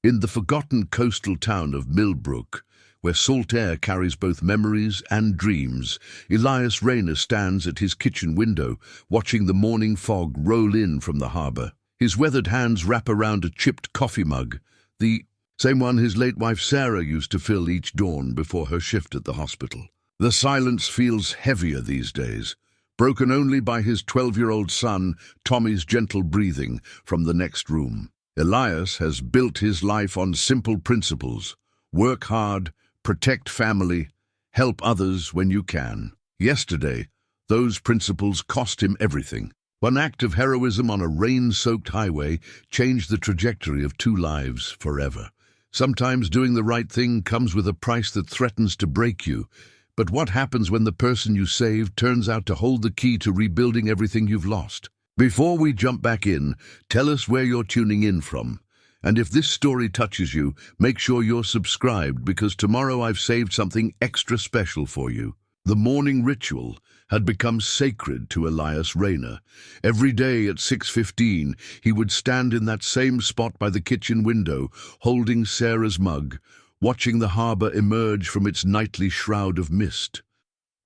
In the forgotten coastal town of Milbrook, where salt air carries both memories and dreams, Elias Rayner stands at his kitchen window, watching the morning fog roll in from the harbour. His weathered hands wrap around a chipped coffee mug, the same one his late wife Sarah used to fill each dawn before her shift at the hospital. The silence feels heavier these days, broken only by his 12-year-old son, Tommy's gentle breathing from the next room. Elias has built his life on simple principles: work hard, protect family, help others when you can. Yesterday, those principles cost him everything. One act of heroism on a rain-soaked highway changed the trajectory of 2 lives forever. Sometimes doing the right thing comes with a price that threatens to break you. But what happens when the person you saved turns out to hold the key to rebuilding everything you've lost? Before we jump back in, tell us where you're tuning in from. And if this story touches you, make sure you're subscribed, because tomorrow I've saved something extra special for you. The morning ritual had become sacred to Elias Rayner. Every day at 6:15, he would stand in that same spot by the kitchen window, holding Sarah's mug, watching the harbour emerge from its nightly shroud of mist.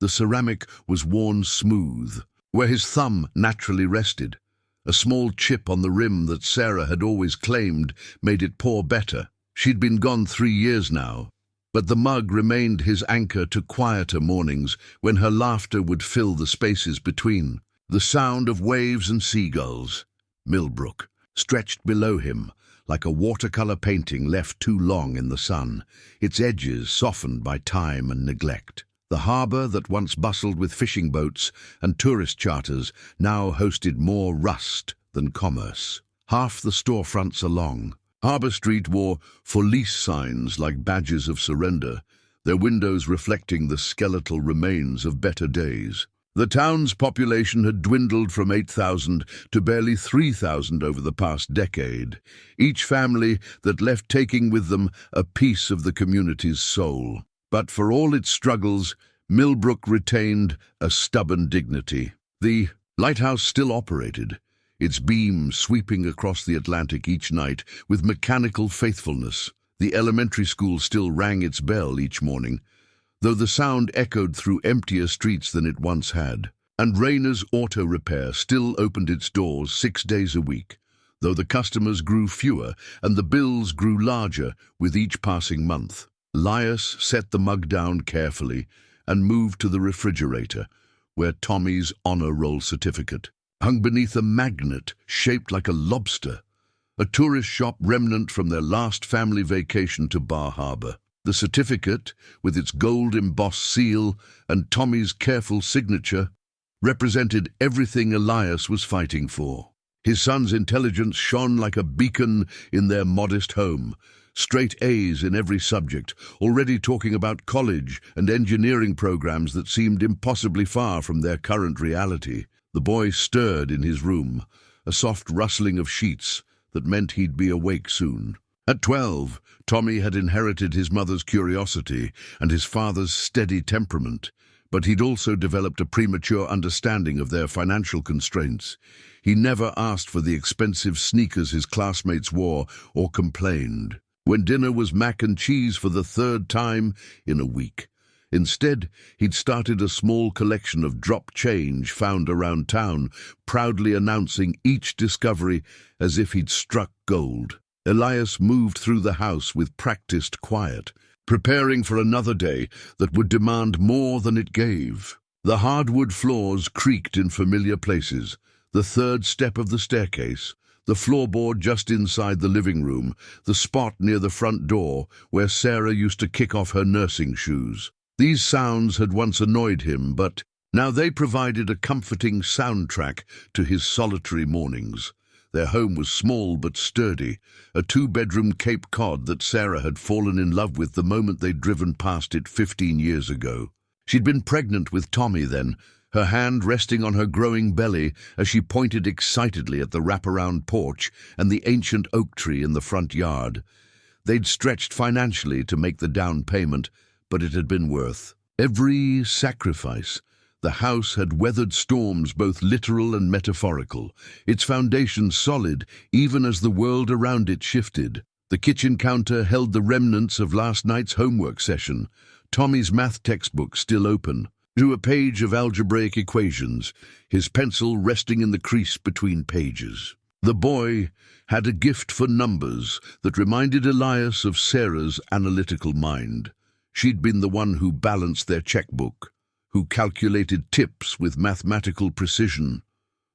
The ceramic was worn smooth, where his thumb naturally rested. A small chip on the rim that Sarah had always claimed made it pour better. She'd been gone 3 years now, but the mug remained his anchor to quieter mornings when her laughter would fill the spaces between. The sound of waves and seagulls, Milbrook, stretched below him, like a watercolor painting left too long in the sun, its edges softened by time and neglect. The harbour that once bustled with fishing boats and tourist charters now hosted more rust than commerce. Half the storefronts along Harbour Street wore "For Lease" signs like badges of surrender, their windows reflecting the skeletal remains of better days. The town's population had dwindled from 8,000 to barely 3,000 over the past decade, each family that left taking with them a piece of the community's soul. But for all its struggles, Milbrook retained a stubborn dignity. The lighthouse still operated, its beam sweeping across the Atlantic each night with mechanical faithfulness. The elementary school still rang its bell each morning, though the sound echoed through emptier streets than it once had. And Rayner's Auto Repair still opened its doors 6 days a week, though the customers grew fewer and the bills grew larger with each passing month. Elias set the mug down carefully and moved to the refrigerator, where Tommy's honor roll certificate hung beneath a magnet shaped like a lobster, a tourist shop remnant from their last family vacation to Bar Harbor. The certificate, with its gold-embossed seal and Tommy's careful signature, represented everything Elias was fighting for. His son's intelligence shone like a beacon in their modest home, straight A's in every subject, already talking about college and engineering programs that seemed impossibly far from their current reality. The boy stirred in his room, a soft rustling of sheets that meant he'd be awake soon. At 12, Tommy had inherited his mother's curiosity and his father's steady temperament, but he'd also developed a premature understanding of their financial constraints. He never asked for the expensive sneakers his classmates wore or complained when dinner was mac and cheese for the 3rd time in a week. Instead, he'd started a small collection of drop change found around town, proudly announcing each discovery as if he'd struck gold. Elias moved through the house with practiced quiet, preparing for another day that would demand more than it gave. The hardwood floors creaked in familiar places, the 3rd step of the staircase, the floorboard just inside the living room, the spot near the front door where Sarah used to kick off her nursing shoes. These sounds had once annoyed him, but now they provided a comforting soundtrack to his solitary mornings. Their home was small but sturdy, a 2-bedroom Cape Cod that Sarah had fallen in love with the moment they'd driven past it 15 years ago. She'd been pregnant with Tommy then, her hand resting on her growing belly as she pointed excitedly at the wraparound porch and the ancient oak tree in the front yard. They'd stretched financially to make the down payment, but it had been worth every sacrifice. The house had weathered storms, both literal and metaphorical, its foundations solid even as the world around it shifted. The kitchen counter held the remnants of last night's homework session, Tommy's math textbook still open, to a page of algebraic equations, his pencil resting in the crease between pages. The boy had a gift for numbers that reminded Elias of Sarah's analytical mind. She'd been the one who balanced their checkbook, who calculated tips with mathematical precision,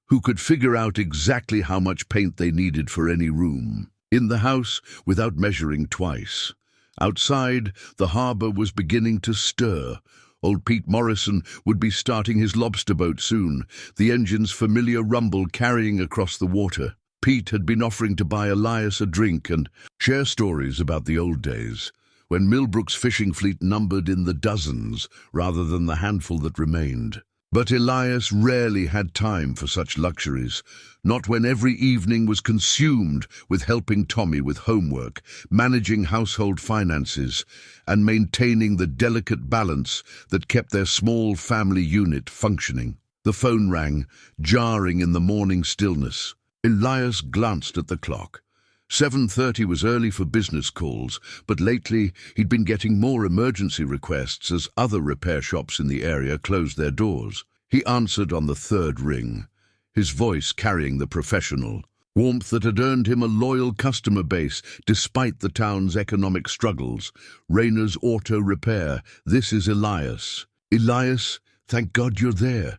who could figure out exactly how much paint they needed for any room. In the house, without measuring twice. Outside, the harbour was beginning to stir. Old Pete Morrison would be starting his lobster boat soon, the engine's familiar rumble carrying across the water. Pete had been offering to buy Elias a drink and share stories about the old days, when Milbrook's fishing fleet numbered in the dozens rather than the handful that remained. But Elias rarely had time for such luxuries, not when every evening was consumed with helping Tommy with homework, managing household finances, and maintaining the delicate balance that kept their small family unit functioning. The phone rang, jarring in the morning stillness. Elias glanced at the clock. 7:30 was early for business calls, but lately he'd been getting more emergency requests as other repair shops in the area closed their doors. He answered on the third ring, his voice carrying the professional warmth that had earned him a loyal customer base despite the town's economic struggles. Rayner's Auto Repair, this is Elias. Elias, thank God you're there.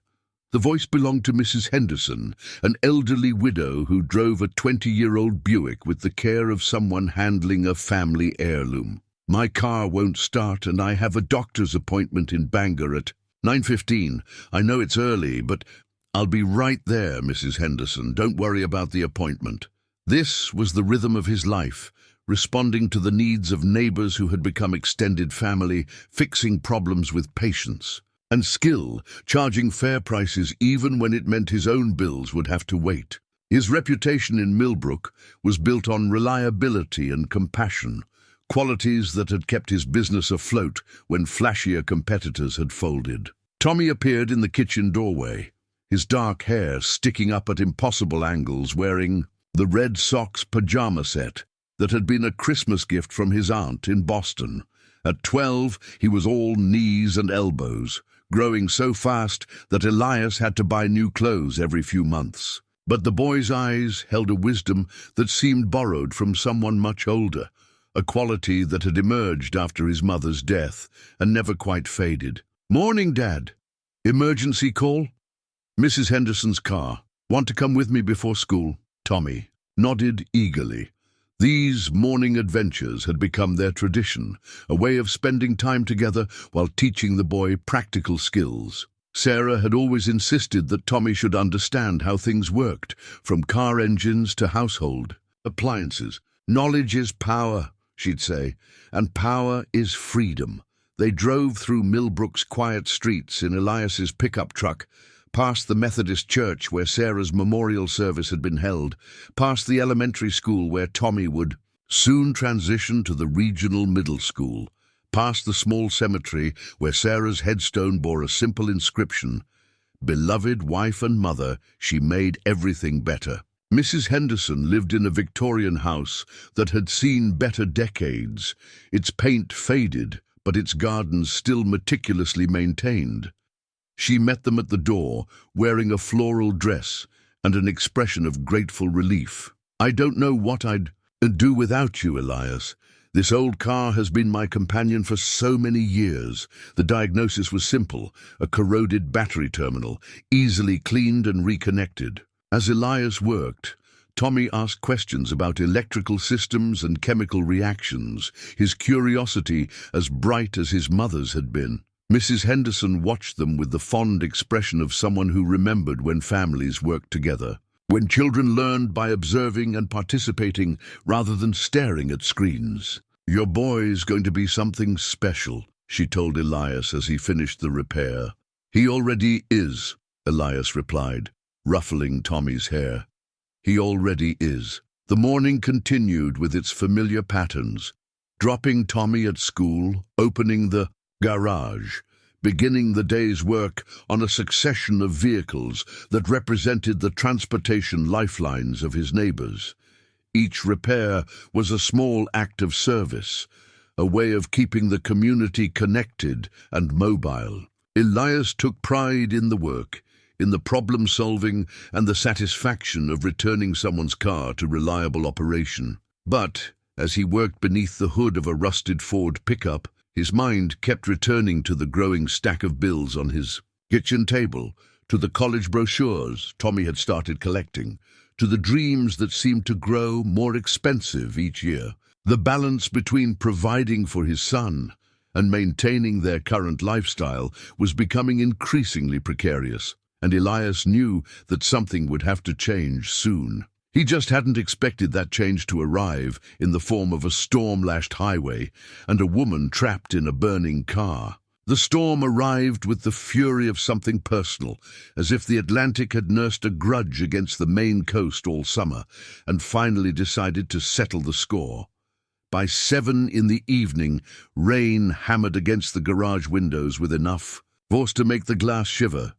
The voice belonged to Mrs. Henderson, an elderly widow who drove a 20-year-old Buick with the care of someone handling a family heirloom. My car won't start and I have a doctor's appointment in Bangor at 9:15. I know it's early, but I'll be right there, Mrs. Henderson. Don't worry about the appointment. This was the rhythm of his life, responding to the needs of neighbors who had become extended family, fixing problems with patience and skill, charging fair prices even when it meant his own bills would have to wait. His reputation in Milbrook was built on reliability and compassion, qualities that had kept his business afloat when flashier competitors had folded. Tommy appeared in the kitchen doorway, his dark hair sticking up at impossible angles, wearing the Red Sox pajama set that had been a Christmas gift from his aunt in Boston. At 12, he was all knees and elbows, growing so fast that Elias had to buy new clothes every few months. But the boy's eyes held a wisdom that seemed borrowed from someone much older, a quality that had emerged after his mother's death and never quite faded. Morning, Dad. Emergency call? Mrs. Henderson's car. Want to come with me before school? Tommy nodded eagerly. These morning adventures had become their tradition, a way of spending time together while teaching the boy practical skills. Sarah had always insisted that Tommy should understand how things worked, from car engines to household appliances. Knowledge is power, she'd say, and power is freedom. They drove through Milbrook's quiet streets in Elias's pickup truck, past the Methodist church where Sarah's memorial service had been held, past the elementary school where Tommy would soon transition to the regional middle school, past the small cemetery where Sarah's headstone bore a simple inscription, "Beloved wife and mother, she made everything better." Mrs. Henderson lived in a Victorian house that had seen better decades, its paint faded, but its gardens still meticulously maintained. She met them at the door, wearing a floral dress and an expression of grateful relief. "I don't know what I'd do without you, Elias. This old car has been my companion for so many years." The diagnosis was simple, a corroded battery terminal, easily cleaned and reconnected. As Elias worked, Tommy asked questions about electrical systems and chemical reactions, his curiosity as bright as his mother's had been. Mrs. Henderson watched them with the fond expression of someone who remembered when families worked together, when children learned by observing and participating rather than staring at screens. "Your boy's going to be something special," she told Elias as he finished the repair. "He already is," Elias replied, ruffling Tommy's hair. "He already is." The morning continued with its familiar patterns, dropping Tommy at school, opening the garage, beginning the day's work on a succession of vehicles that represented the transportation lifelines of his neighbors. Each repair was a small act of service, a way of keeping the community connected and mobile. Elias took pride in the work, in the problem-solving and the satisfaction of returning someone's car to reliable operation. But, as he worked beneath the hood of a rusted Ford pickup, his mind kept returning to the growing stack of bills on his kitchen table, to the college brochures Tommy had started collecting, to the dreams that seemed to grow more expensive each year. The balance between providing for his son and maintaining their current lifestyle was becoming increasingly precarious, and Elias knew that something would have to change soon. He just hadn't expected that change to arrive in the form of a storm-lashed highway and a woman trapped in a burning car. The storm arrived with the fury of something personal, as if the Atlantic had nursed a grudge against the Maine coast all summer and finally decided to settle the score. By 7 in the evening, rain hammered against the garage windows with enough force to make the glass shiver,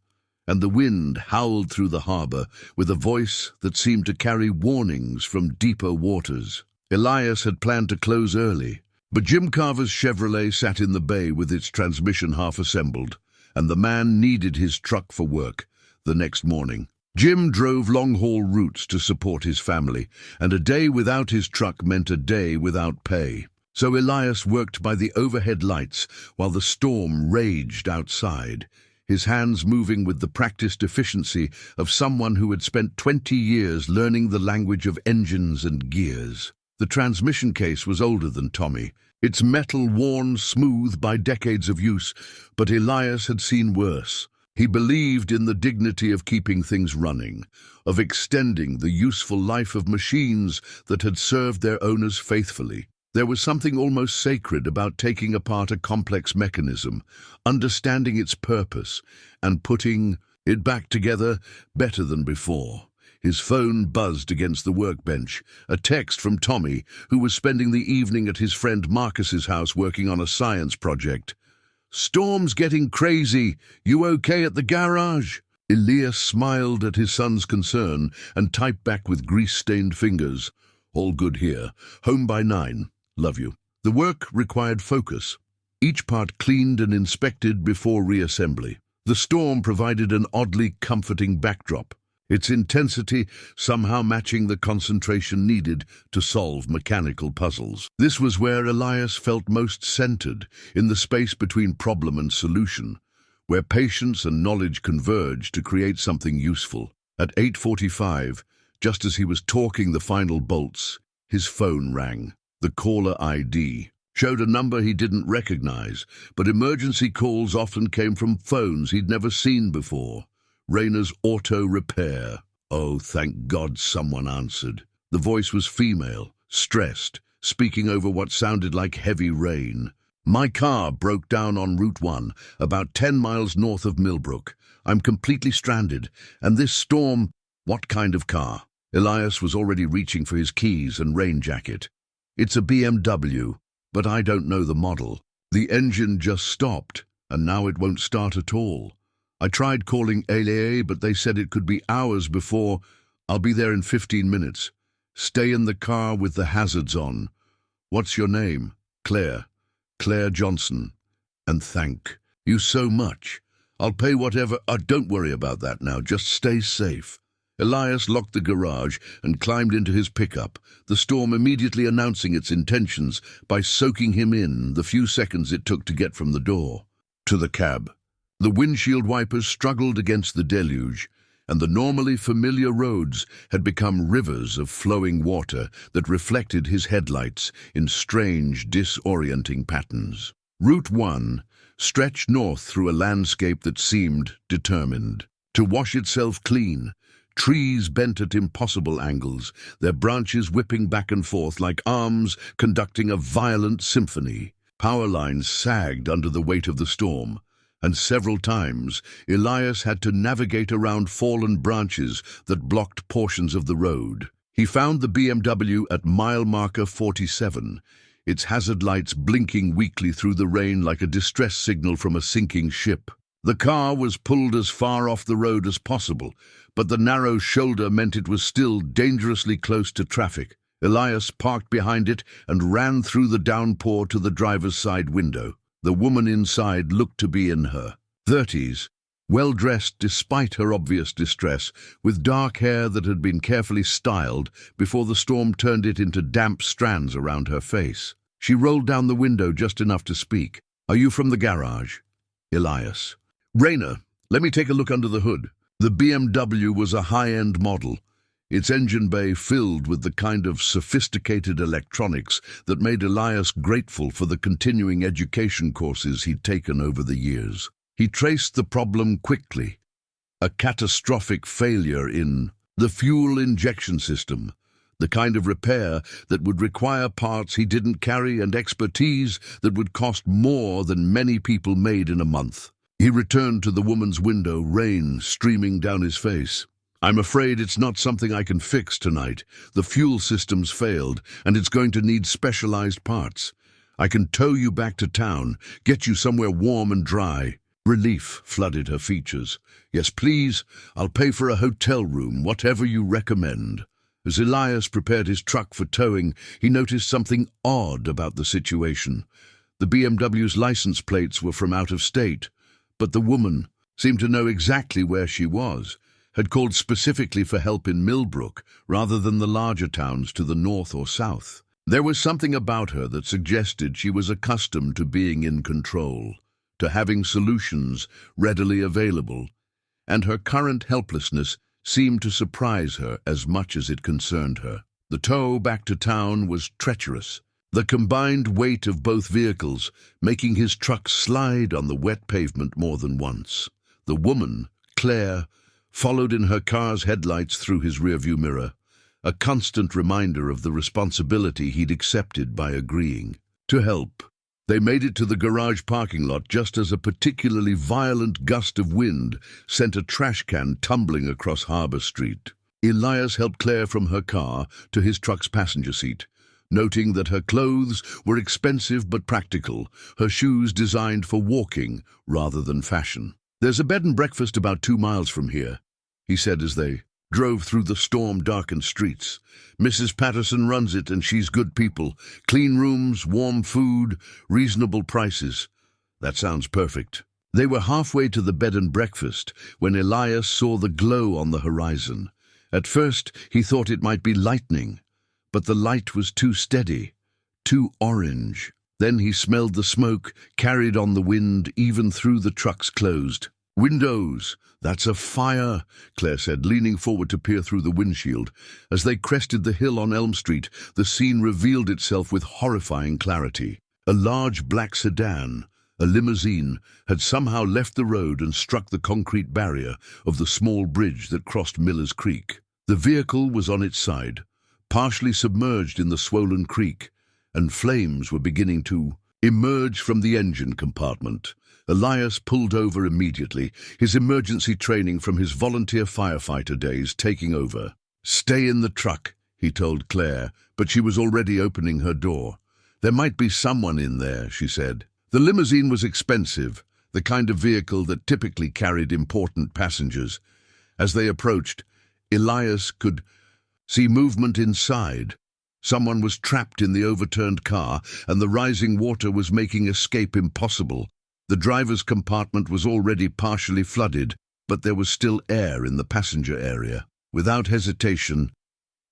and the wind howled through the harbor with a voice that seemed to carry warnings from deeper waters. Elias had planned to close early, but Jim Carver's Chevrolet sat in the bay with its transmission half assembled, and the man needed his truck for work the next morning. Jim drove long-haul routes to support his family, and a day without his truck meant a day without pay. So Elias worked by the overhead lights while the storm raged outside, his hands moving with the practiced efficiency of someone who had spent 20 years learning the language of engines and gears. The transmission case was older than Tommy, its metal worn smooth by decades of use, but Elias had seen worse. He believed in the dignity of keeping things running, of extending the useful life of machines that had served their owners faithfully. There was something almost sacred about taking apart a complex mechanism, understanding its purpose, and putting it back together better than before. His phone buzzed against the workbench, a text from Tommy, who was spending the evening at his friend Marcus's house working on a science project. "Storm's getting crazy. You okay at the garage?" Elias smiled at his son's concern and typed back with grease-stained fingers. "All good here. Home by 9. Love you." The work required focus, each part cleaned and inspected before reassembly. The storm provided an oddly comforting backdrop, its intensity somehow matching the concentration needed to solve mechanical puzzles. This was where Elias felt most centered, in the space between problem and solution, where patience and knowledge converged to create something useful. At 8:45, just as he was torquing the final bolts, his phone rang. The caller ID showed a number he didn't recognize, but emergency calls often came from phones he'd never seen before. Rayner's Auto Repair. Oh, thank God someone answered. The voice was female, stressed, speaking over what sounded like heavy rain. "My car broke down on Route 1, about 10 miles north of Milbrook. I'm completely stranded, and this storm—" "What kind of car?" Elias was already reaching for his keys and rain jacket. "It's a BMW, but I don't know the model. The engine just stopped, and now it won't start at all. I tried calling Elias, but they said it could be hours before. I'll be there in 15 minutes. Stay in the car with the hazards on. What's your name?" "Claire. Claire Johnson. And thank you so much. I'll pay whatever—" don't worry about that now, just stay safe." Elias locked the garage and climbed into his pickup, the storm immediately announcing its intentions by soaking him in the few seconds it took to get from the door to the cab. The windshield wipers struggled against the deluge, and the normally familiar roads had become rivers of flowing water that reflected his headlights in strange, disorienting patterns. Route 1 stretched north through a landscape that seemed determined to wash itself clean. Trees bent at impossible angles, their branches whipping back and forth like arms conducting a violent symphony. Power lines sagged under the weight of the storm, and several times Elias had to navigate around fallen branches that blocked portions of the road. He found the BMW at mile marker 47, its hazard lights blinking weakly through the rain like a distress signal from a sinking ship. The car was pulled as far off the road as possible, but the narrow shoulder meant it was still dangerously close to traffic. Elias parked behind it and ran through the downpour to the driver's side window. The woman inside looked to be in her 30s, well-dressed despite her obvious distress, with dark hair that had been carefully styled before the storm turned it into damp strands around her face. She rolled down the window just enough to speak. "Are you from the garage?" Elias. "Rayner, let me take a look under the hood." The BMW was a high-end model, its engine bay filled with the kind of sophisticated electronics that made Elias grateful for the continuing education courses he'd taken over the years. He traced the problem quickly: a catastrophic failure in the fuel injection system, the kind of repair that would require parts he didn't carry and expertise that would cost more than many people made in a month. He returned to the woman's window, rain streaming down his face. "I'm afraid it's not something I can fix tonight. The fuel system's failed, and it's going to need specialized parts. I can tow you back to town, get you somewhere warm and dry." Relief flooded her features. "Yes, please. I'll pay for a hotel room, whatever you recommend." As Elias prepared his truck for towing, he noticed something odd about the situation. The BMW's license plates were from out of state, but the woman seemed to know exactly where she was, had called specifically for help in Milbrook rather than the larger towns to the north or south. There was something about her that suggested she was accustomed to being in control, to having solutions readily available, and her current helplessness seemed to surprise her as much as it concerned her. The tow back to town was treacherous, the combined weight of both vehicles making his truck slide on the wet pavement more than once. The woman, Claire, followed in her car's headlights through his rearview mirror, a constant reminder of the responsibility he'd accepted by agreeing to help. They made it to the garage parking lot just as a particularly violent gust of wind sent a trash can tumbling across Harbour Street. Elias helped Claire from her car to his truck's passenger seat, noting that her clothes were expensive but practical, her shoes designed for walking rather than fashion. "There's a bed and breakfast about 2 miles from here," he said as they drove through the storm-darkened streets. "Mrs. Patterson runs it, and she's good people. Clean rooms, warm food, reasonable prices." "That sounds perfect." They were halfway to the bed and breakfast when Elias saw the glow on the horizon. At first, he thought it might be lightning, but the light was too steady, too orange. Then he smelled the smoke carried on the wind even through the truck's closed windows. "That's a fire," Claire said, leaning forward to peer through the windshield. As they crested the hill on Elm Street, the scene revealed itself with horrifying clarity. A large black sedan, a limousine, had somehow left the road and struck the concrete barrier of the small bridge that crossed Miller's Creek. The vehicle was on its side, partially submerged in the swollen creek, and flames were beginning to emerge from the engine compartment. Elias pulled over immediately, his emergency training from his volunteer firefighter days taking over. "Stay in the truck," he told Claire, but she was already opening her door. "There might be someone in there," she said. The limousine was expensive, the kind of vehicle that typically carried important passengers. As they approached, Elias could see movement inside. Someone was trapped in the overturned car, and the rising water was making escape impossible. The driver's compartment was already partially flooded, but there was still air in the passenger area. Without hesitation,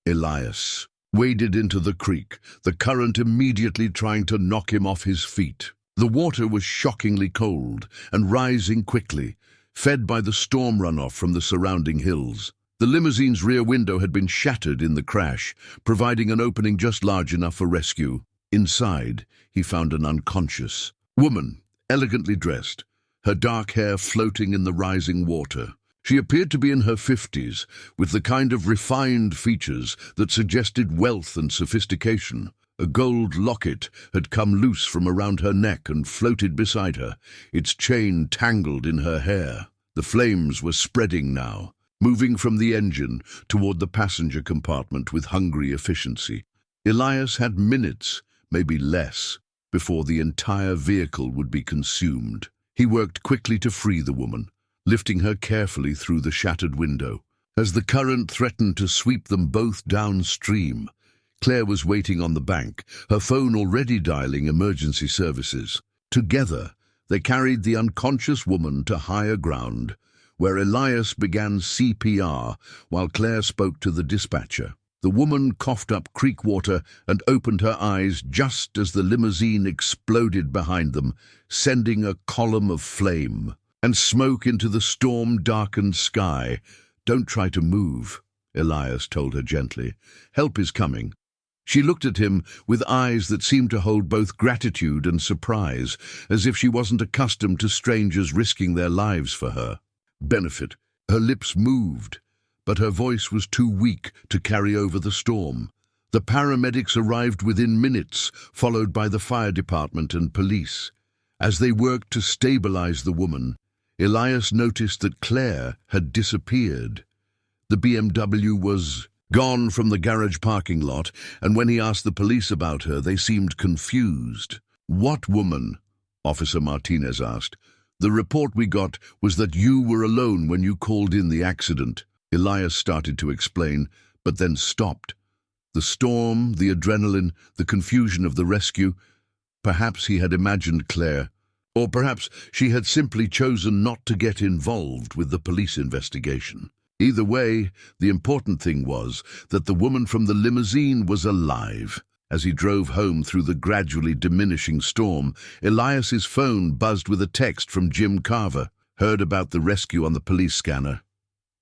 Elias waded into the creek, the current immediately trying to knock him off his feet. The water was shockingly cold and rising quickly, fed by the storm runoff from the surrounding hills. The limousine's rear window had been shattered in the crash, providing an opening just large enough for rescue. Inside, he found an unconscious woman, elegantly dressed, her dark hair floating in the rising water. She appeared to be in her 50s, with the kind of refined features that suggested wealth and sophistication. A gold locket had come loose from around her neck and floated beside her, its chain tangled in her hair. The flames were spreading now, moving from the engine toward the passenger compartment with hungry efficiency. Elias had minutes, maybe less, before the entire vehicle would be consumed. He worked quickly to free the woman, lifting her carefully through the shattered window. As the current threatened to sweep them both downstream, Claire was waiting on the bank, her phone already dialing emergency services. Together, they carried the unconscious woman to higher ground, where Elias began CPR while Claire spoke to the dispatcher. The woman coughed up creek water and opened her eyes just as the limousine exploded behind them, sending a column of flame and smoke into the storm-darkened sky. "Don't try to move," Elias told her gently. "Help is coming." She looked at him with eyes that seemed to hold both gratitude and surprise, as if she wasn't accustomed to strangers risking their lives for her. Benefit. Her lips moved, but her voice was too weak to carry over the storm. The paramedics arrived within minutes, followed by the fire department and police. As they worked to stabilize the woman, Elias noticed that Claire had disappeared. The BMW was gone from the garage parking lot, and when he asked the police about her, they seemed confused. "What woman?" Officer Martinez asked. "The report we got was that you were alone when you called in the accident." Elias started to explain, but then stopped. The storm, the adrenaline, the confusion of the rescue. Perhaps he had imagined Claire, or perhaps she had simply chosen not to get involved with the police investigation. Either way, the important thing was that the woman from the limousine was alive. As he drove home through the gradually diminishing storm, Elias's phone buzzed with a text from Jim Carver. "Heard about the rescue on the police scanner.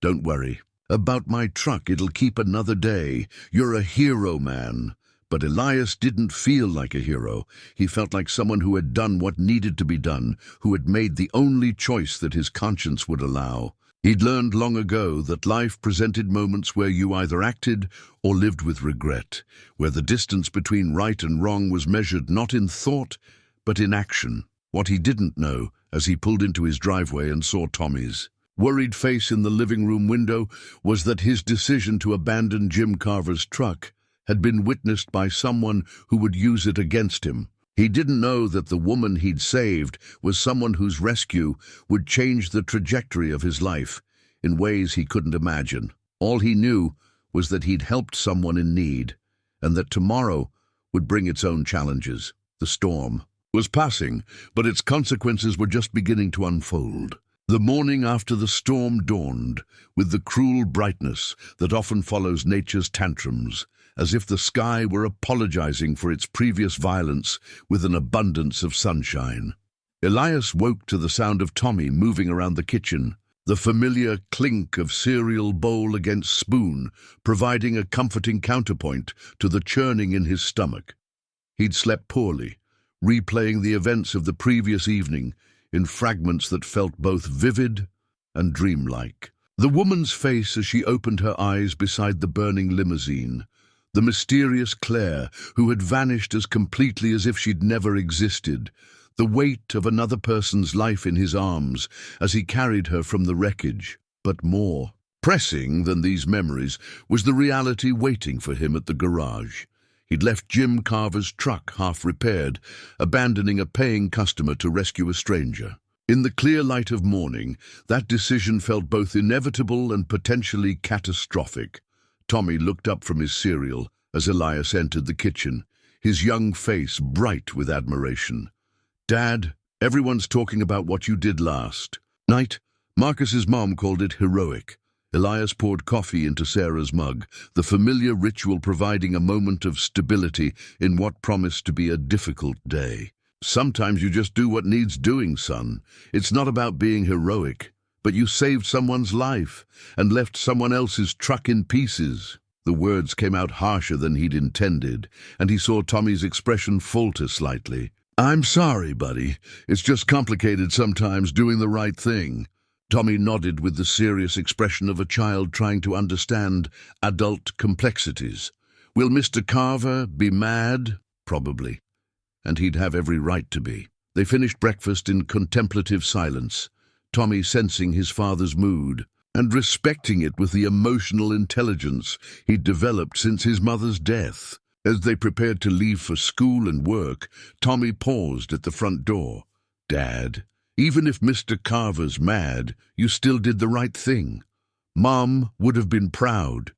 Don't worry. About my truck, it'll keep another day. You're a hero, man." But Elias didn't feel like a hero. He felt like someone who had done what needed to be done, who had made the only choice that his conscience would allow. He'd learned long ago that life presented moments where you either acted or lived with regret, where the distance between right and wrong was measured not in thought, but in action. What he didn't know, as he pulled into his driveway and saw Tommy's worried face in the living room window, was that his decision to abandon Jim Carver's truck had been witnessed by someone who would use it against him. He didn't know that the woman he'd saved was someone whose rescue would change the trajectory of his life in ways he couldn't imagine. All he knew was that he'd helped someone in need, and that tomorrow would bring its own challenges. The storm was passing, but its consequences were just beginning to unfold. The morning after the storm dawned, with the cruel brightness that often follows nature's tantrums, as if the sky were apologizing for its previous violence with an abundance of sunshine. Elias woke to the sound of Tommy moving around the kitchen, the familiar clink of cereal bowl against spoon, providing a comforting counterpoint to the churning in his stomach. He'd slept poorly, replaying the events of the previous evening in fragments that felt both vivid and dreamlike. The woman's face as she opened her eyes beside the burning limousine, the mysterious Claire, who had vanished as completely as if she'd never existed, the weight of another person's life in his arms as he carried her from the wreckage. But more pressing than these memories was the reality waiting for him at the garage. He'd left Jim Carver's truck half-repaired, abandoning a paying customer to rescue a stranger. In the clear light of morning, that decision felt both inevitable and potentially catastrophic. Tommy looked up from his cereal as Elias entered the kitchen, his young face bright with admiration. "Dad, everyone's talking about what you did last night." Marcus's mom called it heroic. Elias poured coffee into Sarah's mug, the familiar ritual providing a moment of stability in what promised to be a difficult day. "Sometimes you just do what needs doing, son. It's not about being heroic. But you saved someone's life and left someone else's truck in pieces." The words came out harsher than he'd intended, and he saw Tommy's expression falter slightly. "I'm sorry, buddy. It's just complicated sometimes doing the right thing." Tommy nodded with the serious expression of a child trying to understand adult complexities. "Will Mr. Carver be mad?" "Probably. And he'd have every right to be." They finished breakfast in contemplative silence, Tommy sensing his father's mood and respecting it with the emotional intelligence he'd developed since his mother's death. As they prepared to leave for school and work, Tommy paused at the front door. "Dad, even if Mr. Carver's mad, you still did the right thing. Mom would have been proud."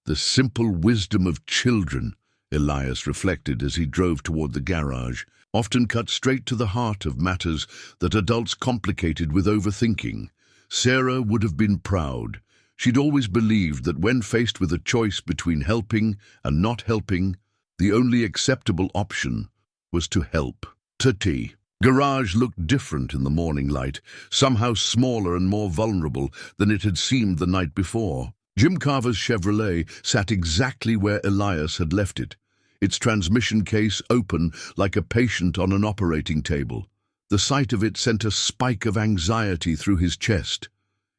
The simple wisdom of children, Elias reflected as he drove toward the garage, often cut straight to the heart of matters that adults complicated with overthinking. Sarah would have been proud. She'd always believed that when faced with a choice between helping and not helping, the only acceptable option was to help. T. Garage looked different in the morning light, somehow smaller and more vulnerable than it had seemed the night before. Jim Carver's Chevrolet sat exactly where Elias had left it, its transmission case open like a patient on an operating table. The sight of it sent a spike of anxiety through his chest.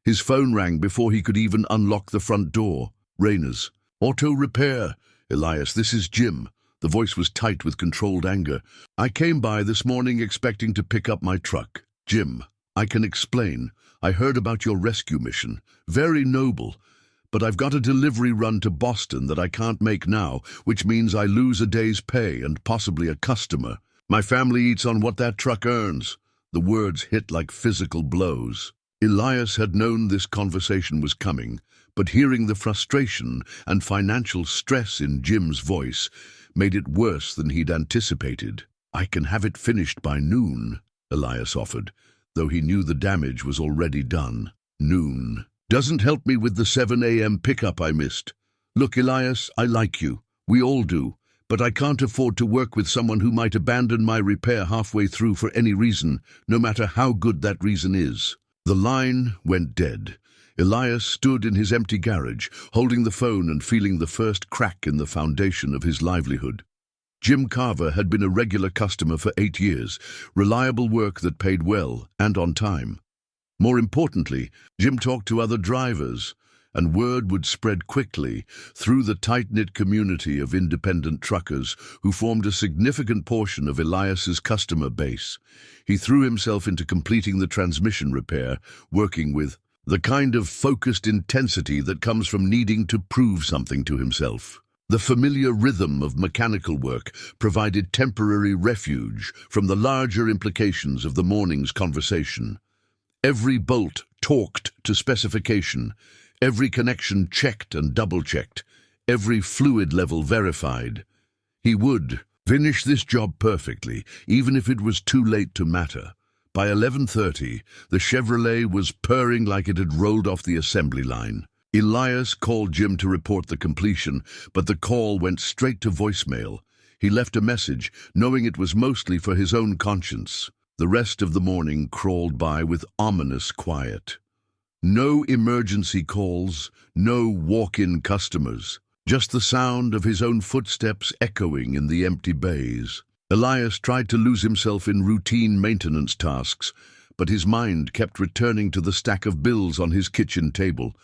His phone rang before he could even unlock the front door. Rayner's. Auto repair. Elias, this is Jim. The voice was tight with controlled anger. I came by this morning expecting to pick up my truck. Jim, I can explain. I heard about your rescue mission. Very noble. But I've got a delivery run to Boston that I can't make now, which means I lose a day's pay and possibly a customer. My family eats on what that truck earns. The words hit like physical blows. Elias had known this conversation was coming, but hearing the frustration and financial stress in Jim's voice made it worse than he'd anticipated. I can have it finished by noon, Elias offered, though he knew the damage was already done. Noon. Doesn't help me with the 7 a.m. pickup I missed. Look, Elias, I like you. We all do. But I can't afford to work with someone who might abandon my repair halfway through for any reason, no matter how good that reason is. The line went dead. Elias stood in his empty garage, holding the phone and feeling the first crack in the foundation of his livelihood. Jim Carver had been a regular customer for 8 years, reliable work that paid well and on time. More importantly, Jim talked to other drivers, and word would spread quickly through the tight-knit community of independent truckers who formed a significant portion of Elias's customer base. He threw himself into completing the transmission repair, working with the kind of focused intensity that comes from needing to prove something to himself. The familiar rhythm of mechanical work provided temporary refuge from the larger implications of the morning's conversation. Every bolt torqued to specification, every connection checked and double-checked, every fluid level verified. He would finish this job perfectly, even if it was too late to matter. By 11:30, the Chevrolet was purring like it had rolled off the assembly line. Elias called Jim to report the completion, but the call went straight to voicemail. He left a message, knowing it was mostly for his own conscience. The rest of the morning crawled by with ominous quiet. No emergency calls, no walk-in customers, just the sound of his own footsteps echoing in the empty bays. Elias tried to lose himself in routine maintenance tasks, but his mind kept returning to the stack of bills on his kitchen table,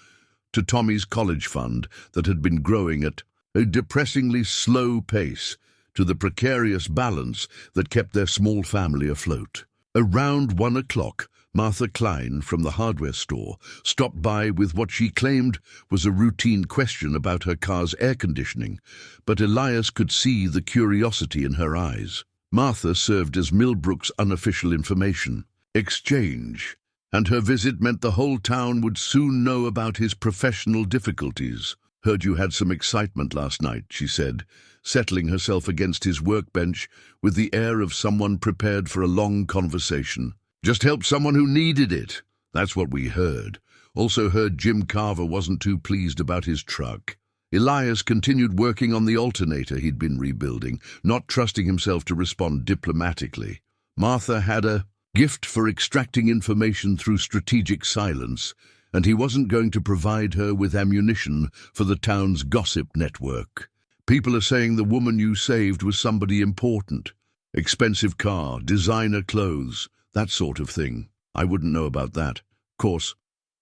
to Tommy's college fund that had been growing at a depressingly slow pace, to the precarious balance that kept their small family afloat. Around 1 o'clock, Martha Klein from the hardware store stopped by with what she claimed was a routine question about her car's air conditioning, but Elias could see the curiosity in her eyes. Martha served as Milbrook's unofficial information exchange, and her visit meant the whole town would soon know about his professional difficulties. Heard you had some excitement last night, she said, settling herself against his workbench with the air of someone prepared for a long conversation. Just helped someone who needed it. That's what we heard. Also heard Jim Carver wasn't too pleased about his truck. Elias continued working on the alternator he'd been rebuilding, not trusting himself to respond diplomatically. Martha had a gift for extracting information through strategic silence, and he wasn't going to provide her with ammunition for the town's gossip network. People are saying the woman you saved was somebody important. Expensive car, designer clothes, that sort of thing. I wouldn't know about that. Of course,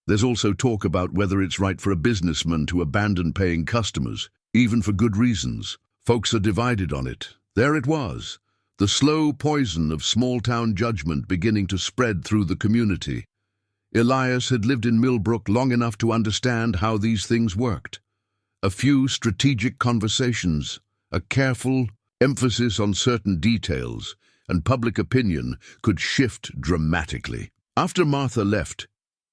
there's also talk about whether it's right for a businessman to abandon paying customers, even for good reasons. Folks are divided on it. There it was, the slow poison of small-town judgment beginning to spread through the community. Elias had lived in Milbrook long enough to understand how these things worked. A few strategic conversations, a careful emphasis on certain details, and public opinion could shift dramatically. After Martha left,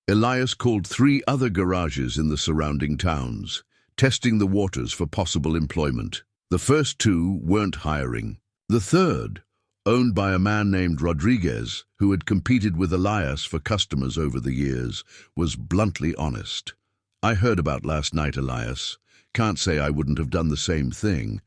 Elias called 3 other garages in the surrounding towns, testing the waters for possible employment. The first two weren't hiring. The third, owned by a man named Rodriguez, who had competed with Elias for customers over the years, was bluntly honest. "I heard about last night, Elias. Can't say I wouldn't have done the same thing,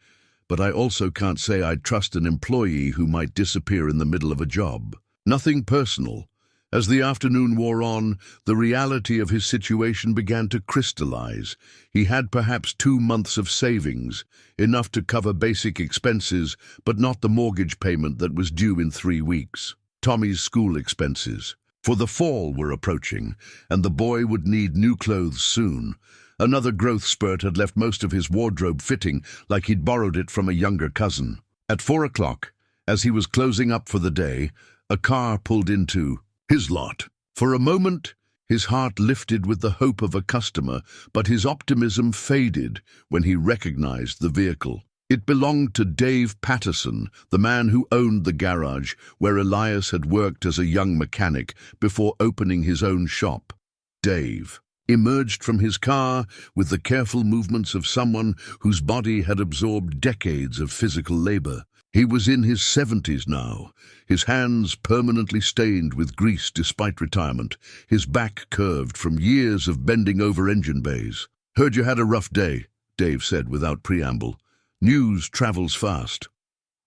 but I also can't say I'd trust an employee who might disappear in the middle of a job." Nothing personal. As the afternoon wore on, the reality of his situation began to crystallize. He had perhaps 2 months of savings, enough to cover basic expenses, but not the mortgage payment that was due in 3 weeks. Tommy's school expenses. For the fall were approaching, and the boy would need new clothes soon. Another growth spurt had left most of his wardrobe fitting like he'd borrowed it from a younger cousin. At 4 o'clock, as he was closing up for the day, a car pulled into his lot. For a moment, his heart lifted with the hope of a customer, but his optimism faded when he recognized the vehicle. It belonged to Dave Patterson, the man who owned the garage where Elias had worked as a young mechanic before opening his own shop. Dave emerged from his car with the careful movements of someone whose body had absorbed decades of physical labor. He was in his 70s now, his hands permanently stained with grease despite retirement, his back curved from years of bending over engine bays. "Heard you had a rough day," Dave said without preamble. "News travels fast.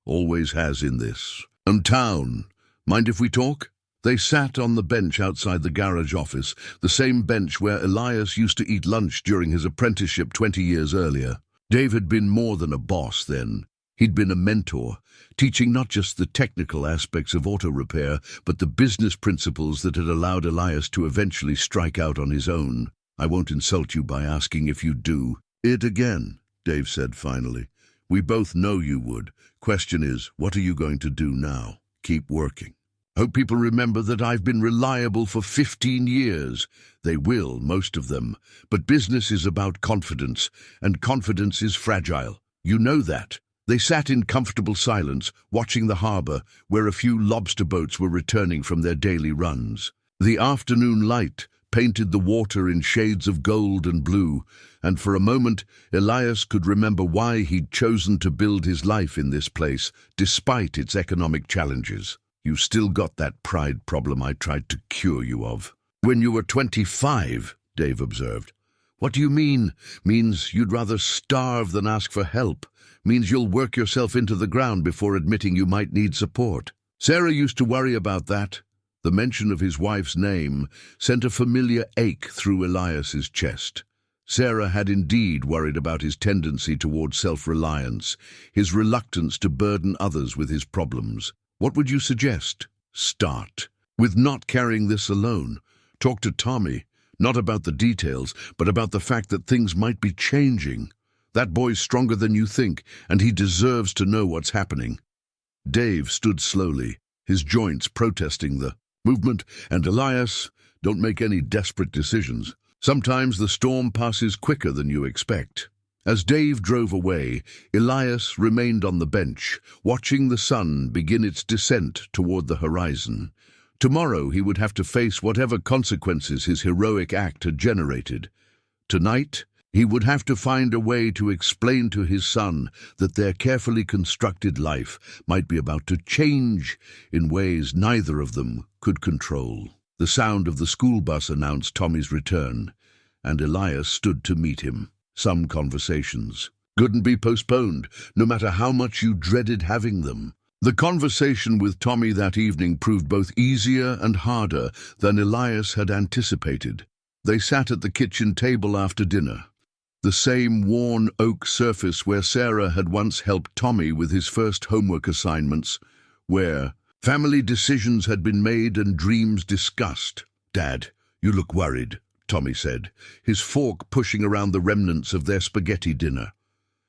Always has in this. And town. Mind if we talk?" They sat on the bench outside the garage office, the same bench where Elias used to eat lunch during his apprenticeship 20 years earlier. Dave had been more than a boss then. He'd been a mentor, teaching not just the technical aspects of auto repair, but the business principles that had allowed Elias to eventually strike out on his own. "I won't insult you by asking if you do it again," Dave said finally. "We both know you would. Question is, what are you going to do now? Keep working. Hope people remember that I've been reliable for 15 years. They will, most of them. But business is about confidence, and confidence is fragile. You know that." They sat in comfortable silence, watching the harbor, where a few lobster boats were returning from their daily runs. The afternoon light painted the water in shades of gold and blue, and for a moment Elias could remember why he'd chosen to build his life in this place, despite its economic challenges. "You've still got that pride problem I tried to cure you of." "When you were 25, Dave observed. "What do you mean?" "Means you'd rather starve than ask for help. Means you'll work yourself into the ground before admitting you might need support." Sarah used to worry about that. The mention of his wife's name sent a familiar ache through Elias's chest. Sarah had indeed worried about his tendency toward self-reliance, his reluctance to burden others with his problems. "What would you suggest?" "Start with not carrying this alone. Talk to Tommy, not about the details, but about the fact that things might be changing. That boy's stronger than you think, and he deserves to know what's happening." Dave stood slowly, his joints protesting the movement, and Elias, don't make any desperate decisions. Sometimes the storm passes quicker than you expect. As Dave drove away, Elias remained on the bench, watching the sun begin its descent toward the horizon. Tomorrow he would have to face whatever consequences his heroic act had generated. Tonight, he would have to find a way to explain to his son that their carefully constructed life might be about to change in ways neither of them could control. The sound of the school bus announced Tommy's return, and Elias stood to meet him. Some conversations couldn't be postponed, no matter how much you dreaded having them. The conversation with Tommy that evening proved both easier and harder than Elias had anticipated. They sat at the kitchen table after dinner, the same worn oak surface where Sarah had once helped Tommy with his first homework assignments, where family decisions had been made and dreams discussed. "Dad, you look worried," Tommy said, his fork pushing around the remnants of their spaghetti dinner.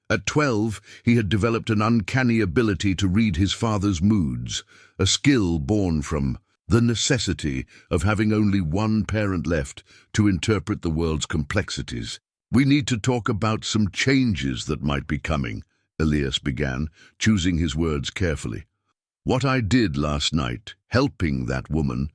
At 12, he had developed an uncanny ability to read his father's moods, a skill born from the necessity of having only one parent left to interpret the world's complexities. "We need to talk about some changes that might be coming," Elias began, choosing his words carefully. "What I did last night, helping that woman,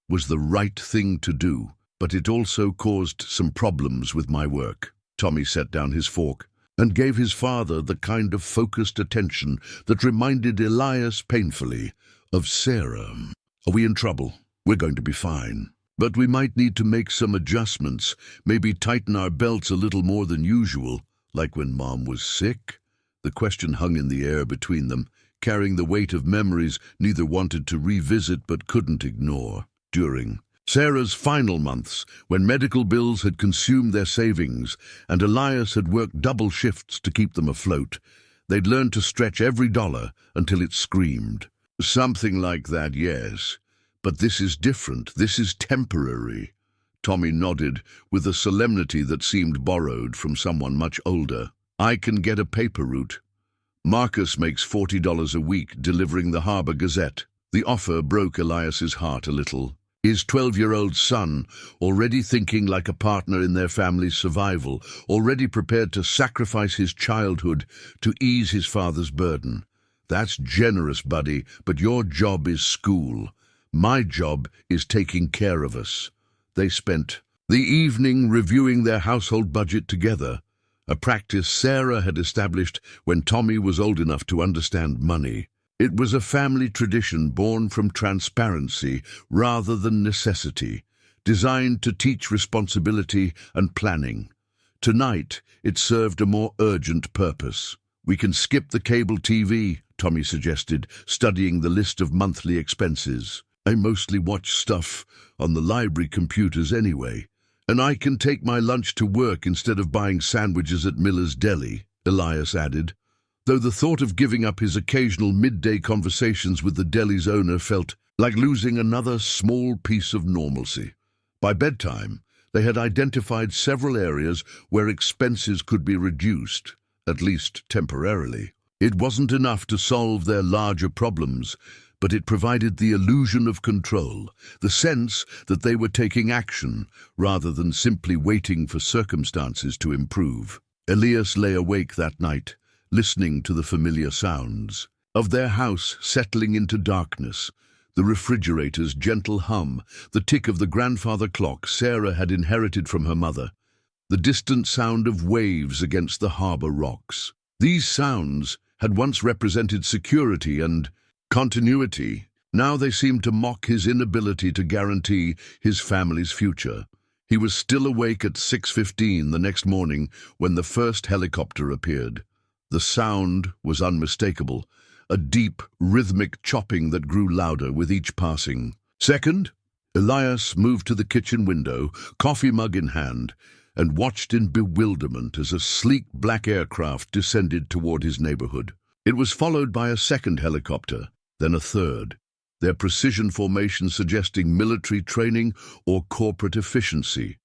was the right thing to do, but it also caused some problems with my work." Tommy set down his fork. and gave his father the kind of focused attention that reminded Elias painfully of Sarah. "Are we in trouble? We're going to be fine. But we might need to make some adjustments, maybe tighten our belts a little more than usual, like when Mom was sick." The question hung in the air between them, carrying the weight of memories neither wanted to revisit but couldn't ignore. During Sarah's final months, when medical bills had consumed their savings and Elias had worked double shifts to keep them afloat, they'd learned to stretch every dollar until it screamed. "Something like that, yes. But this is different. This is temporary." Tommy nodded with a solemnity that seemed borrowed from someone much older. "I can get a paper route. Marcus makes $40 a week delivering the Harbor Gazette." The offer broke Elias's heart a little. His 12-year-old son, already thinking like a partner in their family's survival, already prepared to sacrifice his childhood to ease his father's burden. "That's generous, buddy, but your job is school. My job is taking care of us." They spent the evening reviewing their household budget together, a practice Sarah had established when Tommy was old enough to understand money. It was a family tradition born from transparency rather than necessity, designed to teach responsibility and planning. Tonight, it served a more urgent purpose. "We can skip the cable TV," Tommy suggested, studying the list of monthly expenses. "I mostly watch stuff on the library computers anyway. And I can take my lunch to work instead of buying sandwiches at Miller's Deli," Elias added, though the thought of giving up his occasional midday conversations with the deli's owner felt like losing another small piece of normalcy. By bedtime, they had identified several areas where expenses could be reduced, at least temporarily. It wasn't enough to solve their larger problems, but it provided the illusion of control, the sense that they were taking action rather than simply waiting for circumstances to improve. Elias lay awake that night, listening to the familiar sounds of their house settling into darkness, the refrigerator's gentle hum, the tick of the grandfather clock Sarah had inherited from her mother, the distant sound of waves against the harbor rocks. These sounds had once represented security and continuity. Now they seemed to mock his inability to guarantee his family's future. He was still awake at 6:15 the next morning when the first helicopter appeared. The sound was unmistakable, a deep, rhythmic chopping that grew louder with each passing second. Elias moved to the kitchen window, coffee mug in hand, and watched in bewilderment as a sleek black aircraft descended toward his neighborhood. It was followed by a second helicopter, then a third, their precision formation suggesting military training or corporate efficiency.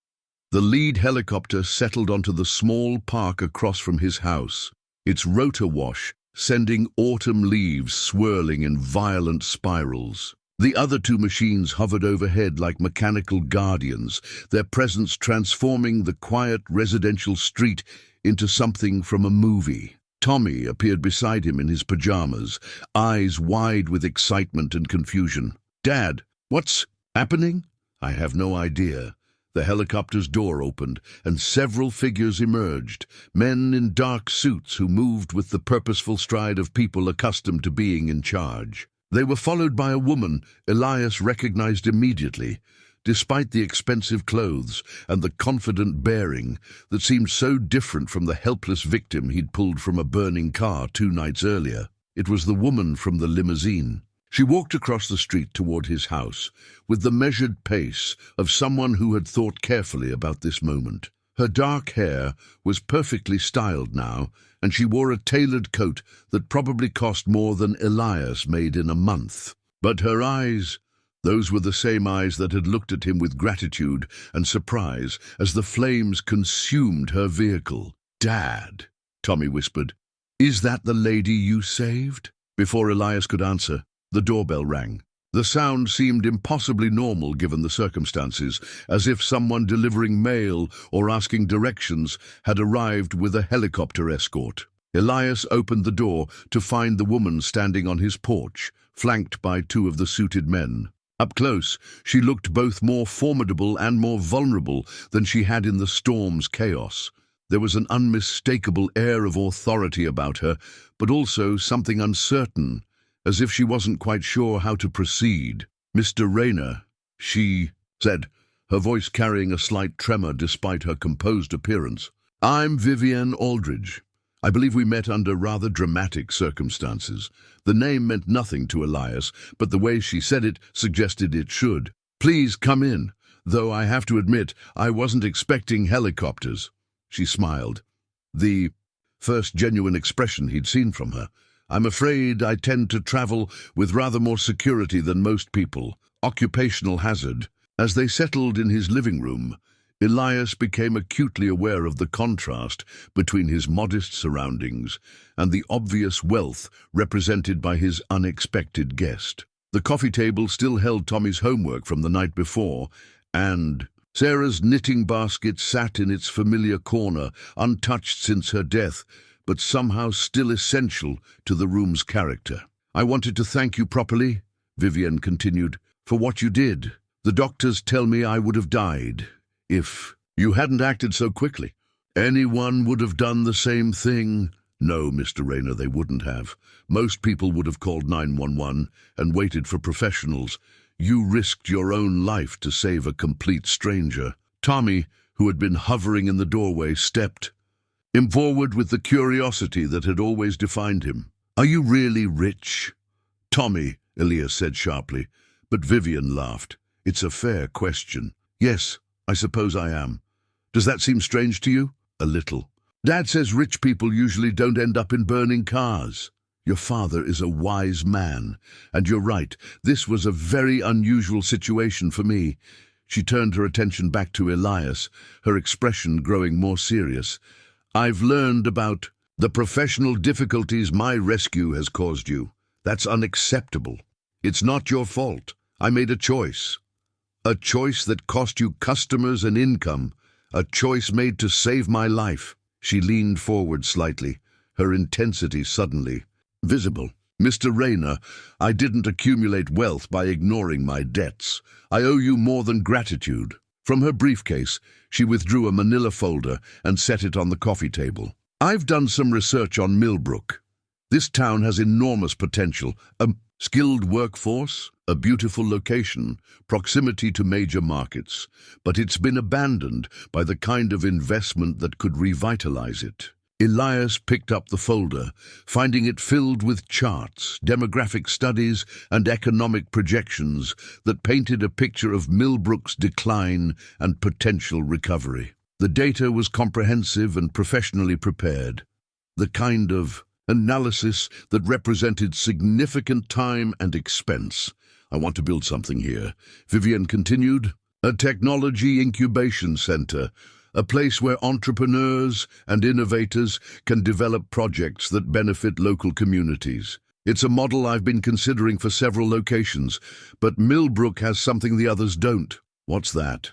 The lead helicopter settled onto the small park across from his house, its rotor wash sending autumn leaves swirling in violent spirals. The other two machines hovered overhead like mechanical guardians, their presence transforming the quiet residential street into something from a movie. Tommy appeared beside him in his pajamas, eyes wide with excitement and confusion. "Dad, what's happening?" "I have no idea." The helicopter's door opened, and several figures emerged, men in dark suits who moved with the purposeful stride of people accustomed to being in charge. They were followed by a woman Elias recognized immediately, despite the expensive clothes and the confident bearing that seemed so different from the helpless victim he'd pulled from a burning car 2 nights earlier. It was the woman from the limousine. She walked across the street toward his house with the measured pace of someone who had thought carefully about this moment. Her dark hair was perfectly styled now, and she wore a tailored coat that probably cost more than Elias made in a month. But her eyes, those were the same eyes that had looked at him with gratitude and surprise as the flames consumed her vehicle. "Dad," Tommy whispered, "is that the lady you saved?" Before Elias could answer, the doorbell rang. The sound seemed impossibly normal given the circumstances, as if someone delivering mail or asking directions had arrived with a helicopter escort. Elias opened the door to find the woman standing on his porch, flanked by 2 of the suited men. Up close, she looked both more formidable and more vulnerable than she had in the storm's chaos. There was an unmistakable air of authority about her, but also something uncertain, as if she wasn't quite sure how to proceed. "Mr. Rayner," she said, her voice carrying a slight tremor despite her composed appearance. "I'm Vivian Aldridge. I believe we met under rather dramatic circumstances." The name meant nothing to Elias, but the way she said it suggested it should. "Please come in, though I have to admit I wasn't expecting helicopters." She smiled, the first genuine expression he'd seen from her. "I'm afraid I tend to travel with rather more security than most people. Occupational hazard." As they settled in his living room, Elias became acutely aware of the contrast between his modest surroundings and the obvious wealth represented by his unexpected guest. The coffee table still held Tommy's homework from the night before, and Sarah's knitting basket sat in its familiar corner, untouched since her death, but somehow still essential to the room's character. "I wanted to thank you properly," Vivian continued, "for what you did. The doctors tell me I would have died if you hadn't acted so quickly." "Anyone would have done the same thing." "No, Mr. Rayner, they wouldn't have. Most people would have called 911 and waited for professionals. You risked your own life to save a complete stranger." Tommy, who had been hovering in the doorway, stepped forward with the curiosity that had always defined him. "Are you really rich?" "Tommy," Elias said sharply, but Vivian laughed. "It's a fair question." "Yes, I suppose I am. Does that seem strange to you?" "A little. Dad says rich people usually don't end up in burning cars." "Your father is a wise man, and you're right. This was a very unusual situation for me." She turned her attention back to Elias, her expression growing more serious. "I've learned about the professional difficulties my rescue has caused you. That's unacceptable. It's not your fault. I made a choice. A choice that cost you customers and income. A choice made to save my life." She leaned forward slightly, her intensity suddenly visible. "Mr. Rayner, I didn't accumulate wealth by ignoring my debts. I owe you more than gratitude." From her briefcase, she withdrew a manila folder and set it on the coffee table. "I've done some research on Milbrook. This town has enormous potential. A skilled workforce, a beautiful location, proximity to major markets, but it's been abandoned by the kind of investment that could revitalize it." Elias picked up the folder, finding it filled with charts, demographic studies, and economic projections that painted a picture of Milbrook's decline and potential recovery. The data was comprehensive and professionally prepared, the kind of analysis that represented significant time and expense. "I want to build something here," Vivian continued. "A technology incubation center, a place where entrepreneurs and innovators can develop projects that benefit local communities. It's a model I've been considering for several locations, but Milbrook has something the others don't." "What's that?"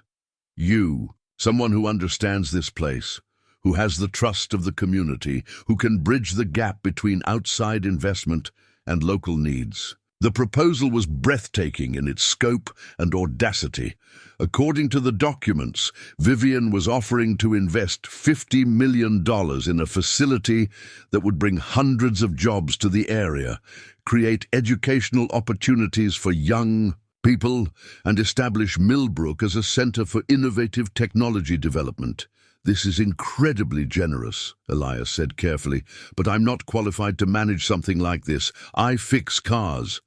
"You, someone who understands this place, who has the trust of the community, who can bridge the gap between outside investment and local needs." The proposal was breathtaking in its scope and audacity. According to the documents, Vivian was offering to invest $50 million in a facility that would bring hundreds of jobs to the area, create educational opportunities for young people, and establish Milbrook as a center for innovative technology development. "This is incredibly generous," Elias said carefully, "but I'm not qualified to manage something like this. I fix cars.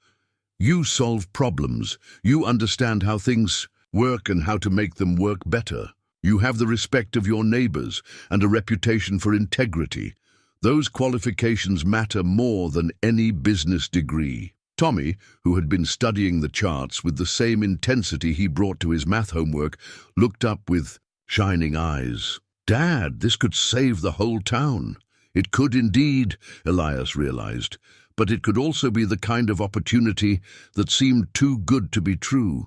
You solve problems. You understand how things work and how to make them work better. You have the respect of your neighbors and a reputation for integrity. Those qualifications matter more than any business degree." Tommy, who had been studying the charts with the same intensity he brought to his math homework, looked up with shining eyes. "Dad, this could save the whole town." It could indeed, Elias realized, but it could also be the kind of opportunity that seemed too good to be true,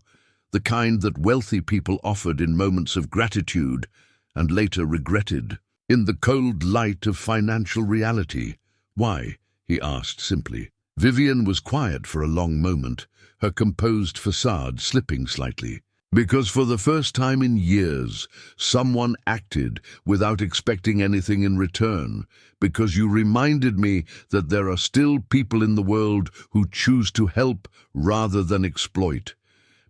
the kind that wealthy people offered in moments of gratitude and later regretted. In the cold light of financial reality. "Why?" he asked simply. Vivian was quiet for a long moment, her composed facade slipping slightly. Because for the first time in years, someone acted without expecting anything in return. Because you reminded me that there are still people in the world who choose to help rather than exploit.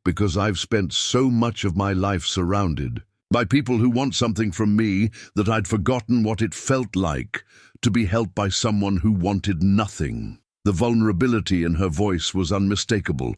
Because I've spent so much of my life surrounded by people who want something from me that I'd forgotten what it felt like to be helped by someone who wanted nothing. The vulnerability in her voice was unmistakable,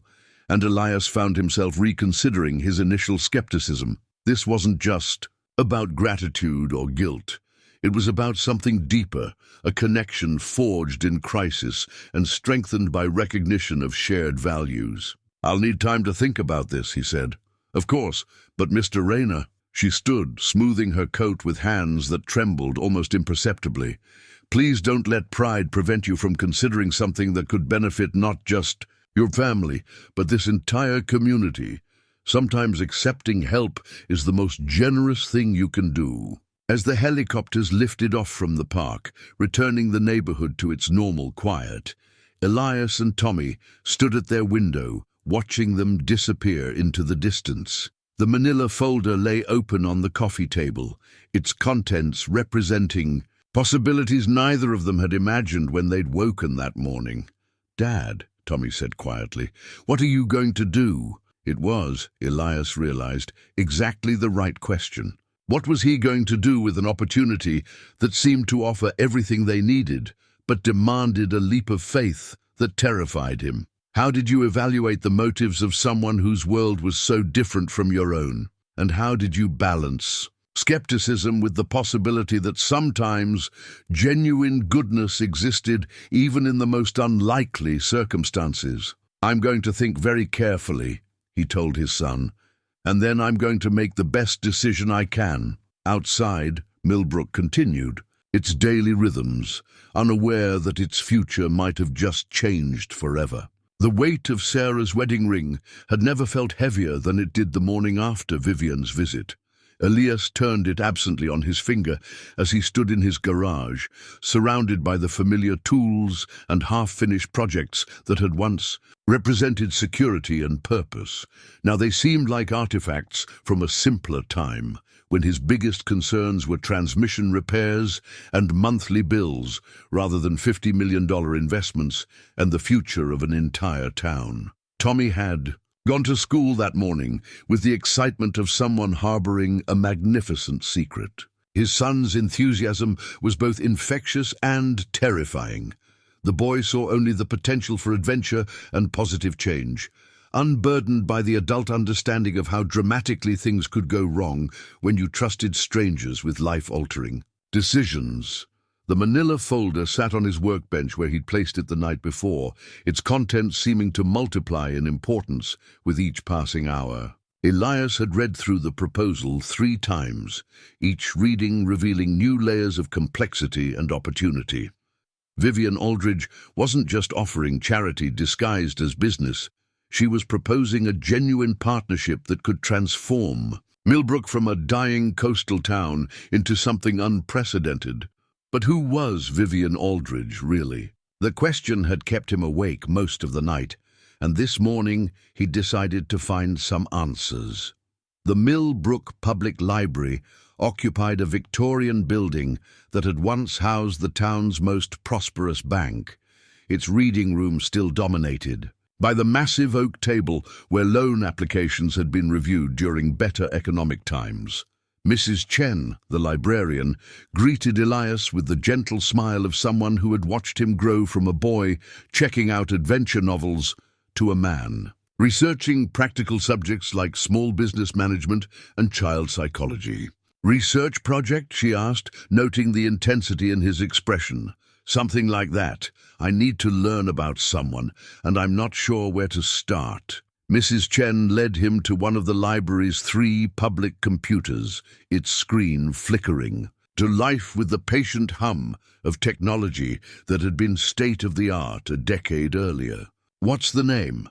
and Elias found himself reconsidering his initial skepticism. This wasn't just about gratitude or guilt. It was about something deeper, a connection forged in crisis and strengthened by recognition of shared values. "I'll need time to think about this," he said. "Of course, but Mr. Rayner." She stood, smoothing her coat with hands that trembled almost imperceptibly. "Please don't let pride prevent you from considering something that could benefit not just your family, but this entire community. Sometimes accepting help is the most generous thing you can do." As the helicopters lifted off from the park, returning the neighborhood to its normal quiet, Elias and Tommy stood at their window, watching them disappear into the distance. The manila folder lay open on the coffee table, its contents representing possibilities neither of them had imagined when they'd woken that morning. "Dad," Tommy said quietly, "what are you going to do?" It was, Elias realized, exactly the right question. What was he going to do with an opportunity that seemed to offer everything they needed, but demanded a leap of faith that terrified him? How did you evaluate the motives of someone whose world was so different from your own? And how did you balance skepticism with the possibility that sometimes genuine goodness existed even in the most unlikely circumstances? "I'm going to think very carefully," he told his son, "and then I'm going to make the best decision I can." Outside, Milbrook continued its daily rhythms, unaware that its future might have just changed forever. The weight of Sarah's wedding ring had never felt heavier than it did the morning after Vivian's visit. Elias turned it absently on his finger as he stood in his garage, surrounded by the familiar tools and half-finished projects that had once represented security and purpose. Now they seemed like artifacts from a simpler time, when his biggest concerns were transmission repairs and monthly bills, rather than $50 million investments and the future of an entire town. Tommy had gone to school that morning with the excitement of someone harboring a magnificent secret. His son's enthusiasm was both infectious and terrifying. The boy saw only the potential for adventure and positive change, unburdened by the adult understanding of how dramatically things could go wrong when you trusted strangers with life-altering decisions. The manila folder sat on his workbench where he'd placed it the night before, its contents seeming to multiply in importance with each passing hour. Elias had read through the proposal 3 times, each reading revealing new layers of complexity and opportunity. Vivian Aldridge wasn't just offering charity disguised as business. She was proposing a genuine partnership that could transform Milbrook from a dying coastal town into something unprecedented. But who was Vivian Aldridge, really? The question had kept him awake most of the night, and this morning he decided to find some answers. The Millbrook Public Library occupied a Victorian building that had once housed the town's most prosperous bank. Its reading room still dominated by the massive oak table where loan applications had been reviewed during better economic times. Mrs. Chen, the librarian, greeted Elias with the gentle smile of someone who had watched him grow from a boy checking out adventure novels to a man, researching practical subjects like small business management and child psychology. "Research project?" she asked, noting the intensity in his expression. "Something like that. I need to learn about someone, and I'm not sure where to start." Mrs. Chen led him to one of the library's 3 public computers, its screen flickering to life with the patient hum of technology that had been state-of-the-art a decade earlier. "What's the name?"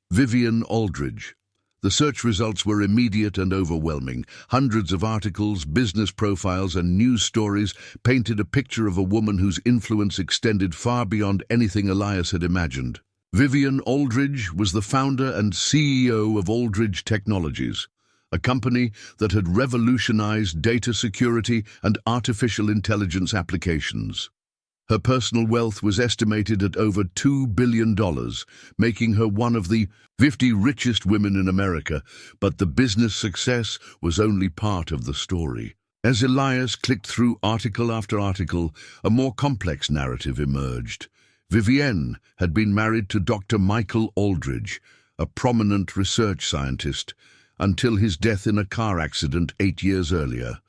"Vivian Aldridge." The search results were immediate and overwhelming. Hundreds of articles, business profiles, and news stories painted a picture of a woman whose influence extended far beyond anything Elias had imagined. Vivian Aldridge was the founder and CEO of Aldridge Technologies, a company that had revolutionized data security and artificial intelligence applications. Her personal wealth was estimated at over $2 billion, making her one of the 50 richest women in America, but the business success was only part of the story. As Elias clicked through article after article, a more complex narrative emerged. Vivienne had been married to Dr. Michael Aldridge, a prominent research scientist, until his death in a car accident 8 years earlier.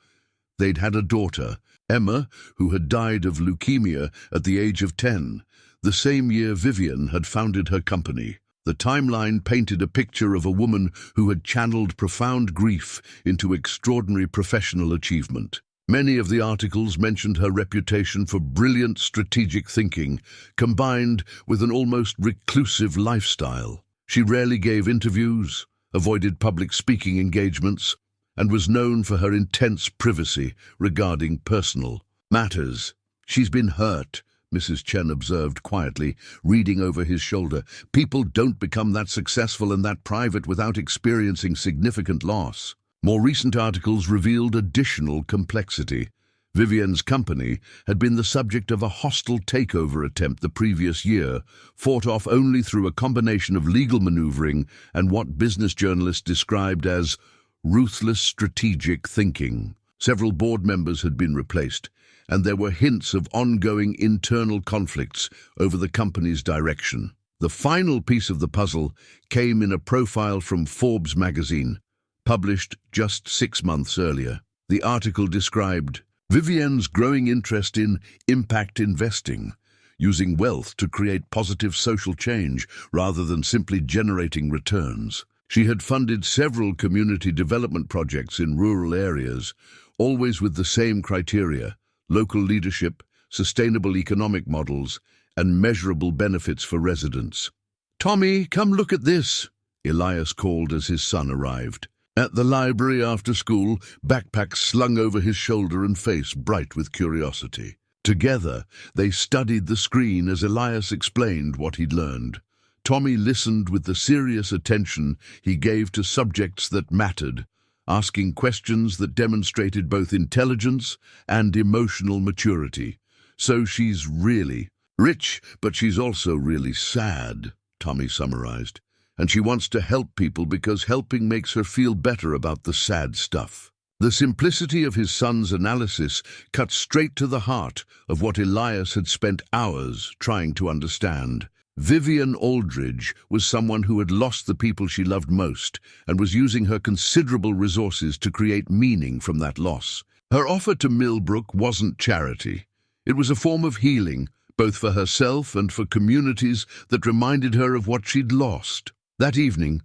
They'd had a daughter, Emma, who had died of leukemia at the age of 10. The same year Vivienne had founded her company. The timeline painted a picture of a woman who had channeled profound grief into extraordinary professional achievement. Many of the articles mentioned her reputation for brilliant strategic thinking, combined with an almost reclusive lifestyle. She rarely gave interviews, avoided public speaking engagements, and was known for her intense privacy regarding personal matters. "She's been hurt," Mrs. Chen observed quietly, reading over his shoulder. "People don't become that successful and that private without experiencing significant loss." More recent articles revealed additional complexity. Vivienne's company had been the subject of a hostile takeover attempt the previous year, fought off only through a combination of legal maneuvering and what business journalists described as ruthless strategic thinking. Several board members had been replaced, and there were hints of ongoing internal conflicts over the company's direction. The final piece of the puzzle came in a profile from Forbes magazine, published just 6 months earlier. The article described Vivienne's growing interest in impact investing, using wealth to create positive social change rather than simply generating returns. She had funded several community development projects in rural areas, always with the same criteria: local leadership, sustainable economic models, and measurable benefits for residents. "Tommy, come look at this," Elias called as his son arrived. At the library after school, backpack slung over his shoulder and face bright with curiosity. Together, they studied the screen as Elias explained what he'd learned. Tommy listened with the serious attention he gave to subjects that mattered, asking questions that demonstrated both intelligence and emotional maturity. "So she's really rich, but she's also really sad," Tommy summarized. "And she wants to help people because helping makes her feel better about the sad stuff." The simplicity of his son's analysis cut straight to the heart of what Elias had spent hours trying to understand. Vivienne Aldridge was someone who had lost the people she loved most and was using her considerable resources to create meaning from that loss. Her offer to Milbrook wasn't charity. It was a form of healing, both for herself and for communities that reminded her of what she'd lost. That evening,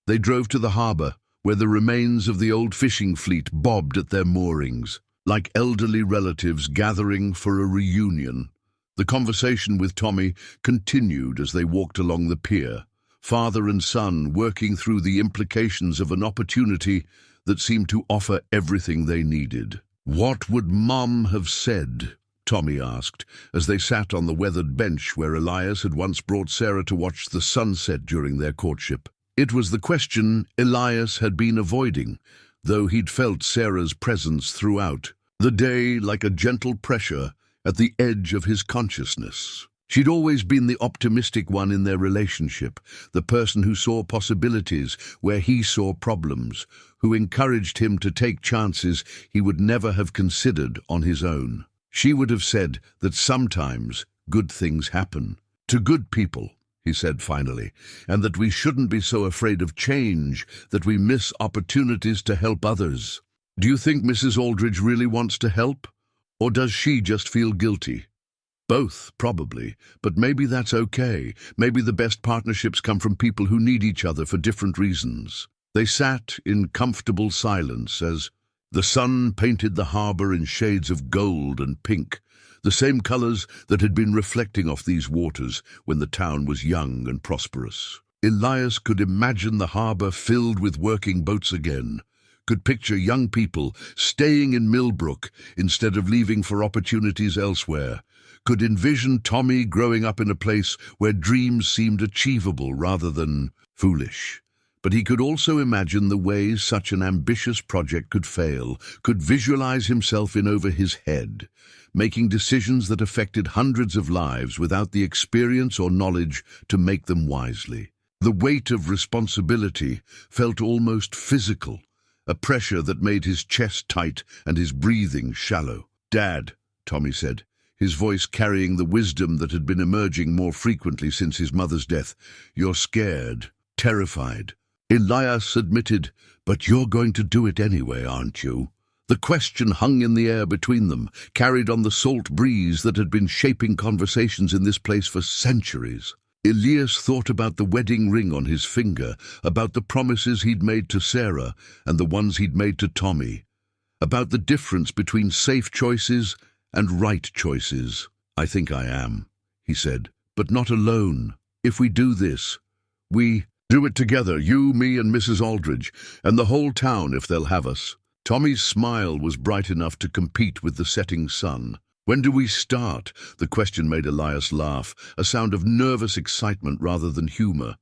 they drove to the harbor, where the remains of the old fishing fleet bobbed at their moorings, like elderly relatives gathering for a reunion. The conversation with Tommy continued as they walked along the pier, father and son working through the implications of an opportunity that seemed to offer everything they needed. "What would Mom have said?" Tommy asked, as they sat on the weathered bench where Elias had once brought Sarah to watch the sunset during their courtship. It was the question Elias had been avoiding, though he'd felt Sarah's presence throughout the day like a gentle pressure at the edge of his consciousness. She'd always been the optimistic one in their relationship, the person who saw possibilities where he saw problems, who encouraged him to take chances he would never have considered on his own. She would have said that sometimes good things happen to good people, he said finally, and that we shouldn't be so afraid of change that we miss opportunities to help others. "Do you think Mrs. Aldridge really wants to help? Or does she just feel guilty?" "Both, probably, but maybe that's okay. Maybe the best partnerships come from people who need each other for different reasons." They sat in comfortable silence as the sun painted the harbor in shades of gold and pink, the same colors that had been reflecting off these waters when the town was young and prosperous. Elias could imagine the harbor filled with working boats again, could picture young people staying in Milbrook instead of leaving for opportunities elsewhere, could envision Tommy growing up in a place where dreams seemed achievable rather than foolish. But he could also imagine the ways such an ambitious project could fail, could visualize himself in over his head, making decisions that affected hundreds of lives without the experience or knowledge to make them wisely. The weight of responsibility felt almost physical, a pressure that made his chest tight and his breathing shallow. "Dad," Tommy said, his voice carrying the wisdom that had been emerging more frequently since his mother's death, "You're scared, terrified." Elias admitted, "But you're going to do it anyway, aren't you?" The question hung in the air between them, carried on the salt breeze that had been shaping conversations in this place for centuries. Elias thought about the wedding ring on his finger, about the promises he'd made to Sarah and the ones he'd made to Tommy, about the difference between safe choices and right choices. "I think I am," he said, "but not alone. If we do this, we do it together, you, me, and Mrs. Aldridge, and the whole town if they'll have us." Tommy's smile was bright enough to compete with the setting sun. "When do we start?" The question made Elias laugh, a sound of nervous excitement rather than humor.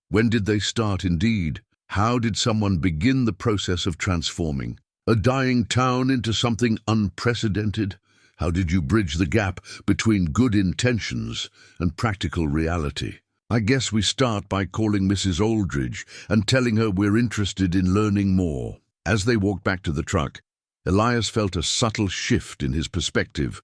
When did they start indeed? How did someone begin the process of transforming a dying town into something unprecedented? How did you bridge the gap between good intentions and practical reality? "I guess we start by calling Mrs. Aldridge and telling her we're interested in learning more." As they walked back to the truck, Elias felt a subtle shift in his perspective,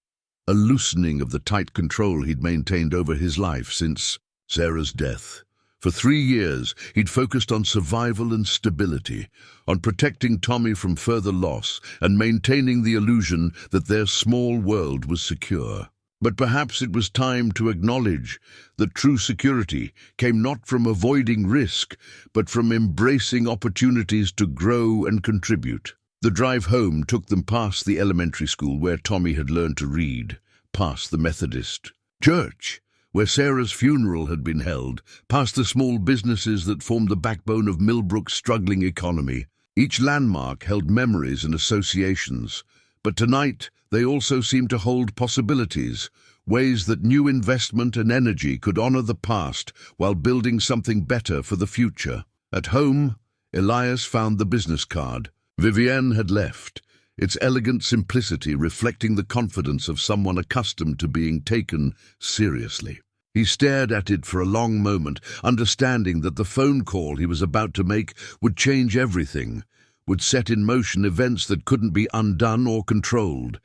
a loosening of the tight control he'd maintained over his life since Sarah's death. For 3 years, he'd focused on survival and stability, on protecting Tommy from further loss and maintaining the illusion that their small world was secure. But perhaps it was time to acknowledge that true security came not from avoiding risk, but from embracing opportunities to grow and contribute. The drive home took them past the elementary school where Tommy had learned to read, past the Methodist church, where Sarah's funeral had been held, past the small businesses that formed the backbone of Milbrook's struggling economy. Each landmark held memories and associations, but tonight they also seemed to hold possibilities, ways that new investment and energy could honor the past while building something better for the future. At home, Elias found the business card. Vivienne had left, its elegant simplicity reflecting the confidence of someone accustomed to being taken seriously. He stared at it for a long moment, understanding that the phone call he was about to make would change everything, would set in motion events that couldn't be undone or controlled.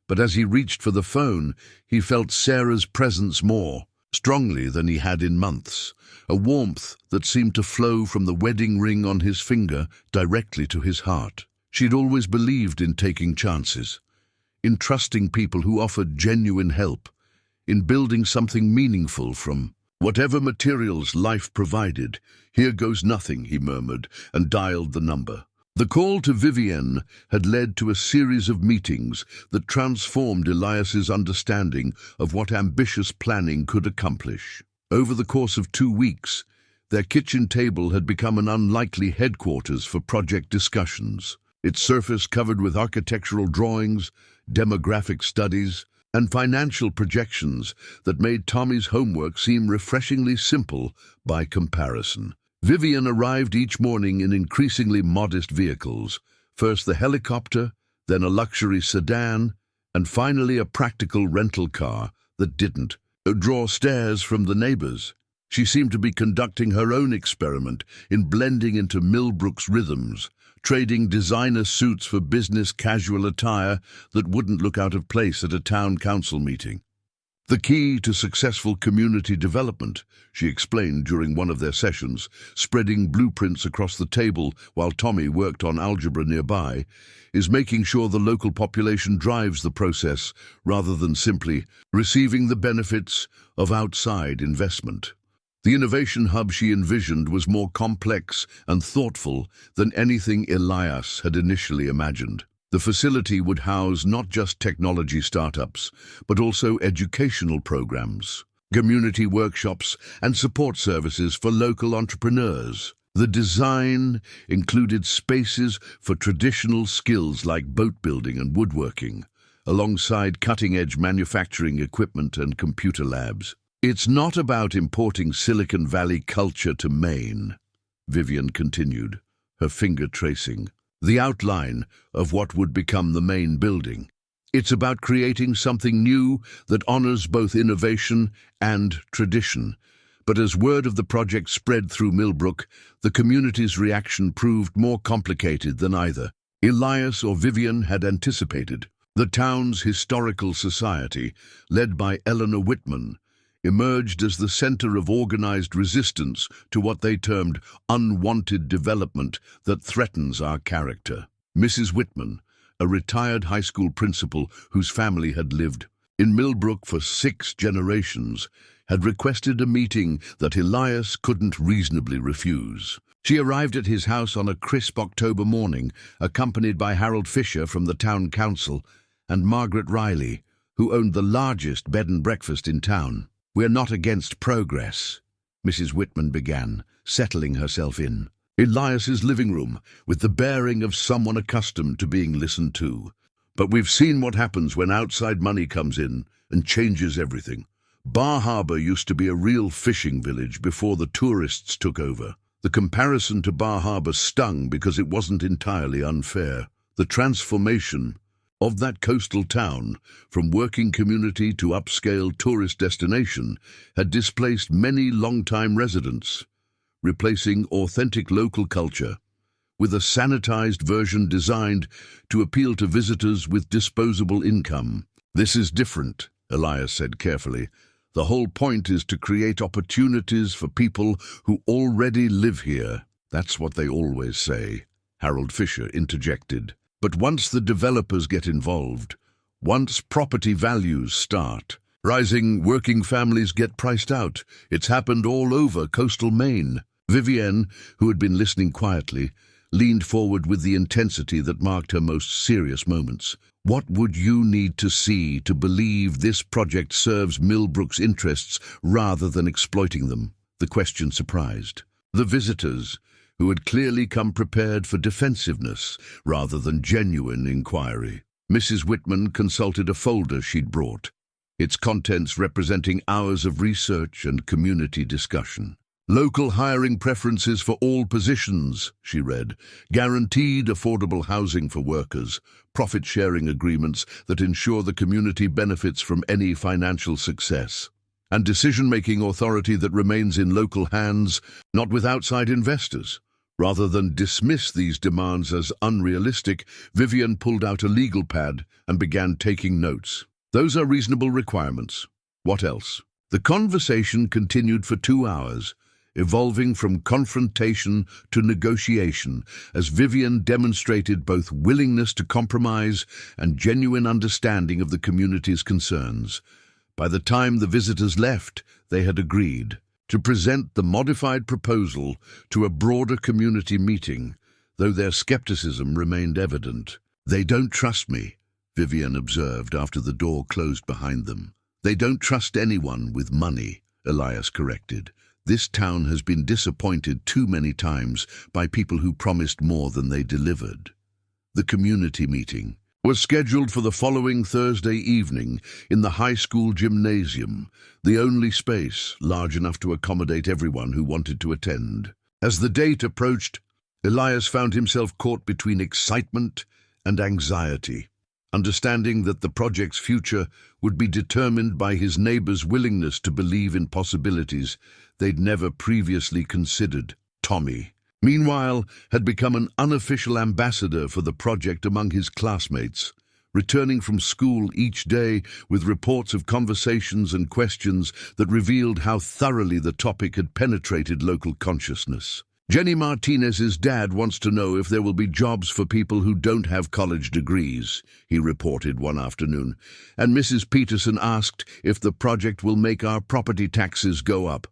But as he reached for the phone, he felt Sarah's presence more strongly than he had in months, a warmth that seemed to flow from the wedding ring on his finger directly to his heart. She'd always believed in taking chances, in trusting people who offered genuine help, in building something meaningful from whatever materials life provided. "Here goes nothing," he murmured, and dialed the number. The call to Vivienne had led to a series of meetings that transformed Elias's understanding of what ambitious planning could accomplish. Over the course of 2 weeks, their kitchen table had become an unlikely headquarters for project discussions, its surface covered with architectural drawings, demographic studies, and financial projections that made Tommy's homework seem refreshingly simple by comparison. Vivian arrived each morning in increasingly modest vehicles, first the helicopter, then a luxury sedan, and finally a practical rental car that didn't draw stares from the neighbors. She seemed to be conducting her own experiment in blending into Milbrook's rhythms, trading designer suits for business casual attire that wouldn't look out of place at a town council meeting. "The key to successful community development," she explained during one of their sessions, spreading blueprints across the table while Tommy worked on algebra nearby, "is making sure the local population drives the process rather than simply receiving the benefits of outside investment." The innovation hub she envisioned was more complex and thoughtful than anything Elias had initially imagined. The facility would house not just technology startups, but also educational programs, community workshops, and support services for local entrepreneurs. The design included spaces for traditional skills like boat building and woodworking, alongside cutting-edge manufacturing equipment and computer labs. "It's not about importing Silicon Valley culture to Maine," Vivian continued, her finger tracing the outline of what would become the main building. It's about creating something new that honors both innovation and tradition. But as word of the project spread through Milbrook, the community's reaction proved more complicated than either Elias or Vivian had anticipated. The town's historical society, led by Eleanor Whitman, emerged as the center of organized resistance to what they termed unwanted development that threatens our character. Mrs. Whitman, a retired high school principal whose family had lived in Milbrook for 6 generations, had requested a meeting that Elias couldn't reasonably refuse. She arrived at his house on a crisp October morning, accompanied by Harold Fisher from the town council and Margaret Riley, who owned the largest bed and breakfast in town. "We're not against progress," Mrs. Whitman began, settling herself in Elias's living room with the bearing of someone accustomed to being listened to. "But we've seen what happens when outside money comes in and changes everything. Bar Harbor used to be a real fishing village before the tourists took over. The comparison to Bar Harbor stung because it wasn't entirely unfair. The transformation of that coastal town from working community to upscale tourist destination had displaced many long-time residents, replacing authentic local culture with a sanitized version designed to appeal to visitors with disposable income. This is different," Elias said carefully. "The whole point is to create opportunities for people who already live here." "That's what they always say," Harold Fisher interjected. "But once the developers get involved, once property values start rising, working families get priced out. It's happened all over coastal Maine." Vivienne, who had been listening quietly, leaned forward with the intensity that marked her most serious moments. "What would you need to see to believe this project serves Milbrook's interests rather than exploiting them?" The question surprised the visitors, who had clearly come prepared for defensiveness rather than genuine inquiry. Mrs. Whitman consulted a folder she'd brought, its contents representing hours of research and community discussion. "Local hiring preferences for all positions," she read, "guaranteed affordable housing for workers, profit-sharing agreements that ensure the community benefits from any financial success, and decision-making authority that remains in local hands, not with outside investors." Rather than dismiss these demands as unrealistic, Vivian pulled out a legal pad and began taking notes. "Those are reasonable requirements. What else?" The conversation continued for 2 hours, evolving from confrontation to negotiation, as Vivian demonstrated both willingness to compromise and genuine understanding of the community's concerns. By the time the visitors left, they had agreed to present the modified proposal to a broader community meeting, though their skepticism remained evident. "They don't trust me," Vivian observed after the door closed behind them. "They don't trust anyone with money," Elias corrected. "This town has been disappointed too many times by people who promised more than they delivered." The community meeting was scheduled for the following Thursday evening in the high school gymnasium, the only space large enough to accommodate everyone who wanted to attend. As the date approached, Elias found himself caught between excitement and anxiety. Understanding that the project's future would be determined by his neighbors' willingness to believe in possibilities they'd never previously considered. Tommy, meanwhile, had become an unofficial ambassador for the project among his classmates, returning from school each day with reports of conversations and questions that revealed how thoroughly the topic had penetrated local consciousness. "Jenny Martinez's dad wants to know if there will be jobs for people who don't have college degrees," he reported one afternoon, "and Mrs. Peterson asked if the project will make our property taxes go up."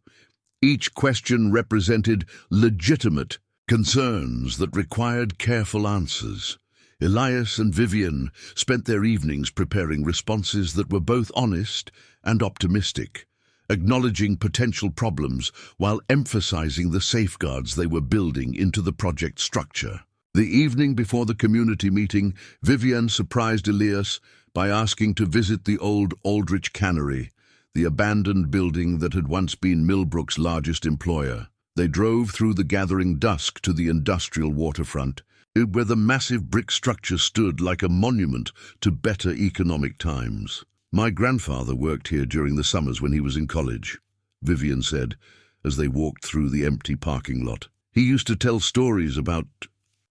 Each question represented legitimate concerns that required careful answers. Elias and Vivian spent their evenings preparing responses that were both honest and optimistic, acknowledging potential problems while emphasizing the safeguards they were building into the project structure. The evening before the community meeting, Vivian surprised Elias by asking to visit the old Aldrich Cannery, the abandoned building that had once been Milbrook's largest employer. They drove through the gathering dusk to the industrial waterfront, where the massive brick structure stood like a monument to better economic times. "My grandfather worked here during the summers when he was in college," Vivian said, as they walked through the empty parking lot. "He used to tell stories about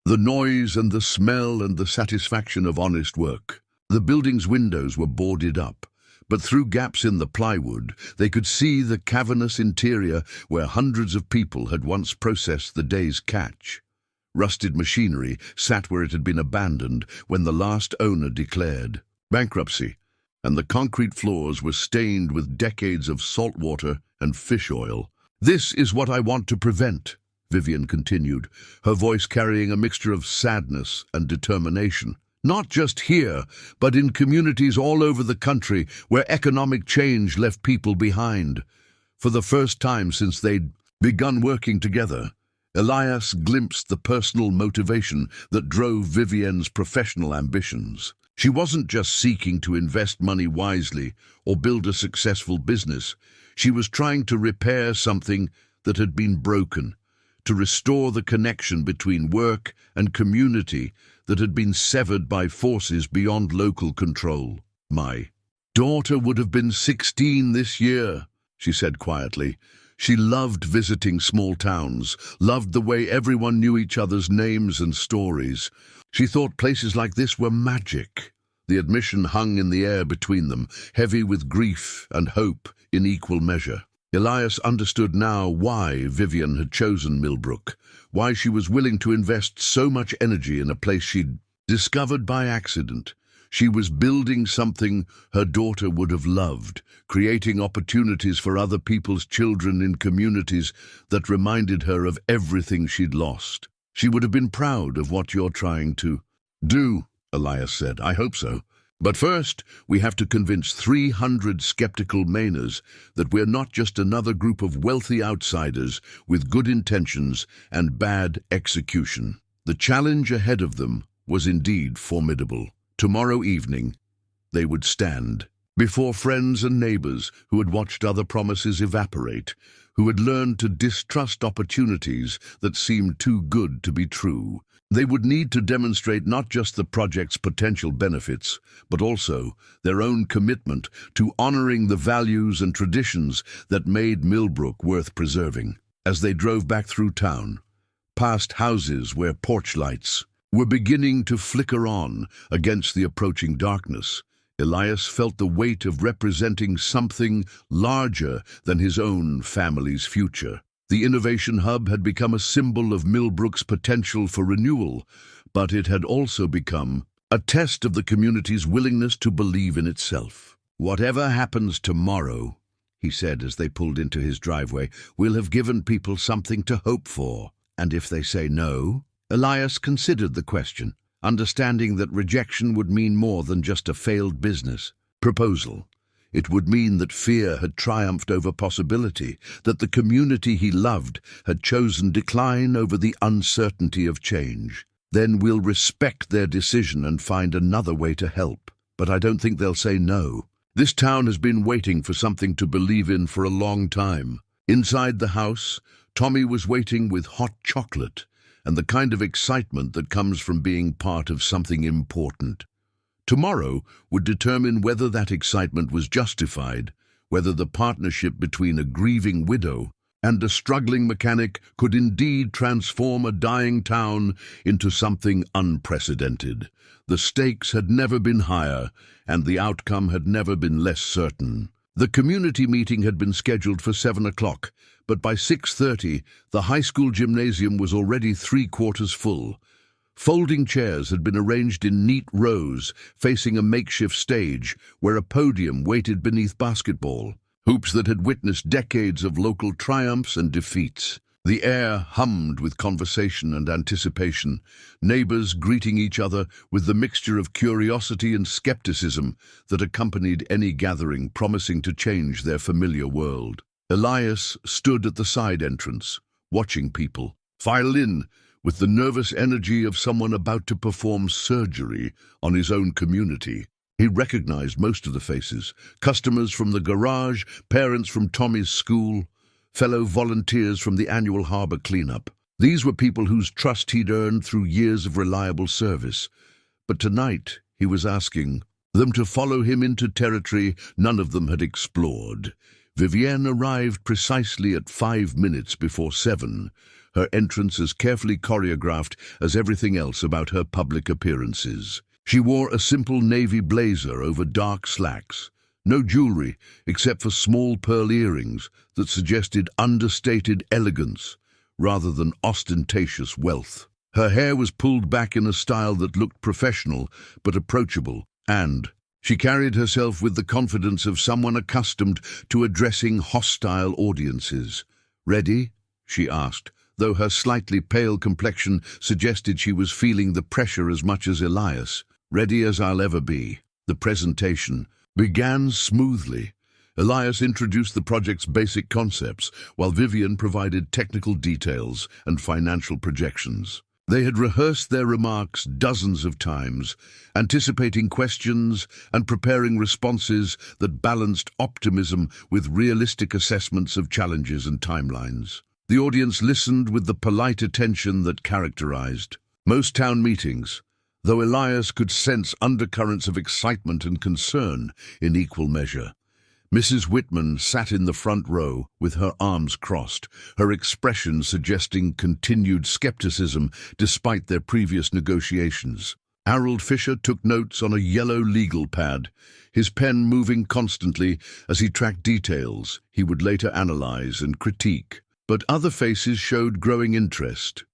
the noise and the smell and the satisfaction of honest work." The building's windows were boarded up, but through gaps in the plywood they could see the cavernous interior where hundreds of people had once processed the day's catch. Rusted machinery sat where it had been abandoned when the last owner declared bankruptcy, and the concrete floors were stained with decades of salt water and fish oil. "This is what I want to prevent," Vivian continued, her voice carrying a mixture of sadness and determination. "Not just here, but in communities all over the country where economic change left people behind." For the first time since they'd begun working together, Elias glimpsed the personal motivation that drove Vivian's professional ambitions. She wasn't just seeking to invest money wisely or build a successful business. She was trying to repair something that had been broken, to restore the connection between work and community that had been severed by forces beyond local control. "My daughter would have been 16 this year," she said quietly. She loved visiting small towns, loved the way everyone knew each other's names and stories. She thought places like this were magic. The admission hung in the air between them, heavy with grief and hope in equal measure. Elias understood now why Vivian had chosen Milbrook, why she was willing to invest so much energy in a place she'd discovered by accident. She was building something her daughter would have loved, creating opportunities for other people's children in communities that reminded her of everything she'd lost. "She would have been proud of what you're trying to do," Elias said. "I hope so. But first, we have to convince 300 skeptical Mainers that we're not just another group of wealthy outsiders with good intentions and bad execution." The challenge ahead of them was indeed formidable. Tomorrow evening, they would stand before friends and neighbors who had watched other promises evaporate, who had learned to distrust opportunities that seemed too good to be true. They would need to demonstrate not just the project's potential benefits, but also their own commitment to honoring the values and traditions that made Milbrook worth preserving. As they drove back through town, past houses where porch lights were beginning to flicker on against the approaching darkness, Elias felt the weight of representing something larger than his own family's future. The innovation hub had become a symbol of Milbrook's potential for renewal, but it had also become a test of the community's willingness to believe in itself. "Whatever happens tomorrow," he said as they pulled into his driveway, "we'll have given people something to hope for. And if they say no?" Elias considered the question, understanding that rejection would mean more than just a failed business proposal. It would mean that fear had triumphed over possibility, that the community he loved had chosen decline over the uncertainty of change. "Then we'll respect their decision and find another way to help. But I don't think they'll say no. This town has been waiting for something to believe in for a long time." Inside the house, Tommy was waiting with hot chocolate and the kind of excitement that comes from being part of something important. Tomorrow would determine whether that excitement was justified, whether the partnership between a grieving widow and a struggling mechanic could indeed transform a dying town into something unprecedented. The stakes had never been higher, and the outcome had never been less certain. The community meeting had been scheduled for 7 o'clock, but by 6:30 the high school gymnasium was already 3/4 full. Folding chairs had been arranged in neat rows facing a makeshift stage where a podium waited beneath basketball hoops that had witnessed decades of local triumphs and defeats. The air hummed with conversation and anticipation, neighbors greeting each other with the mixture of curiosity and skepticism that accompanied any gathering promising to change their familiar world. Elias stood at the side entrance, watching people file in with the nervous energy of someone about to perform surgery on his own community. He recognized most of the faces, customers from the garage, parents from Tommy's school, fellow volunteers from the annual harbor cleanup. These were people whose trust he'd earned through years of reliable service. But tonight, he was asking them to follow him into territory none of them had explored. Vivienne arrived precisely at 5 minutes before 7, her entrance as carefully choreographed as everything else about her public appearances. She wore a simple navy blazer over dark slacks, no jewelry except for small pearl earrings that suggested understated elegance rather than ostentatious wealth. Her hair was pulled back in a style that looked professional but approachable, and she carried herself with the confidence of someone accustomed to addressing hostile audiences. "Ready?" she asked, though her slightly pale complexion suggested she was feeling the pressure as much as Elias. "Ready as I'll ever be." The presentation began smoothly. Elias introduced the project's basic concepts, while Vivian provided technical details and financial projections. They had rehearsed their remarks dozens of times, anticipating questions and preparing responses that balanced optimism with realistic assessments of challenges and timelines. The audience listened with the polite attention that characterized most town meetings, though Elias could sense undercurrents of excitement and concern in equal measure. Mrs. Whitman sat in the front row with her arms crossed, her expression suggesting continued skepticism despite their previous negotiations. Harold Fisher took notes on a yellow legal pad, his pen moving constantly as he tracked details he would later analyze and critique. But other faces showed growing interest.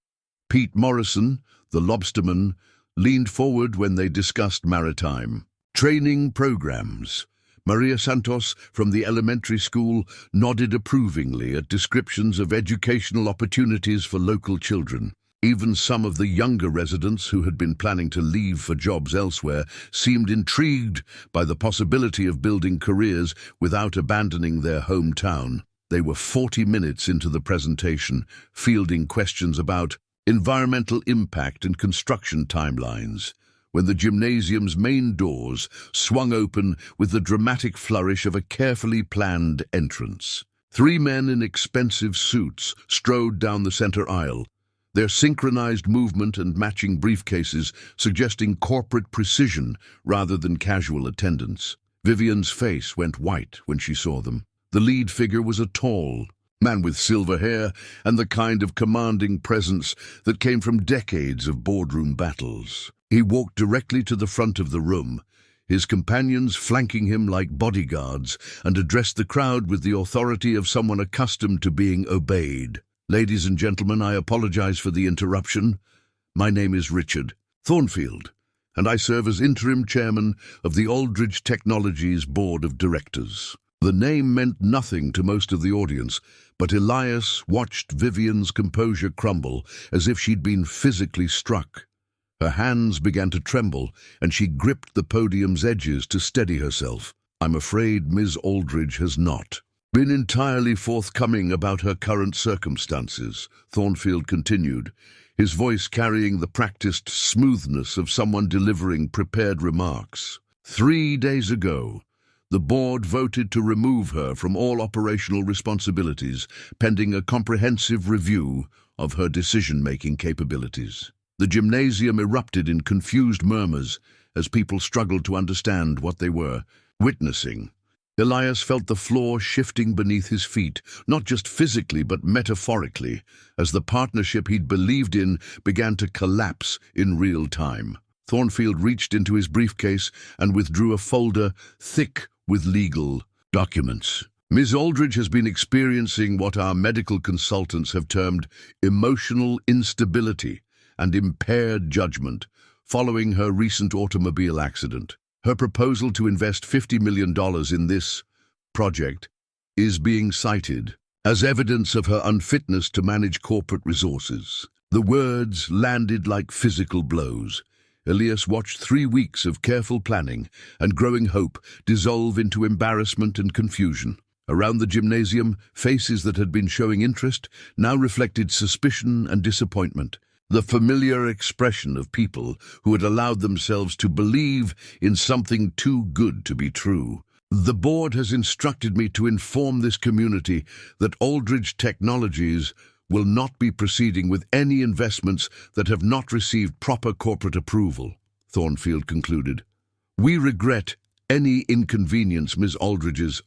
Pete Morrison, the lobsterman, leaned forward when they discussed maritime training programs. Maria Santos from the elementary school nodded approvingly at descriptions of educational opportunities for local children. Even some of the younger residents who had been planning to leave for jobs elsewhere seemed intrigued by the possibility of building careers without abandoning their hometown. They were 40 minutes into the presentation, fielding questions about environmental impact and construction timelines, when the gymnasium's main doors swung open with the dramatic flourish of a carefully planned entrance. 3 men in expensive suits strode down the center aisle, their synchronized movement and matching briefcases suggesting corporate precision rather than casual attendance. Vivian's face went white when she saw them. The lead figure was a tall man with silver hair and the kind of commanding presence that came from decades of boardroom battles. He walked directly to the front of the room, his companions flanking him like bodyguards, and addressed the crowd with the authority of someone accustomed to being obeyed. "Ladies and gentlemen, I apologize for the interruption. My name is Richard Thornfield, and I serve as interim chairman of the Aldridge Technologies Board of Directors." The name meant nothing to most of the audience, but Elias watched Vivian's composure crumble as if she'd been physically struck. Her hands began to tremble, and she gripped the podium's edges to steady herself. "I'm afraid Ms. Aldridge has not been entirely forthcoming about her current circumstances," Thornfield continued, his voice carrying the practiced smoothness of someone delivering prepared remarks. 3 days ago, the board voted to remove her from all operational responsibilities, pending a comprehensive review of her decision-making capabilities. The gymnasium erupted in confused murmurs as people struggled to understand what they were witnessing. Elias felt the floor shifting beneath his feet, not just physically but metaphorically, as the partnership he'd believed in began to collapse in real time. Thornfield reached into his briefcase and withdrew a folder thick with legal documents. "Ms. Aldridge has been experiencing what our medical consultants have termed emotional instability and impaired judgment following her recent automobile accident. Her proposal to invest $50 million in this project is being cited as evidence of her unfitness to manage corporate resources." The words landed like physical blows. Elias watched 3 weeks of careful planning and growing hope dissolve into embarrassment and confusion. Around the gymnasium, faces that had been showing interest now reflected suspicion and disappointment. The familiar expression of people who had allowed themselves to believe in something too good to be true. The board has instructed me to inform this community that Aldridge Technologies will not be proceeding with any investments that have not received proper corporate approval, Thornfield concluded. We regret any inconvenience Ms. Aldridge's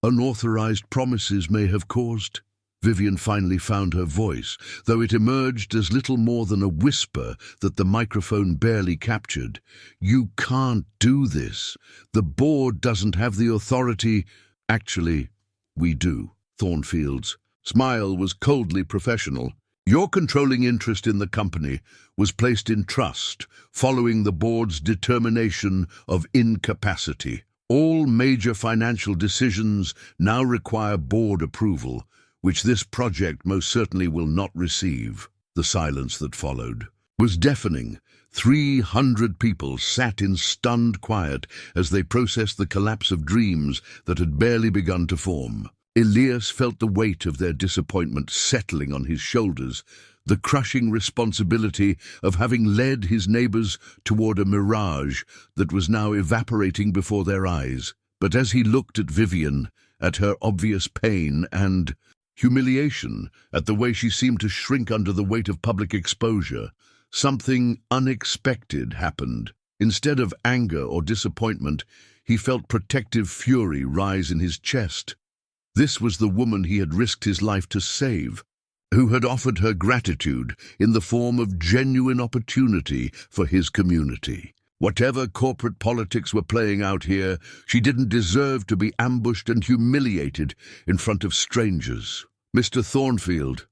unauthorized promises may have caused. Vivian finally found her voice, though it emerged as little more than a whisper that the microphone barely captured. You can't do this. The board doesn't have the authority. Actually, we do. Thornfield's smile was coldly professional. Your controlling interest in the company was placed in trust following the board's determination of incapacity. All major financial decisions now require board approval, which this project most certainly will not receive. The silence that followed was deafening. 300 people sat in stunned quiet as they processed the collapse of dreams that had barely begun to form. Elias felt the weight of their disappointment settling on his shoulders, the crushing responsibility of having led his neighbors toward a mirage that was now evaporating before their eyes. But as he looked at Vivian, at her obvious pain and humiliation, at the way she seemed to shrink under the weight of public exposure, something unexpected happened. Instead of anger or disappointment, he felt protective fury rise in his chest. This was the woman he had risked his life to save, who had offered her gratitude in the form of genuine opportunity for his community. Whatever corporate politics were playing out here, she didn't deserve to be ambushed and humiliated in front of strangers. Mr. Thornfield,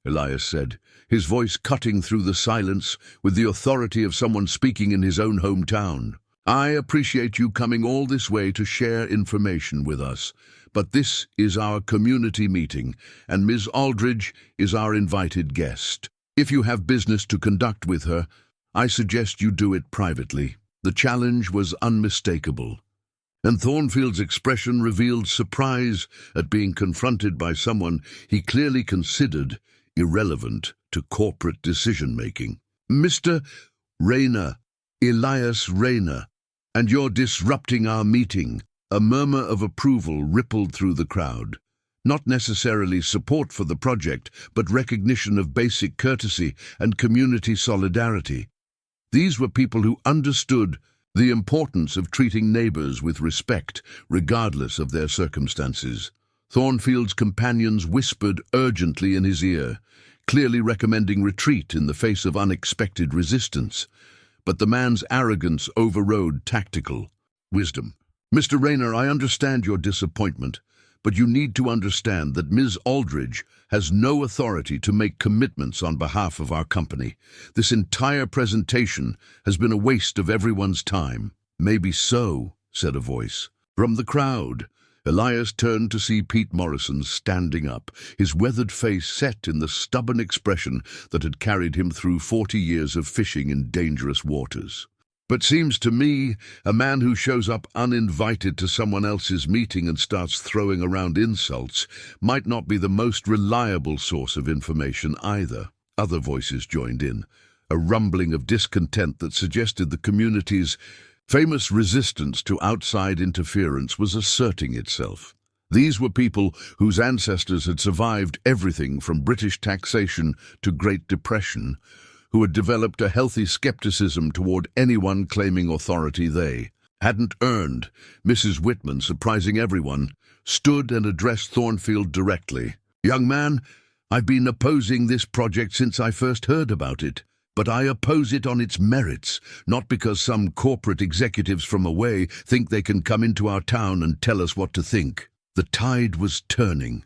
Elias said, his voice cutting through the silence with the authority of someone speaking in his own hometown. I appreciate you coming all this way to share information with us, but this is our community meeting, and Ms. Aldridge is our invited guest. If you have business to conduct with her, I suggest you do it privately. The challenge was unmistakable, and Thornfield's expression revealed surprise at being confronted by someone he clearly considered irrelevant to corporate decision-making. Mr. Rayner, Elias Rayner, and you're disrupting our meeting. A murmur of approval rippled through the crowd. Not necessarily support for the project, but recognition of basic courtesy and community solidarity. These were people who understood the importance of treating neighbors with respect, regardless of their circumstances. Thornfield's companions whispered urgently in his ear, clearly recommending retreat in the face of unexpected resistance. But the man's arrogance overrode tactical wisdom. Mr. Rayner, I understand your disappointment, but you need to understand that Ms. Aldridge has no authority to make commitments on behalf of our company. This entire presentation has been a waste of everyone's time. Maybe so, said a voice. From the crowd, Elias turned to see Pete Morrison standing up, his weathered face set in the stubborn expression that had carried him through 40 years of fishing in dangerous waters. But seems to me, a man who shows up uninvited to someone else's meeting and starts throwing around insults might not be the most reliable source of information either. Other voices joined in, a rumbling of discontent that suggested the community's famous resistance to outside interference was asserting itself. These were people whose ancestors had survived everything from British taxation to Great Depression, who had developed a healthy skepticism toward anyone claiming authority they hadn't earned. Mrs. Whitman, surprising everyone, stood and addressed Thornfield directly. Young man, I've been opposing this project since I first heard about it, but I oppose it on its merits, not because some corporate executives from away think they can come into our town and tell us what to think. The tide was turning.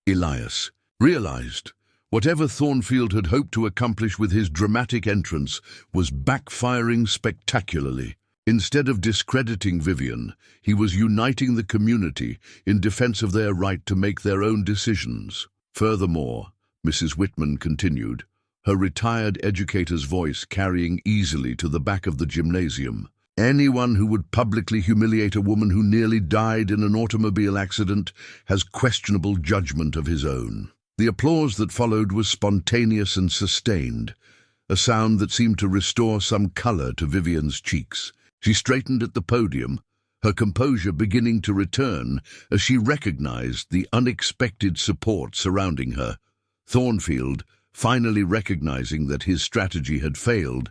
Elias realized whatever Thornfield had hoped to accomplish with his dramatic entrance was backfiring spectacularly. Instead of discrediting Vivian, he was uniting the community in defense of their right to make their own decisions. Furthermore, Mrs. Whitman continued, her retired educator's voice carrying easily to the back of the gymnasium, anyone who would publicly humiliate a woman who nearly died in an automobile accident has questionable judgment of his own. The applause that followed was spontaneous and sustained, a sound that seemed to restore some color to Vivian's cheeks. She straightened at the podium, her composure beginning to return as she recognized the unexpected support surrounding her. Thornfield, finally recognizing that his strategy had failed,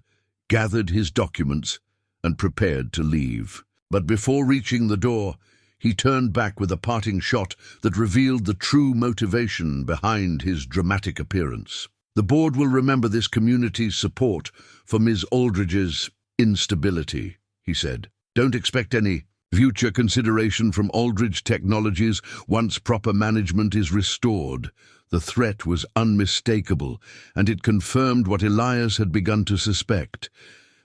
gathered his documents and prepared to leave. But before reaching the door, he turned back with a parting shot that revealed the true motivation behind his dramatic appearance. "The board will remember this community's support for Ms. Aldridge's instability," he said. "Don't expect any future consideration from Aldridge Technologies once proper management is restored." The threat was unmistakable, and it confirmed what Elias had begun to suspect.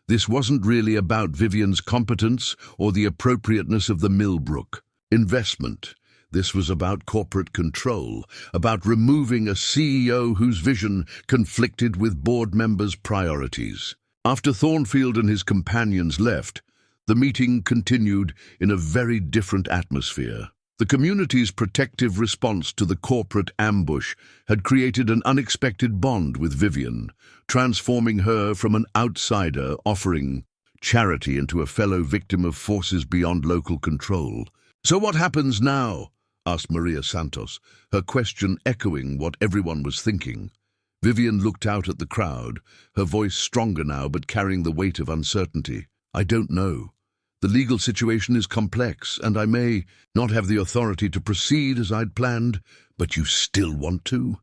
This wasn't really about Vivian's competence or the appropriateness of the Milbrook investment. This was about corporate control, about removing a CEO whose vision conflicted with board members' priorities. After Thornfield and his companions left, the meeting continued in a very different atmosphere. The community's protective response to the corporate ambush had created an unexpected bond with Vivian, transforming her from an outsider offering charity into a fellow victim of forces beyond local control. "So what happens now?" asked Maria Santos, her question echoing what everyone was thinking. Vivian looked out at the crowd, her voice stronger now but carrying the weight of uncertainty. "I don't know. The legal situation is complex, and I may not have the authority to proceed as I'd planned, but you still want to?"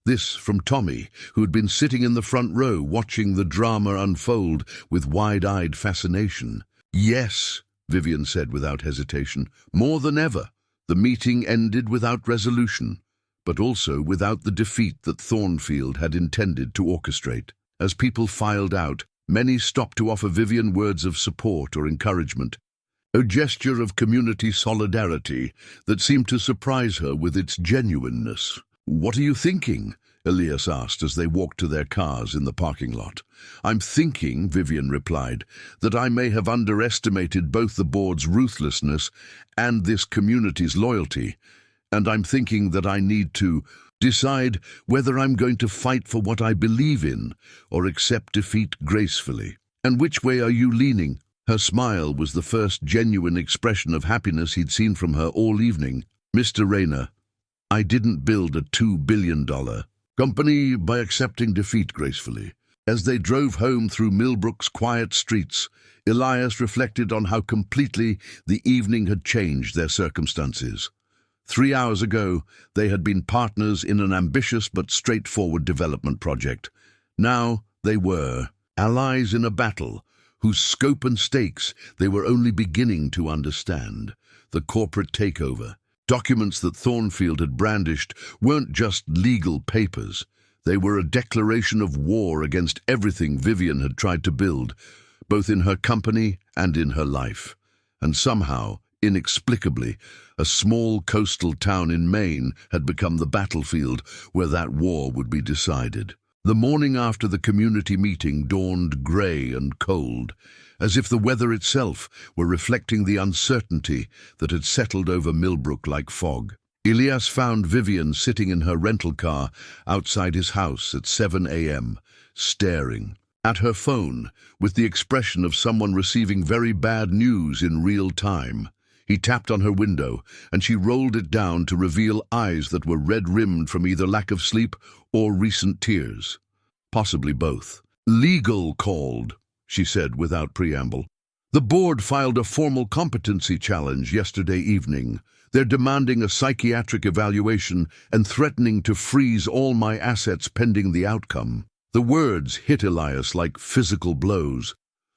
This from Tommy, who had been sitting in the front row watching the drama unfold with wide-eyed fascination. "Yes," Vivian said without hesitation, "more than ever." The meeting ended without resolution, but also without the defeat that Thornfield had intended to orchestrate. As people filed out, many stopped to offer Vivian words of support or encouragement, a gesture of community solidarity that seemed to surprise her with its genuineness. "What are you thinking?" Elias asked as they walked to their cars in the parking lot. "I'm thinking," Vivian replied, "that I may have underestimated both the board's ruthlessness and this community's loyalty, and I'm thinking that I need to decide whether I'm going to fight for what I believe in or accept defeat gracefully." "And which way are you leaning?" Her smile was the first genuine expression of happiness he'd seen from her all evening. "Mr. Rayner, I didn't build a $2 billion company by accepting defeat gracefully." As they drove home through Milbrook's quiet streets, Elias reflected on how completely the evening had changed their circumstances. 3 hours ago, they had been partners in an ambitious but straightforward development project. Now they were allies in a battle whose scope and stakes they were only beginning to understand. The corporate takeover. Documents that Thornfield had brandished weren't just legal papers. They were a declaration of war against everything Vivian had tried to build, both in her company and in her life. And somehow, inexplicably, a small coastal town in Maine had become the battlefield where that war would be decided. The morning after the community meeting dawned grey and cold, as if the weather itself were reflecting the uncertainty that had settled over Milbrook like fog. Elias found Vivian sitting in her rental car outside his house at 7 a.m., staring at her phone with the expression of someone receiving very bad news in real time. He tapped on her window, and she rolled it down to reveal eyes that were red-rimmed from either lack of sleep or recent tears. Possibly both. "Legal called," she said without preamble. "The board filed a formal competency challenge yesterday evening. They're demanding a psychiatric evaluation and threatening to freeze all my assets pending the outcome." The words hit Elias like physical blows.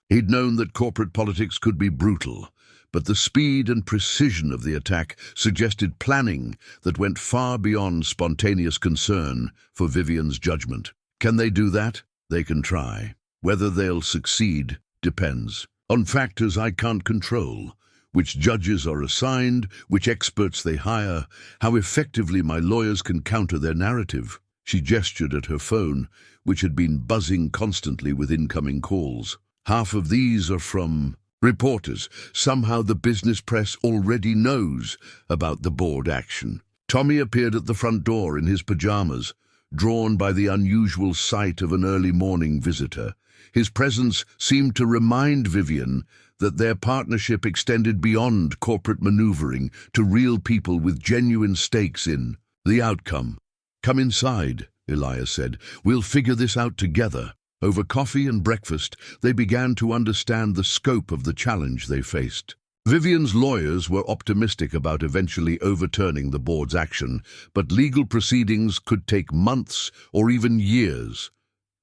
He'd known that corporate politics could be brutal, but the speed and precision of the attack suggested planning that went far beyond spontaneous concern for Vivian's judgment. Can they do that? They can try. Whether they'll succeed depends on factors I can't control: which judges are assigned, which experts they hire, how effectively my lawyers can counter their narrative. She gestured at her phone, which had been buzzing constantly with incoming calls. Half of these are from reporters. Somehow the business press already knows about the board action. Tommy appeared at the front door in his pajamas, drawn by the unusual sight of an early morning visitor. His presence seemed to remind Vivian that their partnership extended beyond corporate maneuvering to real people with genuine stakes in the outcome. "Come inside," Elias said. "We'll figure this out together." Over coffee and breakfast, they began to understand the scope of the challenge they faced. Vivian's lawyers were optimistic about eventually overturning the board's action, but legal proceedings could take months or even years.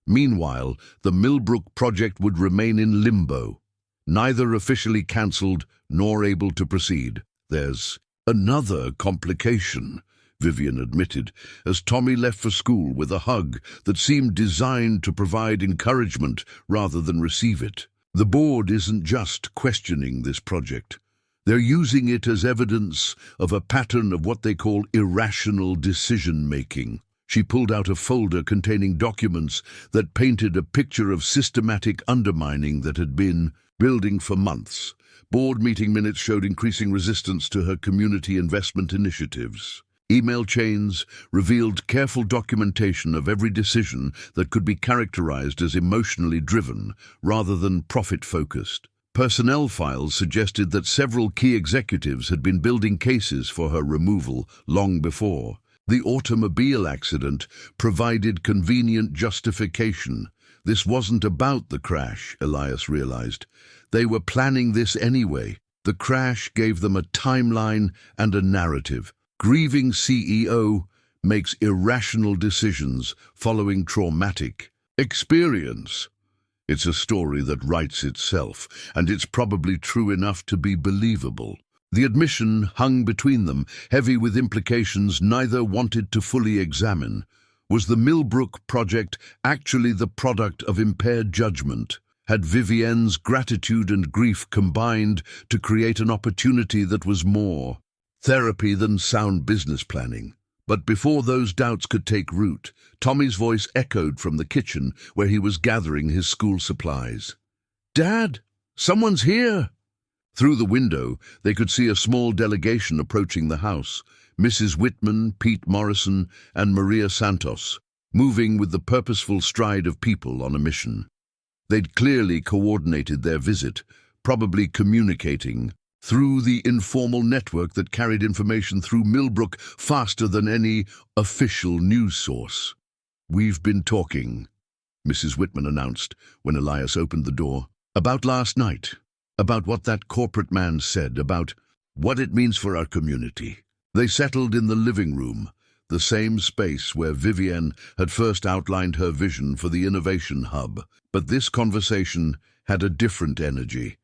Meanwhile, the Milbrook project would remain in limbo, neither officially cancelled nor able to proceed. "There's another complication," Vivian admitted, as Tommy left for school with a hug that seemed designed to provide encouragement rather than receive it. "The board isn't just questioning this project. They're using it as evidence of a pattern of what they call irrational decision-making." She pulled out a folder containing documents that painted a picture of systematic undermining that had been building for months. Board meeting minutes showed increasing resistance to her community investment initiatives. Email chains revealed careful documentation of every decision that could be characterized as emotionally driven rather than profit-focused. Personnel files suggested that several key executives had been building cases for her removal long before. The automobile accident provided convenient justification. This wasn't about the crash, Elias realized. They were planning this anyway. The crash gave them a timeline and a narrative. Grieving CEO makes irrational decisions following traumatic experience. It's a story that writes itself, and it's probably true enough to be believable. The admission hung between them, heavy with implications neither wanted to fully examine. Was the Milbrook project actually the product of impaired judgment? Had Vivienne's gratitude and grief combined to create an opportunity that was more therapy than sound business planning? But before those doubts could take root, Tommy's voice echoed from the kitchen where he was gathering his school supplies. "Dad, someone's here!" Through the window, they could see a small delegation approaching the house. Mrs. Whitman, Pete Morrison, and Maria Santos, moving with the purposeful stride of people on a mission. They'd clearly coordinated their visit, probably communicating through the informal network that carried information through Milbrook faster than any official news source. "We've been talking," Mrs. Whitman announced when Elias opened the door, "about last night, about what that corporate man said, about what it means for our community." They settled in the living room, the same space where Vivienne had first outlined her vision for the innovation hub. But this conversation had a different energy.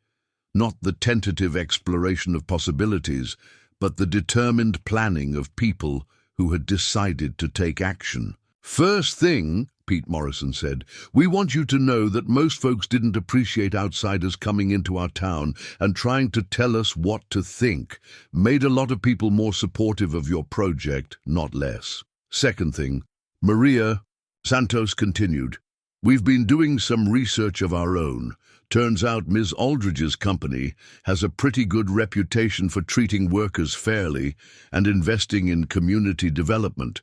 Not the tentative exploration of possibilities, but the determined planning of people who had decided to take action. "First thing," Pete Morrison said, "we want you to know that most folks didn't appreciate outsiders coming into our town and trying to tell us what to think. Made a lot of people more supportive of your project, not less." "Second thing," Maria Santos continued, "we've been doing some research of our own. Turns out Ms. Aldridge's company has a pretty good reputation for treating workers fairly and investing in community development.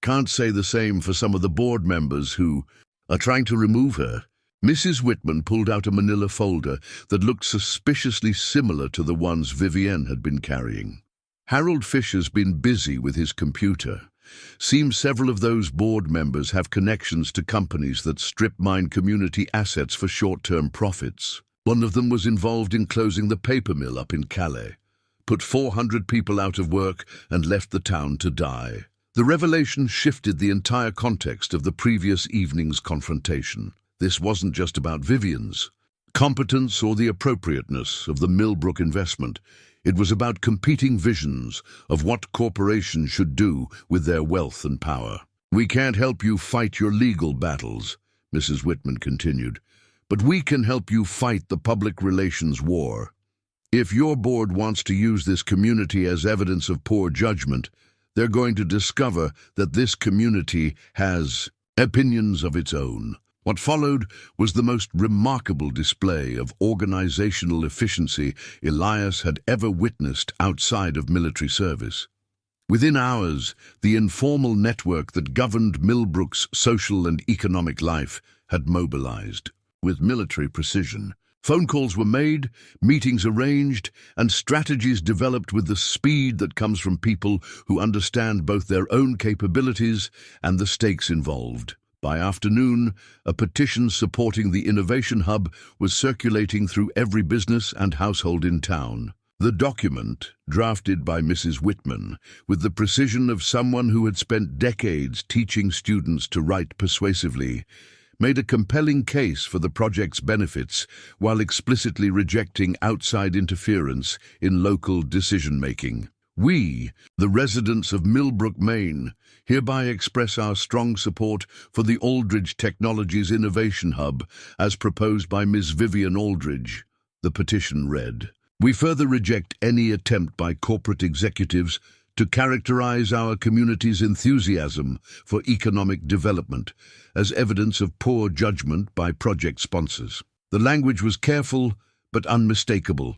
Can't say the same for some of the board members who are trying to remove her." Mrs. Whitman pulled out a manila folder that looked suspiciously similar to the ones Vivienne had been carrying. "Harold Fisher's been busy with his computer. Seems several of those board members have connections to companies that strip mine community assets for short-term profits. One of them was involved in closing the paper mill up in Calais, put 400 people out of work and left the town to die." The revelation shifted the entire context of the previous evening's confrontation. This wasn't just about Vivienne's competence or the appropriateness of the Milbrook investment. It was about competing visions of what corporations should do with their wealth and power. "We can't help you fight your legal battles," Mrs. Whitman continued, "but we can help you fight the public relations war. If your board wants to use this community as evidence of poor judgment, they're going to discover that this community has opinions of its own." What followed was the most remarkable display of organizational efficiency Elias had ever witnessed outside of military service. Within hours, the informal network that governed Milbrook's social and economic life had mobilized. With military precision, phone calls were made, meetings arranged, and strategies developed with the speed that comes from people who understand both their own capabilities and the stakes involved. By afternoon, a petition supporting the Innovation Hub was circulating through every business and household in town. The document, drafted by Mrs. Whitman, with the precision of someone who had spent decades teaching students to write persuasively, made a compelling case for the project's benefits while explicitly rejecting outside interference in local decision-making. We, the residents of Millbrook, Maine, hereby express our strong support for the Aldridge Technologies Innovation Hub as proposed by Ms. Vivian Aldridge, the petition read. We further reject any attempt by corporate executives to characterize our community's enthusiasm for economic development as evidence of poor judgment by project sponsors. The language was careful but unmistakable,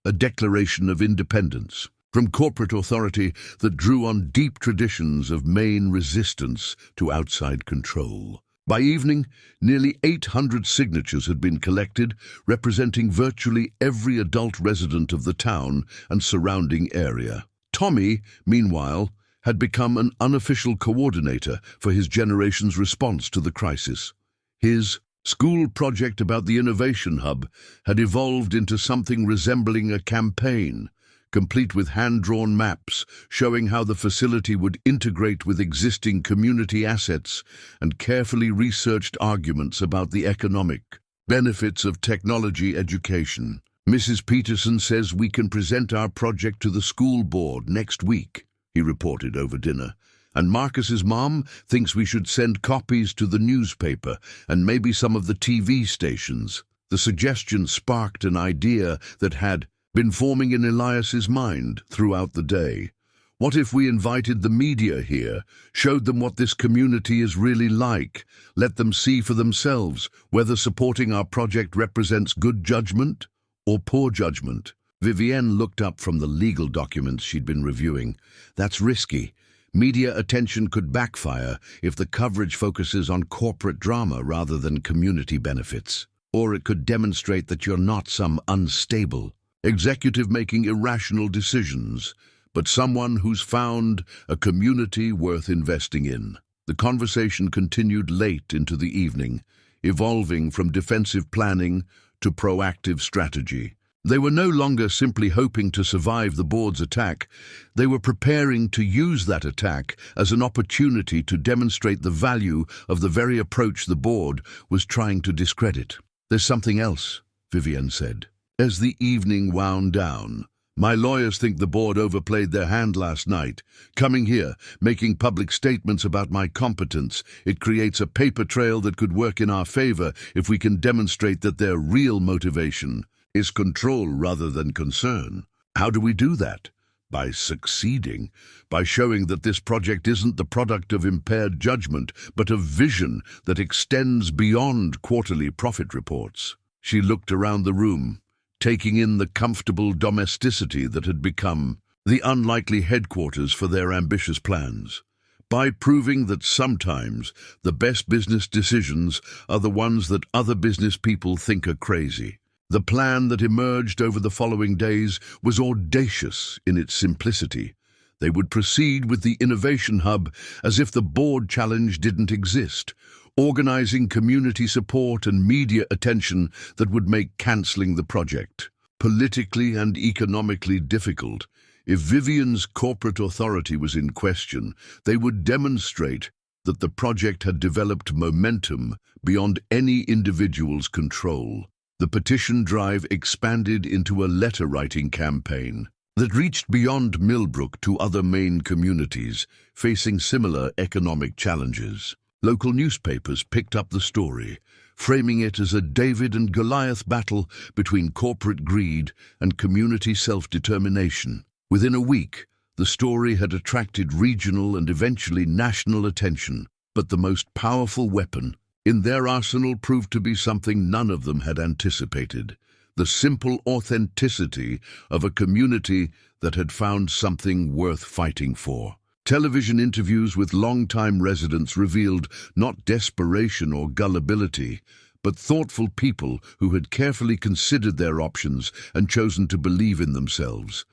a declaration of independence from corporate authority that drew on deep traditions of Maine resistance to outside control. By evening, nearly 800 signatures had been collected, representing virtually every adult resident of the town and surrounding area. Tommy, meanwhile, had become an unofficial coordinator for his generation's response to the crisis. His school project about the Innovation Hub had evolved into something resembling a campaign, complete with hand-drawn maps showing how the facility would integrate with existing community assets and carefully researched arguments about the economic benefits of technology education. Mrs. Peterson says we can present our project to the school board next week, he reported over dinner. And Marcus's mom thinks we should send copies to the newspaper and maybe some of the TV stations. The suggestion sparked an idea that had been forming in Elias's mind throughout the day. What if we invited the media here, showed them what this community is really like, let them see for themselves whether supporting our project represents good judgment or poor judgment? Vivienne looked up from the legal documents she'd been reviewing. That's risky. Media attention could backfire if the coverage focuses on corporate drama rather than community benefits. Or it could demonstrate that you're not some unstable executive making irrational decisions, but someone who's found a community worth investing in. The conversation continued late into the evening, evolving from defensive planning to proactive strategy. They were no longer simply hoping to survive the board's attack. They were preparing to use that attack as an opportunity to demonstrate the value of the very approach the board was trying to discredit. There's something else, Vivienne said. As the evening wound down, my lawyers think the board overplayed their hand last night. Coming here, making public statements about my competence, it creates a paper trail that could work in our favor if we can demonstrate that their real motivation is control rather than concern. How do we do that? By succeeding, by showing that this project isn't the product of impaired judgment, but of vision that extends beyond quarterly profit reports. She looked around the room, taking in the comfortable domesticity that had become the unlikely headquarters for their ambitious plans. By proving that sometimes the best business decisions are the ones that other business people think are crazy. The plan that emerged over the following days was audacious in its simplicity. They would proceed with the Innovation Hub as if the board challenge didn't exist, organizing community support and media attention that would make cancelling the project politically and economically difficult. If Vivian's corporate authority was in question, they would demonstrate that the project had developed momentum beyond any individual's control. The petition drive expanded into a letter-writing campaign that reached beyond Milbrook to other Maine communities facing similar economic challenges. Local newspapers picked up the story, framing it as a David and Goliath battle between corporate greed and community self-determination. Within a week, the story had attracted regional and eventually national attention, but the most powerful weapon in their arsenal proved to be something none of them had anticipated: the simple authenticity of a community that had found something worth fighting for. Television interviews with longtime residents revealed not desperation or gullibility, but thoughtful people who had carefully considered their options and chosen to believe in themselves.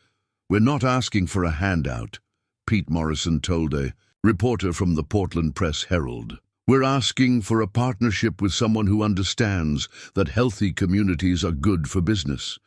"We're not asking for a handout," Pete Morrison told a reporter from the Portland Press-Herald. "We're asking for a partnership with someone who understands that healthy communities are good for business.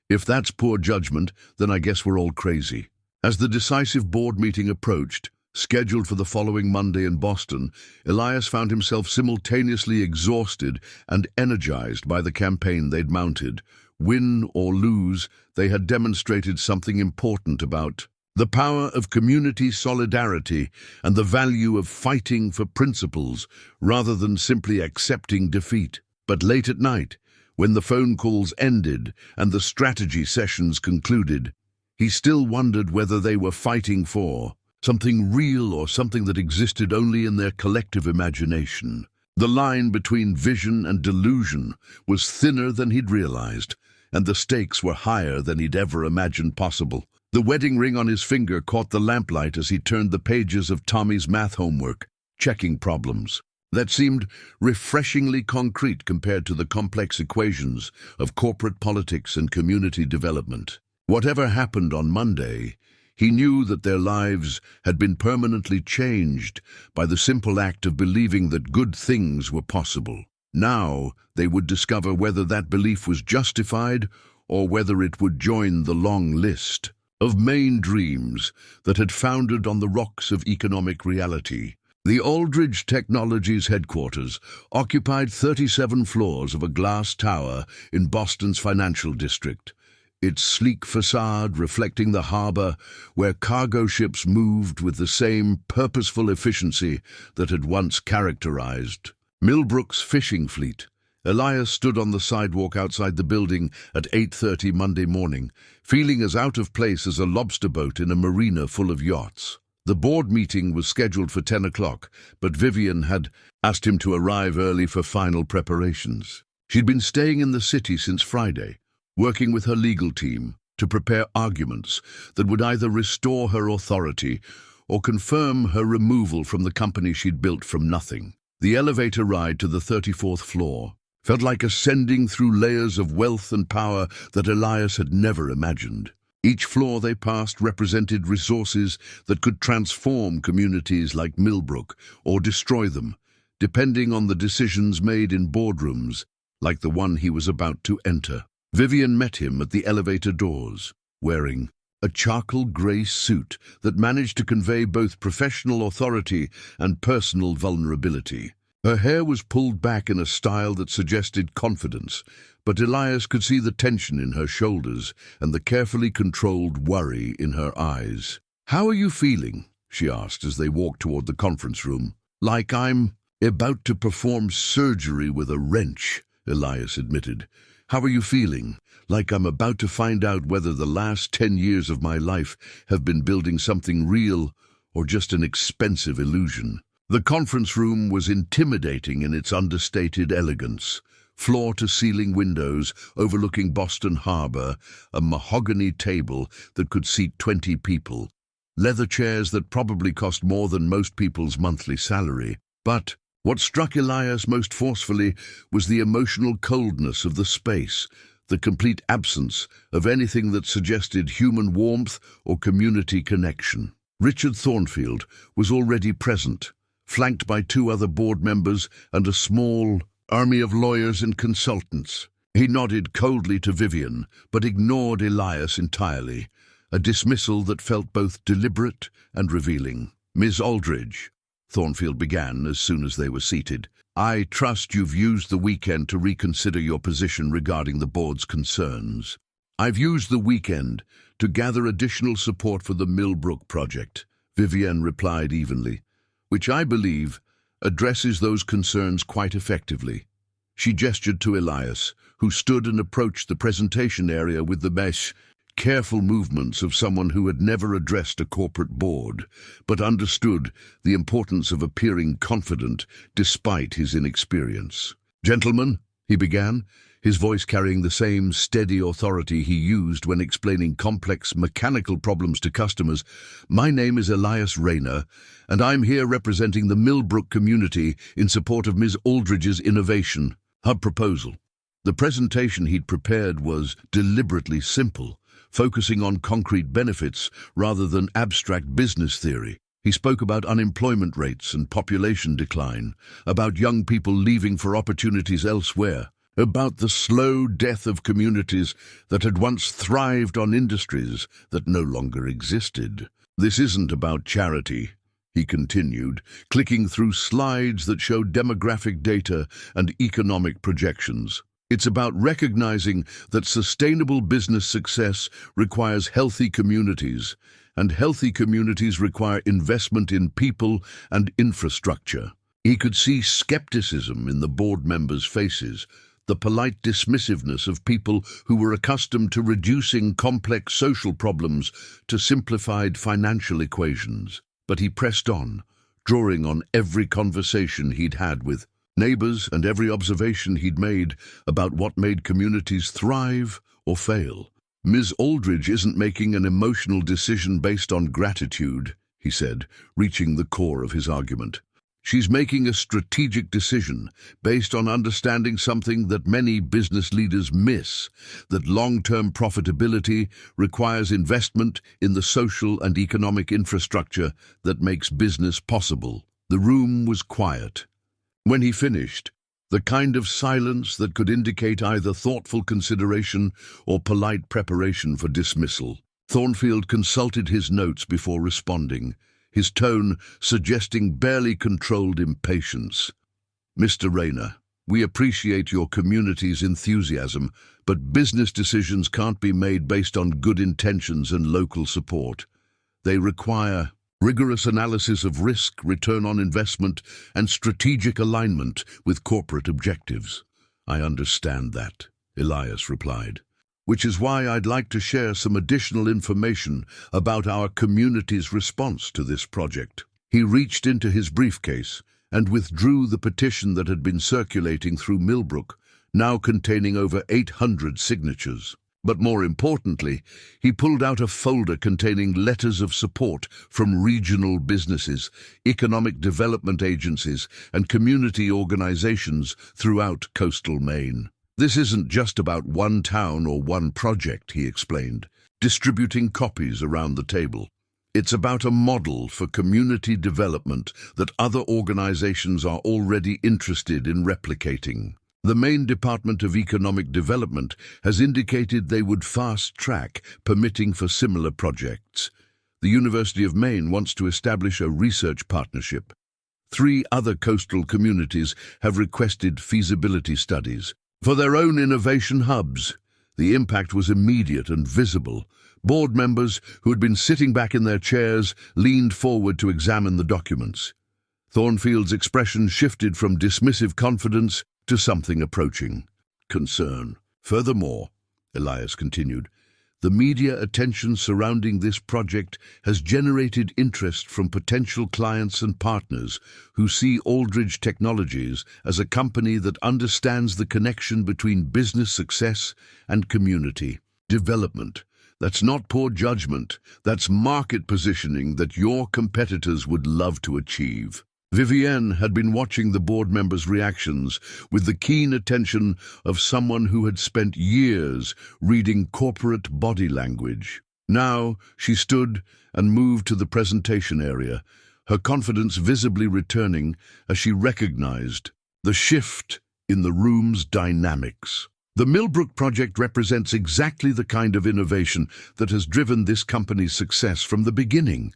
If that's poor judgment, then I guess we're all crazy." As the decisive board meeting approached, scheduled for the following Monday in Boston, Elias found himself simultaneously exhausted and energized by the campaign they'd mounted. Win or lose, they had demonstrated something important about the power of community solidarity and the value of fighting for principles rather than simply accepting defeat. But late at night, when the phone calls ended and the strategy sessions concluded, he still wondered whether they were fighting for something real or something that existed only in their collective imagination. The line between vision and delusion was thinner than he'd realized, and the stakes were higher than he'd ever imagined possible. The wedding ring on his finger caught the lamplight as he turned the pages of Tommy's math homework, checking problems that seemed refreshingly concrete compared to the complex equations of corporate politics and community development. Whatever happened on Monday, he knew that their lives had been permanently changed by the simple act of believing that good things were possible. Now they would discover whether that belief was justified or whether it would join the long list of main dreams that had foundered on the rocks of economic reality. The Aldridge Technologies headquarters occupied 37 floors of a glass tower in Boston's financial district, its sleek facade reflecting the harbor where cargo ships moved with the same purposeful efficiency that had once characterized Milbrook's fishing fleet. Elias stood on the sidewalk outside the building at 8:30 Monday morning, feeling as out of place as a lobster boat in a marina full of yachts. The board meeting was scheduled for 10 o'clock, but Vivian had asked him to arrive early for final preparations. She'd been staying in the city since Friday, working with her legal team to prepare arguments that would either restore her authority or confirm her removal from the company she'd built from nothing. The elevator ride to the 34th floor felt like ascending through layers of wealth and power that Elias had never imagined. Each floor they passed represented resources that could transform communities like Milbrook or destroy them, depending on the decisions made in boardrooms like the one he was about to enter. Vivian met him at the elevator doors, wearing a charcoal grey suit that managed to convey both professional authority and personal vulnerability. Her hair was pulled back in a style that suggested confidence, but Elias could see the tension in her shoulders and the carefully controlled worry in her eyes. "How are you feeling?" she asked as they walked toward the conference room. "Like I'm about to perform surgery with a wrench," Elias admitted. "How are you feeling?" "Like I'm about to find out whether the last 10 years of my life have been building something real or just an expensive illusion." The conference room was intimidating in its understated elegance. Floor-to-ceiling windows overlooking Boston Harbor, a mahogany table that could seat 20 people, leather chairs that probably cost more than most people's monthly salary. But what struck Elias most forcefully was the emotional coldness of the space, the complete absence of anything that suggested human warmth or community connection. Richard Thornfield was already present, flanked by 2 other board members and a small army of lawyers and consultants. He nodded coldly to Vivian, but ignored Elias entirely, a dismissal that felt both deliberate and revealing. "Ms. Aldridge," Thornfield began as soon as they were seated, "I trust you've used the weekend to reconsider your position regarding the board's concerns." "I've used the weekend to gather additional support for the Milbrook project," Vivian replied evenly, "which I believe addresses those concerns quite effectively." She gestured to Elias, who stood and approached the presentation area with the careful movements of someone who had never addressed a corporate board, but understood the importance of appearing confident despite his inexperience. "Gentlemen," he began, his voice carrying the same steady authority he used when explaining complex mechanical problems to customers. "My name is Elias Rayner, and I'm here representing the Milbrook community in support of Ms. Aldridge's Innovation Hub proposal." The presentation he'd prepared was deliberately simple, focusing on concrete benefits rather than abstract business theory. He spoke about unemployment rates and population decline, about young people leaving for opportunities elsewhere, about the slow death of communities that had once thrived on industries that no longer existed. "This isn't about charity," he continued, clicking through slides that showed demographic data and economic projections. "It's about recognizing that sustainable business success requires healthy communities, and healthy communities require investment in people and infrastructure." He could see skepticism in the board members' faces, the polite dismissiveness of people who were accustomed to reducing complex social problems to simplified financial equations. But he pressed on, drawing on every conversation he'd had with neighbors and every observation he'd made about what made communities thrive or fail. "Ms. Aldridge isn't making an emotional decision based on gratitude," he said, reaching the core of his argument. "She's making a strategic decision based on understanding something that many business leaders miss, that long-term profitability requires investment in the social and economic infrastructure that makes business possible." The room was quiet. When he finished, the kind of silence that could indicate either thoughtful consideration or polite preparation for dismissal. Thornfield consulted his notes before responding, his tone suggesting barely controlled impatience. "Mr. Rayner, we appreciate your community's enthusiasm, but business decisions can't be made based on good intentions and local support. They require rigorous analysis of risk, return on investment, and strategic alignment with corporate objectives." "I understand that," Elias replied, "which is why I'd like to share some additional information about our community's response to this project." He reached into his briefcase and withdrew the petition that had been circulating through Milbrook, now containing over 800 signatures. But more importantly, he pulled out a folder containing letters of support from regional businesses, economic development agencies, and community organizations throughout coastal Maine. "This isn't just about one town or one project," he explained, distributing copies around the table. "It's about a model for community development that other organizations are already interested in replicating. The Maine Department of Economic Development has indicated they would fast-track permitting for similar projects. The University of Maine wants to establish a research partnership. 3 other coastal communities have requested feasibility studies for their own innovation hubs." The impact was immediate and visible. Board members who had been sitting back in their chairs leaned forward to examine the documents. Thornfield's expression shifted from dismissive confidence to something approaching concern. "Furthermore," Elias continued, "the media attention surrounding this project has generated interest from potential clients and partners who see Aldridge Technologies as a company that understands the connection between business success and community development. That's not poor judgment, that's market positioning that your competitors would love to achieve." Vivienne had been watching the board members' reactions with the keen attention of someone who had spent years reading corporate body language. Now she stood and moved to the presentation area, her confidence visibly returning as she recognized the shift in the room's dynamics. "The Milbrook project represents exactly the kind of innovation that has driven this company's success from the beginning,"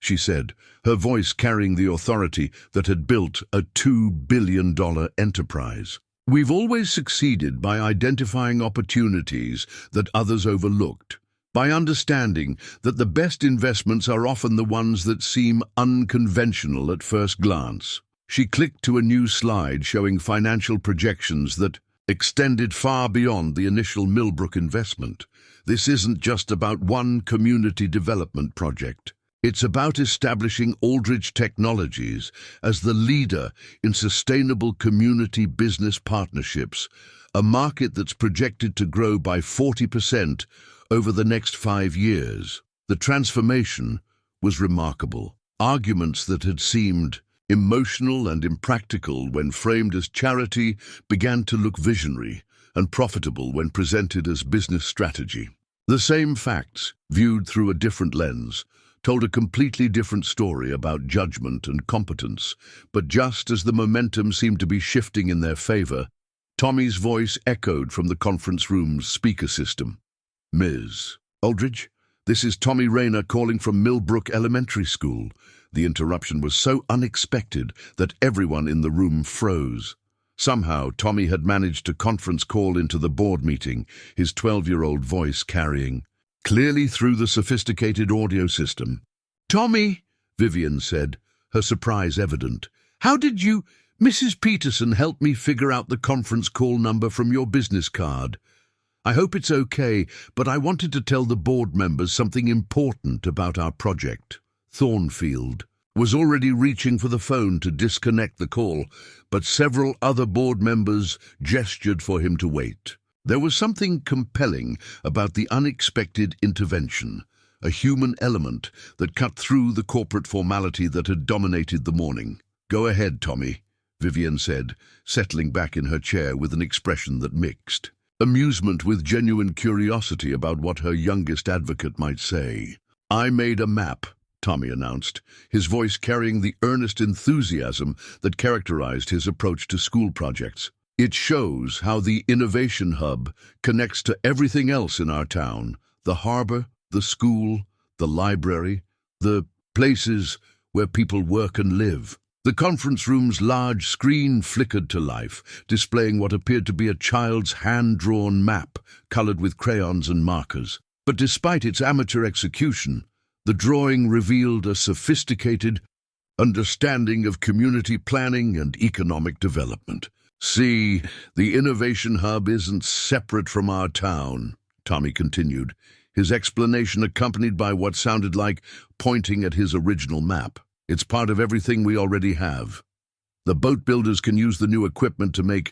she said, her voice carrying the authority that had built a $2 billion enterprise. "We've always succeeded by identifying opportunities that others overlooked, by understanding that the best investments are often the ones that seem unconventional at first glance." She clicked to a new slide showing financial projections that extended far beyond the initial Milbrook investment. "This isn't just about one community development project. It's about establishing Aldridge Technologies as the leader in sustainable community business partnerships, a market that's projected to grow by 40% over the next 5 years. The transformation was remarkable. Arguments that had seemed emotional and impractical when framed as charity began to look visionary and profitable when presented as business strategy. The same facts, viewed through a different lens, told a completely different story about judgment and competence. But just as the momentum seemed to be shifting in their favor, Tommy's voice echoed from the conference room's speaker system. "Ms. Aldridge, this is Tommy Rayner calling from Milbrook Elementary School." The interruption was so unexpected that everyone in the room froze. Somehow, Tommy had managed to conference call into the board meeting, his 12-year-old voice carrying clearly through the sophisticated audio system. "Tommy," Vivian said, her surprise evident. "How did you, Mrs. Peterson, help me figure out the conference call number from your business card? I hope it's okay, but I wanted to tell the board members something important about our project." Thornfield was already reaching for the phone to disconnect the call, but several other board members gestured for him to wait. There was something compelling about the unexpected intervention, a human element that cut through the corporate formality that had dominated the morning. "Go ahead, Tommy," Vivian said, settling back in her chair with an expression that mixed amusement with genuine curiosity about what her youngest advocate might say. "I made a map," Tommy announced, his voice carrying the earnest enthusiasm that characterized his approach to school projects. "It shows how the innovation hub connects to everything else in our town: the harbor, the school, the library, the places where people work and live." The conference room's large screen flickered to life, displaying what appeared to be a child's hand-drawn map, colored with crayons and markers. But despite its amateur execution, the drawing revealed a sophisticated understanding of community planning and economic development. "See, the Innovation Hub isn't separate from our town," Tommy continued, his explanation accompanied by what sounded like pointing at his original map. "It's part of everything we already have. The boat builders can use the new equipment to make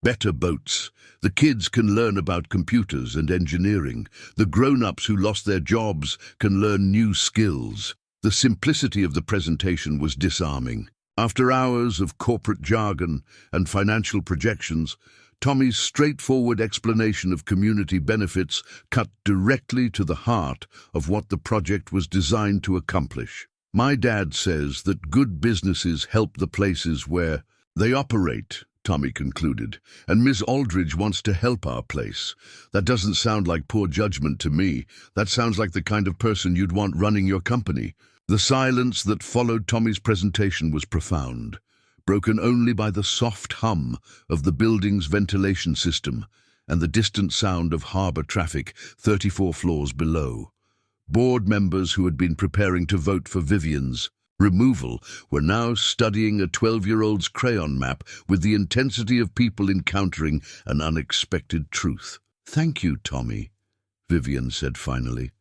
better boats. The kids can learn about computers and engineering. The grown-ups who lost their jobs can learn new skills." The simplicity of the presentation was disarming. After hours of corporate jargon and financial projections, Tommy's straightforward explanation of community benefits cut directly to the heart of what the project was designed to accomplish. "My dad says that good businesses help the places where they operate," Tommy concluded, "and Miss Aldridge wants to help our place. That doesn't sound like poor judgment to me. That sounds like the kind of person you'd want running your company." The silence that followed Tommy's presentation was profound, broken only by the soft hum of the building's ventilation system and the distant sound of harbor traffic 34 floors below. Board members who had been preparing to vote for Vivian's removal were now studying a 12-year-old's crayon map with the intensity of people encountering an unexpected truth. "Thank you, Tommy," Vivian said finally,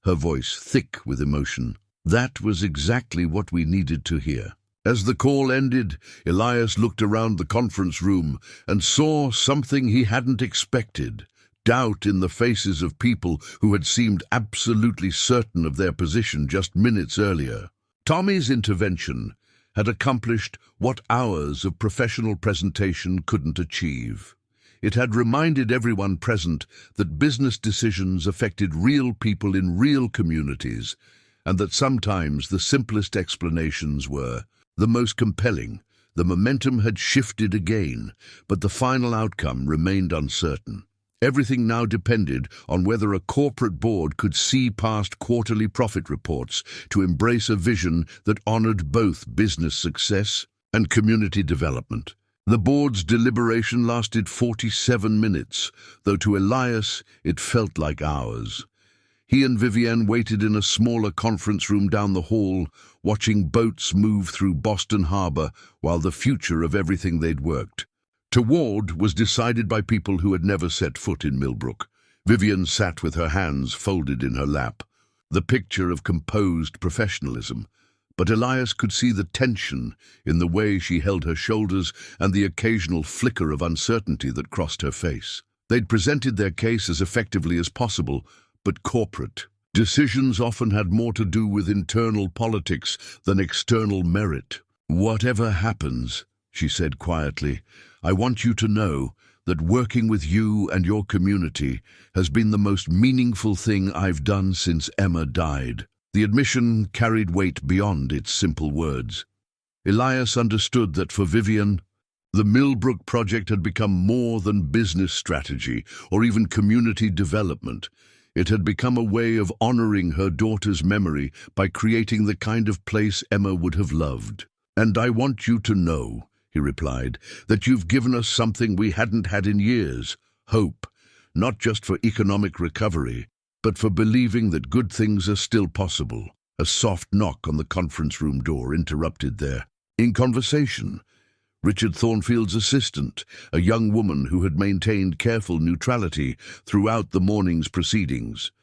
her voice thick with emotion. "That was exactly what we needed to hear." As the call ended, Elias looked around the conference room and saw something he hadn't expected: doubt in the faces of people who had seemed absolutely certain of their position just minutes earlier. Tommy's intervention had accomplished what hours of professional presentation couldn't achieve. It had reminded everyone present that business decisions affected real people in real communities, and that sometimes the simplest explanations were the most compelling. The momentum had shifted again, but the final outcome remained uncertain. Everything now depended on whether a corporate board could see past quarterly profit reports to embrace a vision that honored both business success and community development. The board's deliberation lasted 47 minutes, though to Elias it felt like hours. He and Vivienne waited in a smaller conference room down the hall, watching boats move through Boston Harbor while the future of everything they'd worked toward was decided by people who had never set foot in Milbrook. Vivienne sat with her hands folded in her lap. the picture of composed professionalism, but Elias could see the tension in the way she held her shoulders and the occasional flicker of uncertainty that crossed her face. They'd presented their case as effectively as possible, but corporate decisions often had more to do with internal politics than external merit. "Whatever happens," she said quietly, "I want you to know that working with you and your community has been the most meaningful thing I've done since Emma died." The admission carried weight beyond its simple words. Elias understood that for Vivian, the Milbrook project had become more than business strategy or even community development. It had become a way of honoring her daughter's memory by creating the kind of place Emma would have loved. "And I want you to know," he replied, "that you've given us something we hadn't had in years, hope, not just for economic recovery, but for believing that good things are still possible." A soft knock on the conference room door interrupted their conversation. Richard Thornfield's assistant, a young woman who had maintained careful neutrality throughout the morning's proceedings,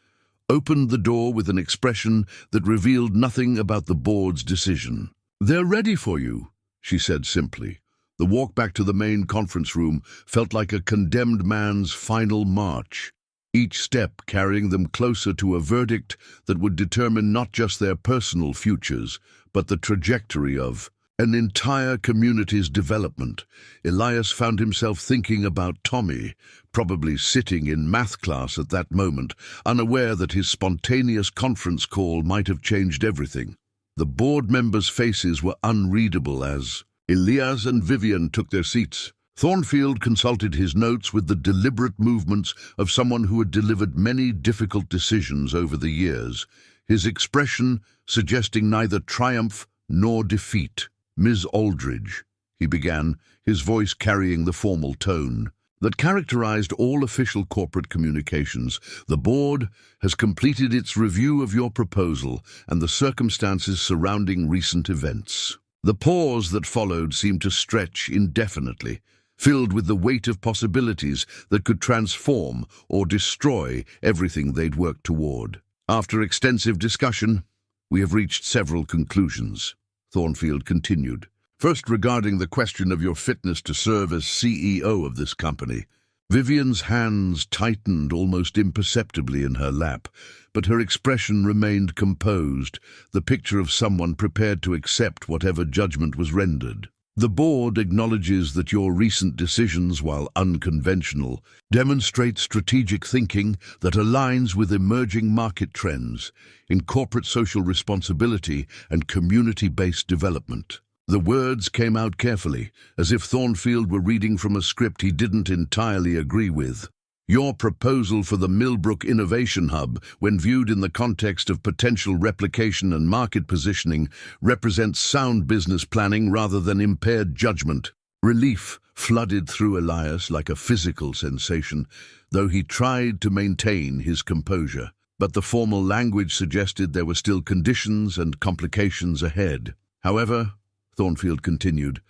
opened the door with an expression that revealed nothing about the board's decision. "They're ready for you," she said simply. The walk back to the main conference room felt like a condemned man's final march, each step carrying them closer to a verdict that would determine not just their personal futures, but the trajectory of an entire community's development. Elias found himself thinking about Tommy, probably sitting in math class at that moment, unaware that his spontaneous conference call might have changed everything. The board members' faces were unreadable as Elias and Vivian took their seats. Thornfield consulted his notes with the deliberate movements of someone who had delivered many difficult decisions over the years, his expression suggesting neither triumph nor defeat. "Ms. Aldridge," he began, his voice carrying the formal tone that characterized all official corporate communications, "the board has completed its review of your proposal and the circumstances surrounding recent events." The pause that followed seemed to stretch indefinitely, filled with the weight of possibilities that could transform or destroy everything they'd worked toward. "After extensive discussion, we have reached several conclusions," Thornfield continued. "First, regarding the question of your fitness to serve as CEO of this company." Vivian's hands tightened almost imperceptibly in her lap, but her expression remained composed, the picture of someone prepared to accept whatever judgment was rendered. "The board acknowledges that your recent decisions, while unconventional, demonstrate strategic thinking that aligns with emerging market trends in corporate social responsibility and community-based development." The words came out carefully, as if Thornfield were reading from a script he didn't entirely agree with. "Your proposal for the Milbrook Innovation Hub, when viewed in the context of potential replication and market positioning, represents sound business planning rather than impaired judgment." Relief flooded through Elias like a physical sensation, though he tried to maintain his composure. But the formal language suggested there were still conditions and complications ahead. "However," Thornfield continued,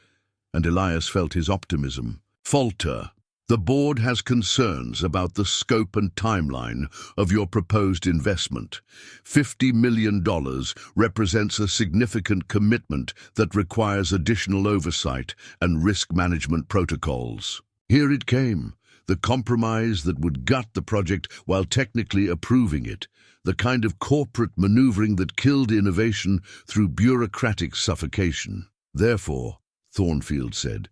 and Elias felt his optimism falter, "the board has concerns about the scope and timeline of your proposed investment. $50 million represents a significant commitment that requires additional oversight and risk management protocols." Here it came, the compromise that would gut the project while technically approving it, the kind of corporate maneuvering that killed innovation through bureaucratic suffocation. "Therefore," Thornfield said,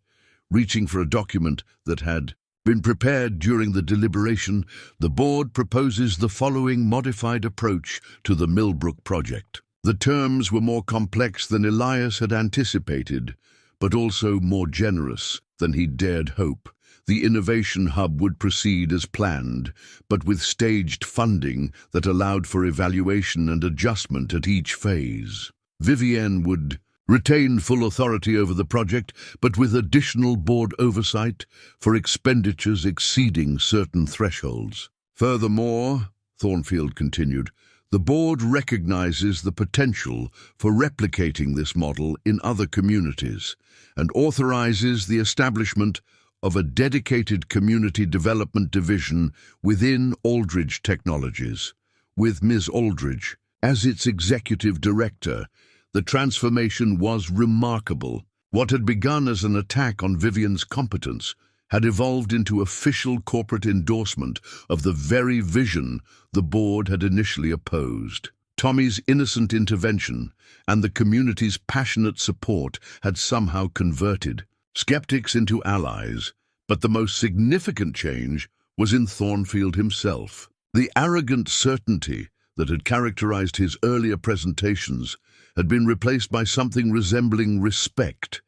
reaching for a document that had been prepared during the deliberation, "the board proposes the following modified approach to the Milbrook project." The terms were more complex than Elias had anticipated, but also more generous than he dared hope. The Innovation Hub would proceed as planned, but with staged funding that allowed for evaluation and adjustment at each phase. Vivienne would retain full authority over the project, but with additional board oversight for expenditures exceeding certain thresholds. "Furthermore," Thornfield continued, "the board recognizes the potential for replicating this model in other communities and authorizes the establishment of a dedicated community development division within Aldridge Technologies, with Ms. Aldridge As its executive director, the transformation was remarkable. What had begun as an attack on Vivian's competence had evolved into official corporate endorsement of the very vision the board had initially opposed. Tommy's innocent intervention and the community's passionate support had somehow converted skeptics into allies, but the most significant change was in Thornfield himself. The arrogant certainty that had characterized his earlier presentations had been replaced by something resembling respect,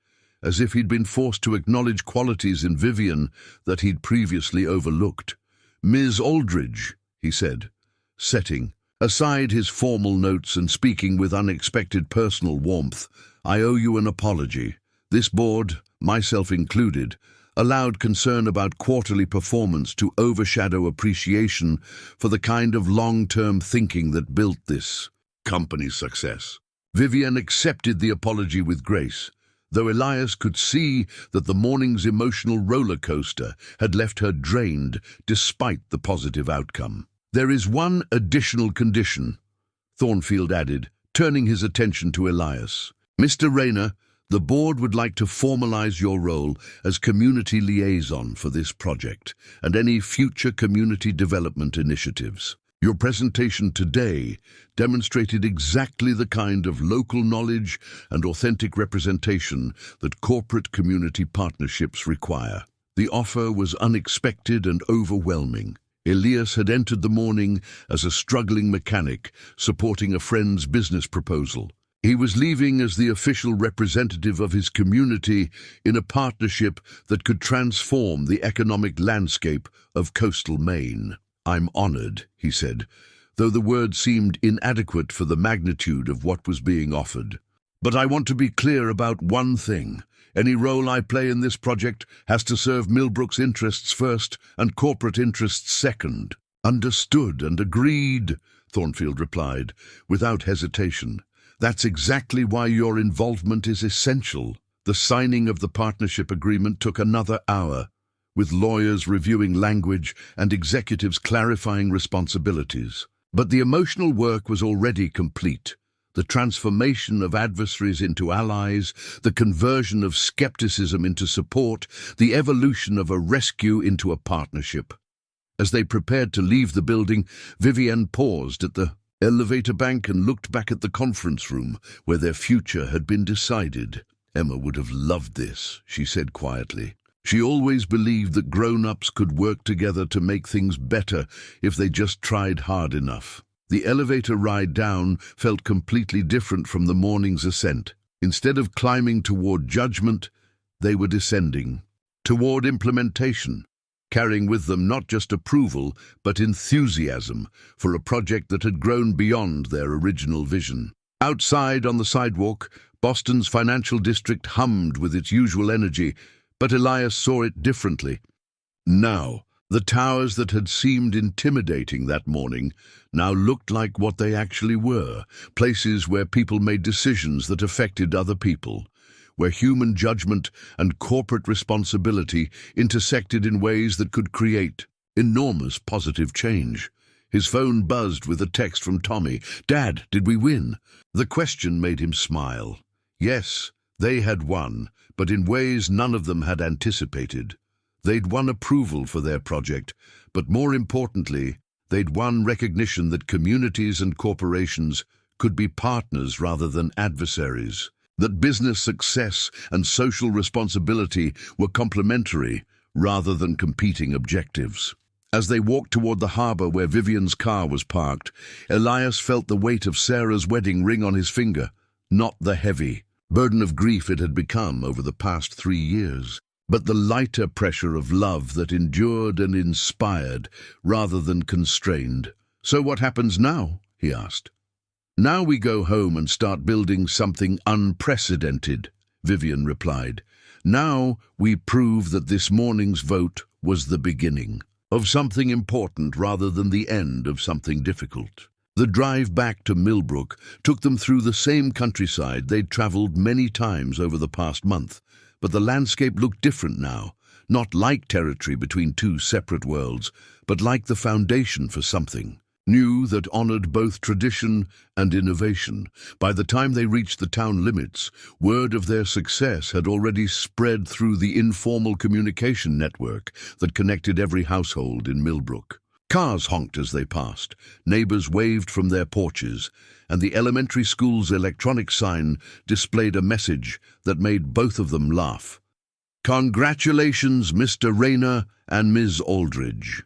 as if he'd been forced to acknowledge qualities in Vivian that he'd previously overlooked. "Ms. Aldridge," he said, setting aside his formal notes and speaking with unexpected personal warmth, "I owe you an apology. This board, myself included, allowed concern about quarterly performance to overshadow appreciation for the kind of long-term thinking that built this company's success." Vivian accepted the apology with grace, though Elias could see that the morning's emotional roller coaster had left her drained despite the positive outcome. "There is one additional condition," Thornfield added, turning his attention to Elias. "Mr. Rayner, the board would like to formalize your role as community liaison for this project and any future community development initiatives. Your presentation today demonstrated exactly the kind of local knowledge and authentic representation that corporate community partnerships require." The offer was unexpected and overwhelming. Elias had entered the morning as a struggling mechanic supporting a friend's business proposal. He was leaving as the official representative of his community in a partnership that could transform the economic landscape of coastal Maine. "I'm honored," he said, though the words seemed inadequate for the magnitude of what was being offered. "But I want to be clear about one thing. Any role I play in this project has to serve Milbrook's interests first and corporate interests second." "Understood and agreed," Thornfield replied, without hesitation. "That's exactly why your involvement is essential." The signing of the partnership agreement took another hour, with lawyers reviewing language and executives clarifying responsibilities. But the emotional work was already complete. The transformation of adversaries into allies, the conversion of skepticism into support, the evolution of a rescue into a partnership. As they prepared to leave the building, Vivian paused at the elevator bank and looked back at the conference room where their future had been decided. "Emma would have loved this," she said quietly. "She always believed that grown-ups could work together to make things better if they just tried hard enough." The elevator ride down felt completely different from the morning's ascent. Instead of climbing toward judgment, they were descending toward implementation, carrying with them not just approval but enthusiasm for a project that had grown beyond their original vision. Outside on the sidewalk, Boston's financial district hummed with its usual energy, but Elias saw it differently. Now, the towers that had seemed intimidating that morning now looked like what they actually were, places where people made decisions that affected other people, where human judgment and corporate responsibility intersected in ways that could create enormous positive change. His phone buzzed with a text from Tommy. "Dad, did we win?" The question made him smile. Yes, they had won, but in ways none of them had anticipated. They'd won approval for their project, but more importantly, they'd won recognition that communities and corporations could be partners rather than adversaries, that business success and social responsibility were complementary rather than competing objectives. As they walked toward the harbor where Vivian's car was parked, Elias felt the weight of Sarah's wedding ring on his finger, not the heavy burden of grief it had become over the past 3 years, but the lighter pressure of love that endured and inspired rather than constrained. "So what happens now?" he asked. "Now we go home and start building something unprecedented," Vivian replied. "Now we prove that this morning's vote was the beginning of something important rather than the end of something difficult." The drive back to Milbrook took them through the same countryside they'd traveled many times over the past month, but the landscape looked different now, not like territory between two separate worlds, but like the foundation for something. new that honored both tradition and innovation. By the time they reached the town limits, word of their success had already spread through the informal communication network that connected every household in Milbrook. Cars honked as they passed, neighbors waved from their porches, and the elementary school's electronic sign displayed a message that made both of them laugh. "Congratulations, Mr. Rayner and Ms. Aldridge.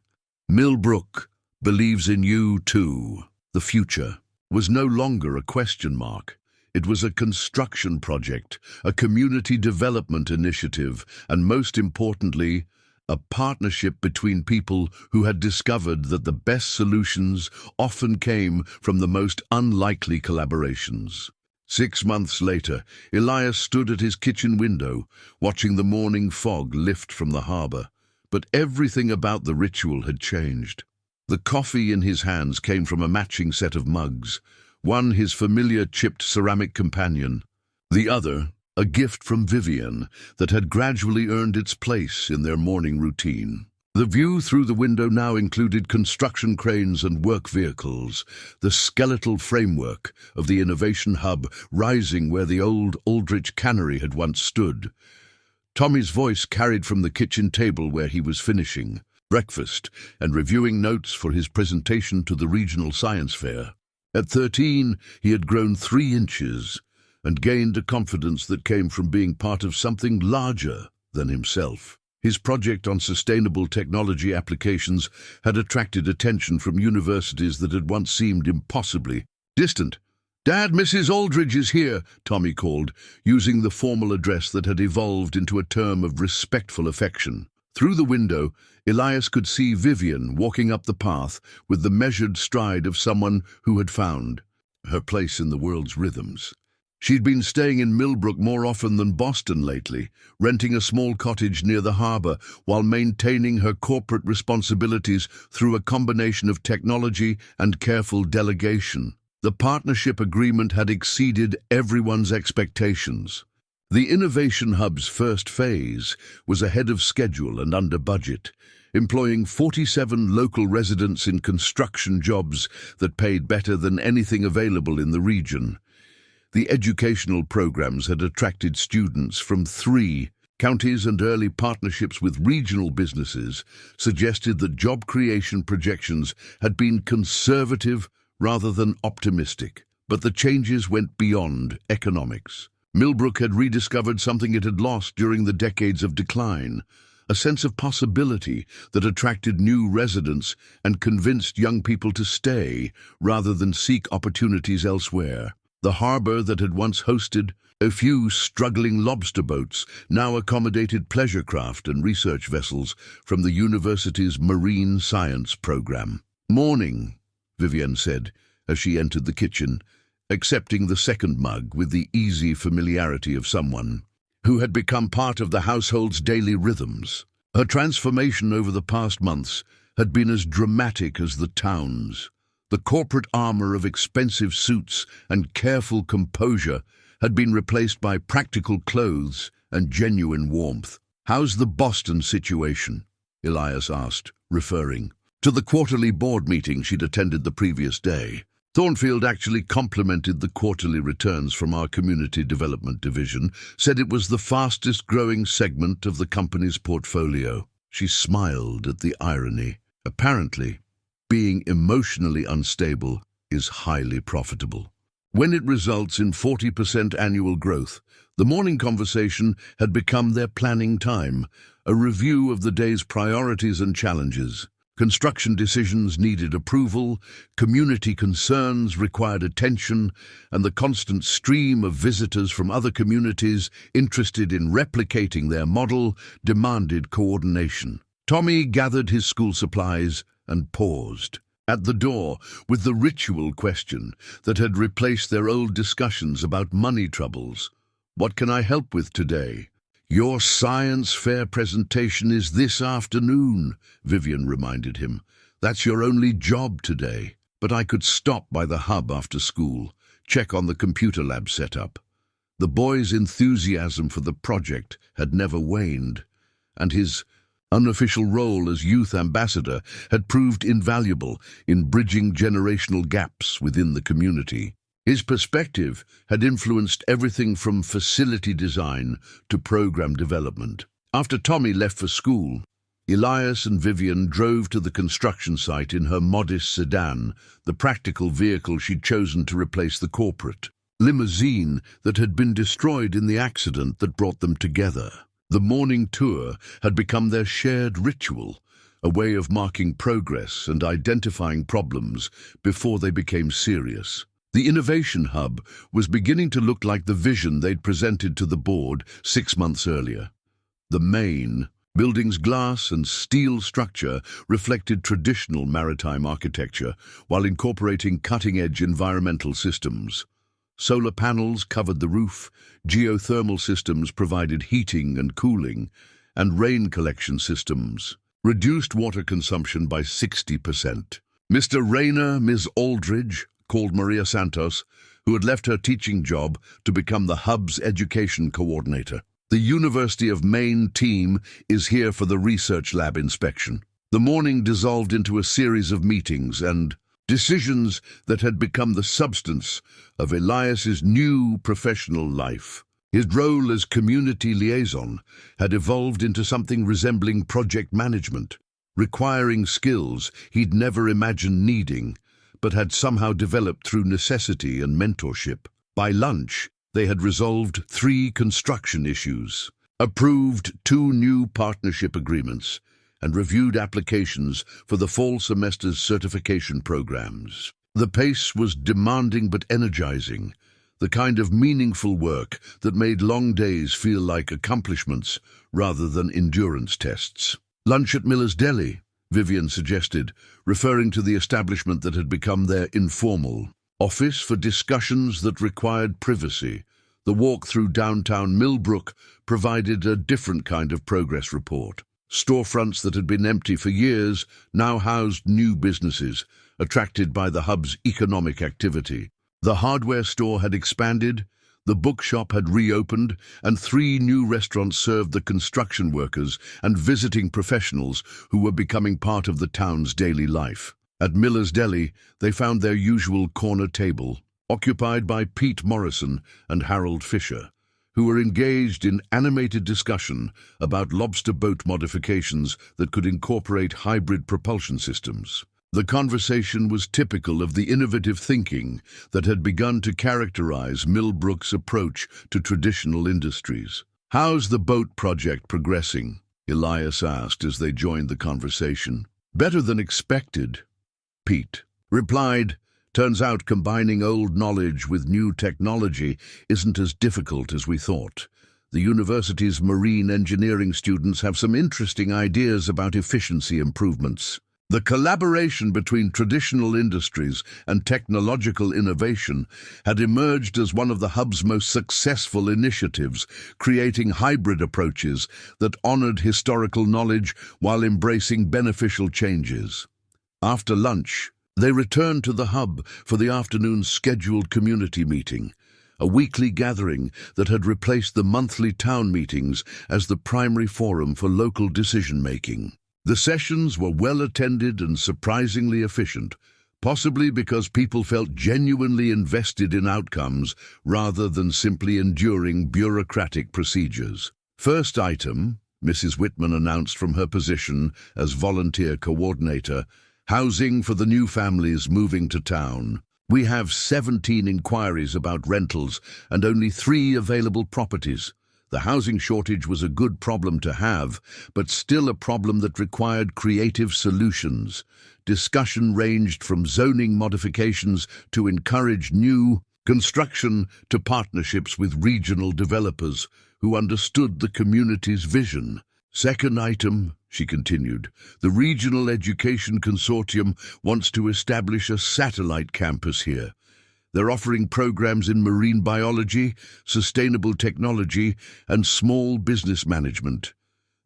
Milbrook believes in you too." The future was no longer a question mark. It was a construction project, a community development initiative, and most importantly, a partnership between people who had discovered that the best solutions often came from the most unlikely collaborations. 6 months later, Elias stood at his kitchen window, watching the morning fog lift from the harbor. But everything about the ritual had changed. The coffee in his hands came from a matching set of mugs, one his familiar chipped ceramic companion, the other a gift from Vivian that had gradually earned its place in their morning routine. The view through the window now included construction cranes and work vehicles, the skeletal framework of the innovation hub rising where the old Aldrich cannery had once stood. Tommy's voice carried from the kitchen table where he was finishing breakfast and reviewing notes for his presentation to the regional science fair. At 13, he had grown 3 inches and gained a confidence that came from being part of something larger than himself. His project on sustainable technology applications had attracted attention from universities that had once seemed impossibly distant. "Dad, Mrs. Aldridge is here," Tommy called, using the formal address that had evolved into a term of respectful affection. Through the window, Elias could see Vivian walking up the path with the measured stride of someone who had found her place in the world's rhythms. She'd been staying in Milbrook more often than Boston lately, renting a small cottage near the harbor while maintaining her corporate responsibilities through a combination of technology and careful delegation. The partnership agreement had exceeded everyone's expectations. The Innovation Hub's first phase was ahead of schedule and under budget, employing 47 local residents in construction jobs that paid better than anything available in the region. The educational programs had attracted students from 3 counties, and early partnerships with regional businesses suggested that job creation projections had been conservative rather than optimistic. But the changes went beyond economics. Milbrook had rediscovered something it had lost during the decades of decline, a sense of possibility that attracted new residents and convinced young people to stay rather than seek opportunities elsewhere. The harbor that had once hosted a few struggling lobster boats now accommodated pleasure craft and research vessels from the university's marine science program. "Morning," Vivian said as she entered the kitchen, accepting the second mug with the easy familiarity of someone who had become part of the household's daily rhythms. Her transformation over the past months had been as dramatic as the town's. The corporate armor of expensive suits and careful composure had been replaced by practical clothes and genuine warmth. "How's the Boston situation?" Elias asked, referring to the quarterly board meeting she'd attended the previous day. Thornfield actually complimented the quarterly returns from our community development division, said it was the fastest growing segment of the company's portfolio. She smiled at the irony. Apparently, being emotionally unstable is highly profitable. When it results in 40% annual growth, the morning conversation had become their planning time, a review of the day's priorities and challenges. Construction decisions needed approval, community concerns required attention, and the constant stream of visitors from other communities interested in replicating their model demanded coordination. Tommy gathered his school supplies and paused at the door with the ritual question that had replaced their old discussions about money troubles. "What can I help with today?" "Your science fair presentation is this afternoon," Vivian reminded him. "That's your only job today." "But I could stop by the hub after school, check on the computer lab setup." The boy's enthusiasm for the project had never waned, and his unofficial role as youth ambassador had proved invaluable in bridging generational gaps within the community. His perspective had influenced everything from facility design to program development. After Tommy left for school, Elias and Vivian drove to the construction site in her modest sedan, the practical vehicle she'd chosen to replace the corporate limousine that had been destroyed in the accident that brought them together. The morning tour had become their shared ritual, a way of marking progress and identifying problems before they became serious. The Innovation Hub was beginning to look like the vision they'd presented to the board 6 months earlier. The main building's glass and steel structure reflected traditional maritime architecture while incorporating cutting-edge environmental systems. Solar panels covered the roof, geothermal systems provided heating and cooling, and rain collection systems reduced water consumption by 60%. Mr. Rayner, Ms. Aldridge, called Maria Santos, who had left her teaching job to become the hub's education coordinator. The University of Maine team is here for the research lab inspection. The morning dissolved into a series of meetings and decisions that had become the substance of Elias's new professional life. His role as community liaison had evolved into something resembling project management, requiring skills he'd never imagined needing, but had somehow developed through necessity and mentorship. By lunch, they had resolved 3 construction issues, approved 2 new partnership agreements, and reviewed applications for the fall semester's certification programs. The pace was demanding but energizing, the kind of meaningful work that made long days feel like accomplishments rather than endurance tests. Lunch at Miller's Deli, Vivian suggested, referring to the establishment that had become their informal office for discussions that required privacy. The walk through downtown Milbrook provided a different kind of progress report. Storefronts that had been empty for years now housed new businesses, attracted by the hub's economic activity. The hardware store had expanded, the bookshop had reopened, and 3 new restaurants served the construction workers and visiting professionals who were becoming part of the town's daily life. At Miller's Deli, they found their usual corner table, occupied by Pete Morrison and Harold Fisher, who were engaged in animated discussion about lobster boat modifications that could incorporate hybrid propulsion systems. The conversation was typical of the innovative thinking that had begun to characterize Milbrook's approach to traditional industries. "How's the boat project progressing?" Elias asked as they joined the conversation. "Better than expected," Pete replied. "Turns out combining old knowledge with new technology isn't as difficult as we thought. The university's marine engineering students have some interesting ideas about efficiency improvements." The collaboration between traditional industries and technological innovation had emerged as one of the hub's most successful initiatives, creating hybrid approaches that honored historical knowledge while embracing beneficial changes. After lunch, they returned to the hub for the afternoon's scheduled community meeting, a weekly gathering that had replaced the monthly town meetings as the primary forum for local decision-making. The sessions were well attended and surprisingly efficient, possibly because people felt genuinely invested in outcomes rather than simply enduring bureaucratic procedures. "First item," Mrs. Whitman announced from her position as volunteer coordinator, "housing for the new families moving to town. We have 17 inquiries about rentals and only 3 available properties. The housing shortage was a good problem to have, but still a problem that required creative solutions. Discussion ranged from zoning modifications to encourage new construction to partnerships with regional developers who understood the community's vision. Second item," she continued, "the Regional Education Consortium wants to establish a satellite campus here. They're offering programs in marine biology, sustainable technology, and small business management.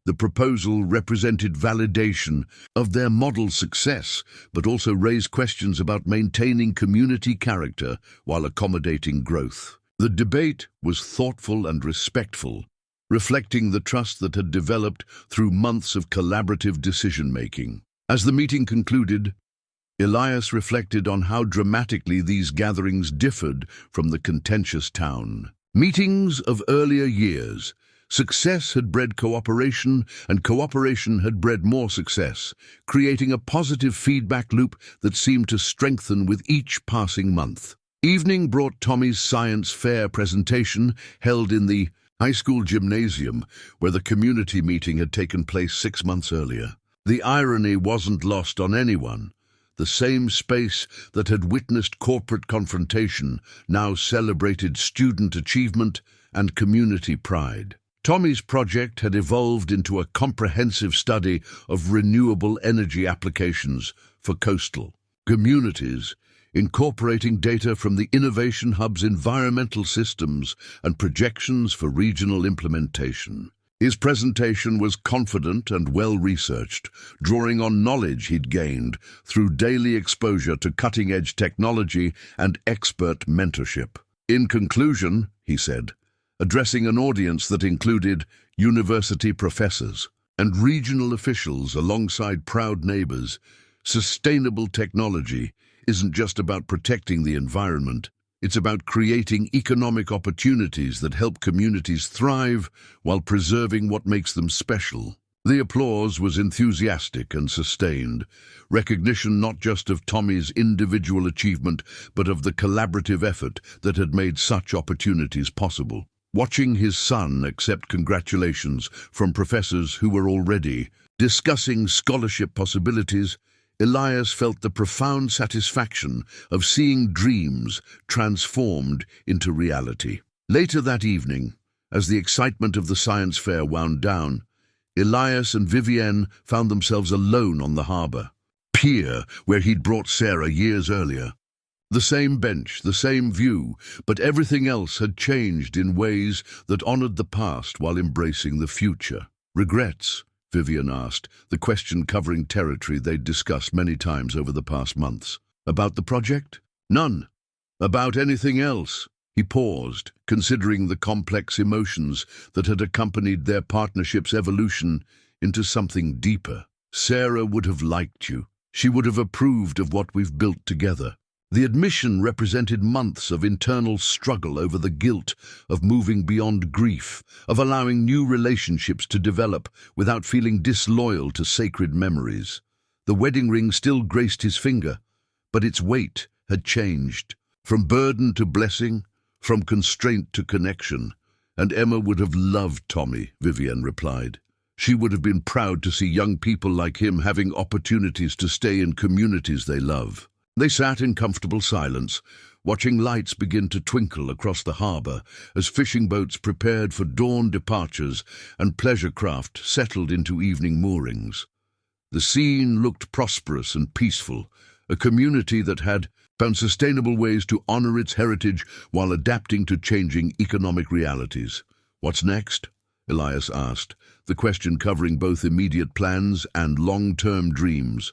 The proposal represented validation of their model's success, but also raised questions about maintaining community character while accommodating growth. The debate was thoughtful and respectful, reflecting the trust that had developed through months of collaborative decision-making. As the meeting concluded, Elias reflected on how dramatically these gatherings differed from the contentious town. Meetings of earlier years. Success had bred cooperation, and cooperation had bred more success, creating a positive feedback loop that seemed to strengthen with each passing month. Evening brought Tommy's science fair presentation, held in the high school gymnasium, where the community meeting had taken place 6 months earlier. The irony wasn't lost on anyone. The same space that had witnessed corporate confrontation now celebrated student achievement and community pride. Tommy's project had evolved into a comprehensive study of renewable energy applications for coastal communities, incorporating data from the Innovation Hub's environmental systems and projections for regional implementation. His presentation was confident and well-researched, drawing on knowledge he'd gained through daily exposure to cutting-edge technology and expert mentorship. In conclusion, he said, addressing an audience that included university professors and regional officials alongside proud neighbors, sustainable technology isn't just about protecting the environment. It's about creating economic opportunities that help communities thrive while preserving what makes them special. The applause was enthusiastic and sustained, recognition not just of Tommy's individual achievement, but of the collaborative effort that had made such opportunities possible. Watching his son accept congratulations from professors who were already discussing scholarship possibilities, Elias felt the profound satisfaction of seeing dreams transformed into reality. Later that evening, as the excitement of the science fair wound down, Elias and Vivienne found themselves alone on the harbour, pier where he'd brought Sarah years earlier. The same bench, the same view, but everything else had changed in ways that honoured the past while embracing the future. Regrets? Vivienne asked, the question covering territory they'd discussed many times over the past months. About the project? None. About anything else? He paused, considering the complex emotions that had accompanied their partnership's evolution into something deeper. Sarah would have liked you. She would have approved of what we've built together. The admission represented months of internal struggle over the guilt of moving beyond grief, of allowing new relationships to develop without feeling disloyal to sacred memories. The wedding ring still graced his finger, but its weight had changed, from burden to blessing, from constraint to connection. And Emma would have loved Tommy, Vivienne replied. She would have been proud to see young people like him having opportunities to stay in communities they love. They sat in comfortable silence, watching lights begin to twinkle across the harbour as fishing boats prepared for dawn departures and pleasure craft settled into evening moorings. The scene looked prosperous and peaceful, a community that had found sustainable ways to honour its heritage while adapting to changing economic realities. What's next? Elias asked, the question covering both immediate plans and long-term dreams.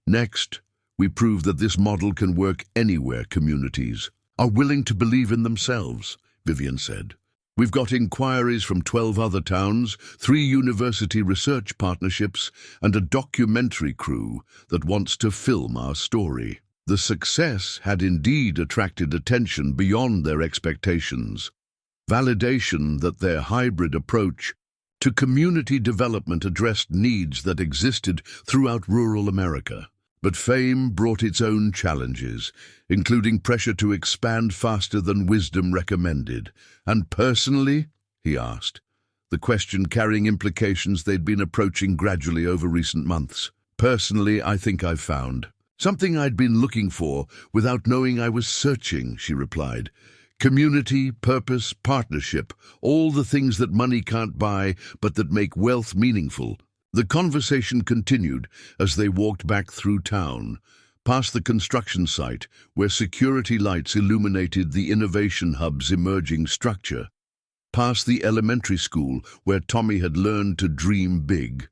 Next, we prove that this model can work anywhere communities are willing to believe in themselves, Vivienne said. We've got inquiries from 12 other towns, 3 university research partnerships, and a documentary crew that wants to film our story. The success had indeed attracted attention beyond their expectations. Validation that their hybrid approach to community development addressed needs that existed throughout rural America. But fame brought its own challenges, including pressure to expand faster than wisdom recommended. And personally, he asked, the question carrying implications they'd been approaching gradually over recent months. Personally, I think I've found something I'd been looking for without knowing I was searching, she replied. Community, purpose, partnership, all the things that money can't buy, but that make wealth meaningful. The conversation continued as they walked back through town, past the construction site where security lights illuminated the Innovation Hub's emerging structure, past the elementary school where Tommy had learned to dream big,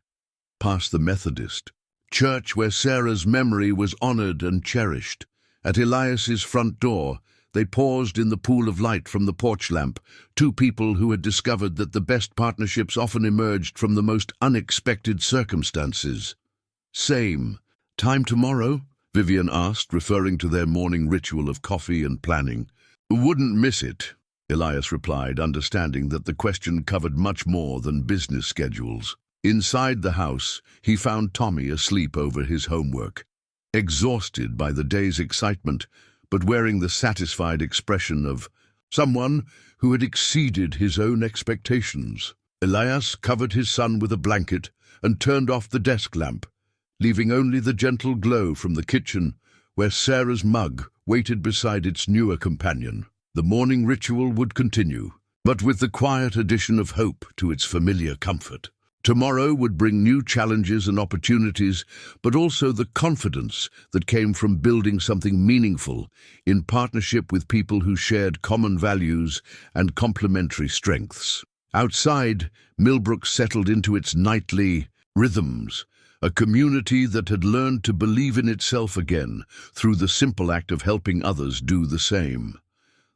past the Methodist church where Sarah's memory was honored and cherished. At Elias's front door, They paused in the pool of light from the porch lamp, two people who had discovered that the best partnerships often emerged from the most unexpected circumstances. "Same. Time tomorrow?" Vivian asked, referring to their morning ritual of coffee and planning. "Wouldn't miss it," Elias replied, understanding that the question covered much more than business schedules. Inside the house, he found Tommy asleep over his homework, exhausted by the day's excitement, but wearing the satisfied expression of someone who had exceeded his own expectations. Elias covered his son with a blanket and turned off the desk lamp, leaving only the gentle glow from the kitchen, where Sarah's mug waited beside its newer companion. The morning ritual would continue, but with the quiet addition of hope to its familiar comfort. Tomorrow would bring new challenges and opportunities, but also the confidence that came from building something meaningful in partnership with people who shared common values and complementary strengths. Outside, Milbrook settled into its nightly rhythms, a community that had learned to believe in itself again through the simple act of helping others do the same.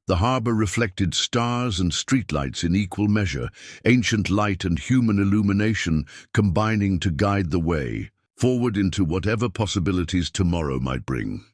The harbour reflected stars and streetlights in equal measure, ancient light and human illumination combining to guide the way forward into whatever possibilities tomorrow might bring.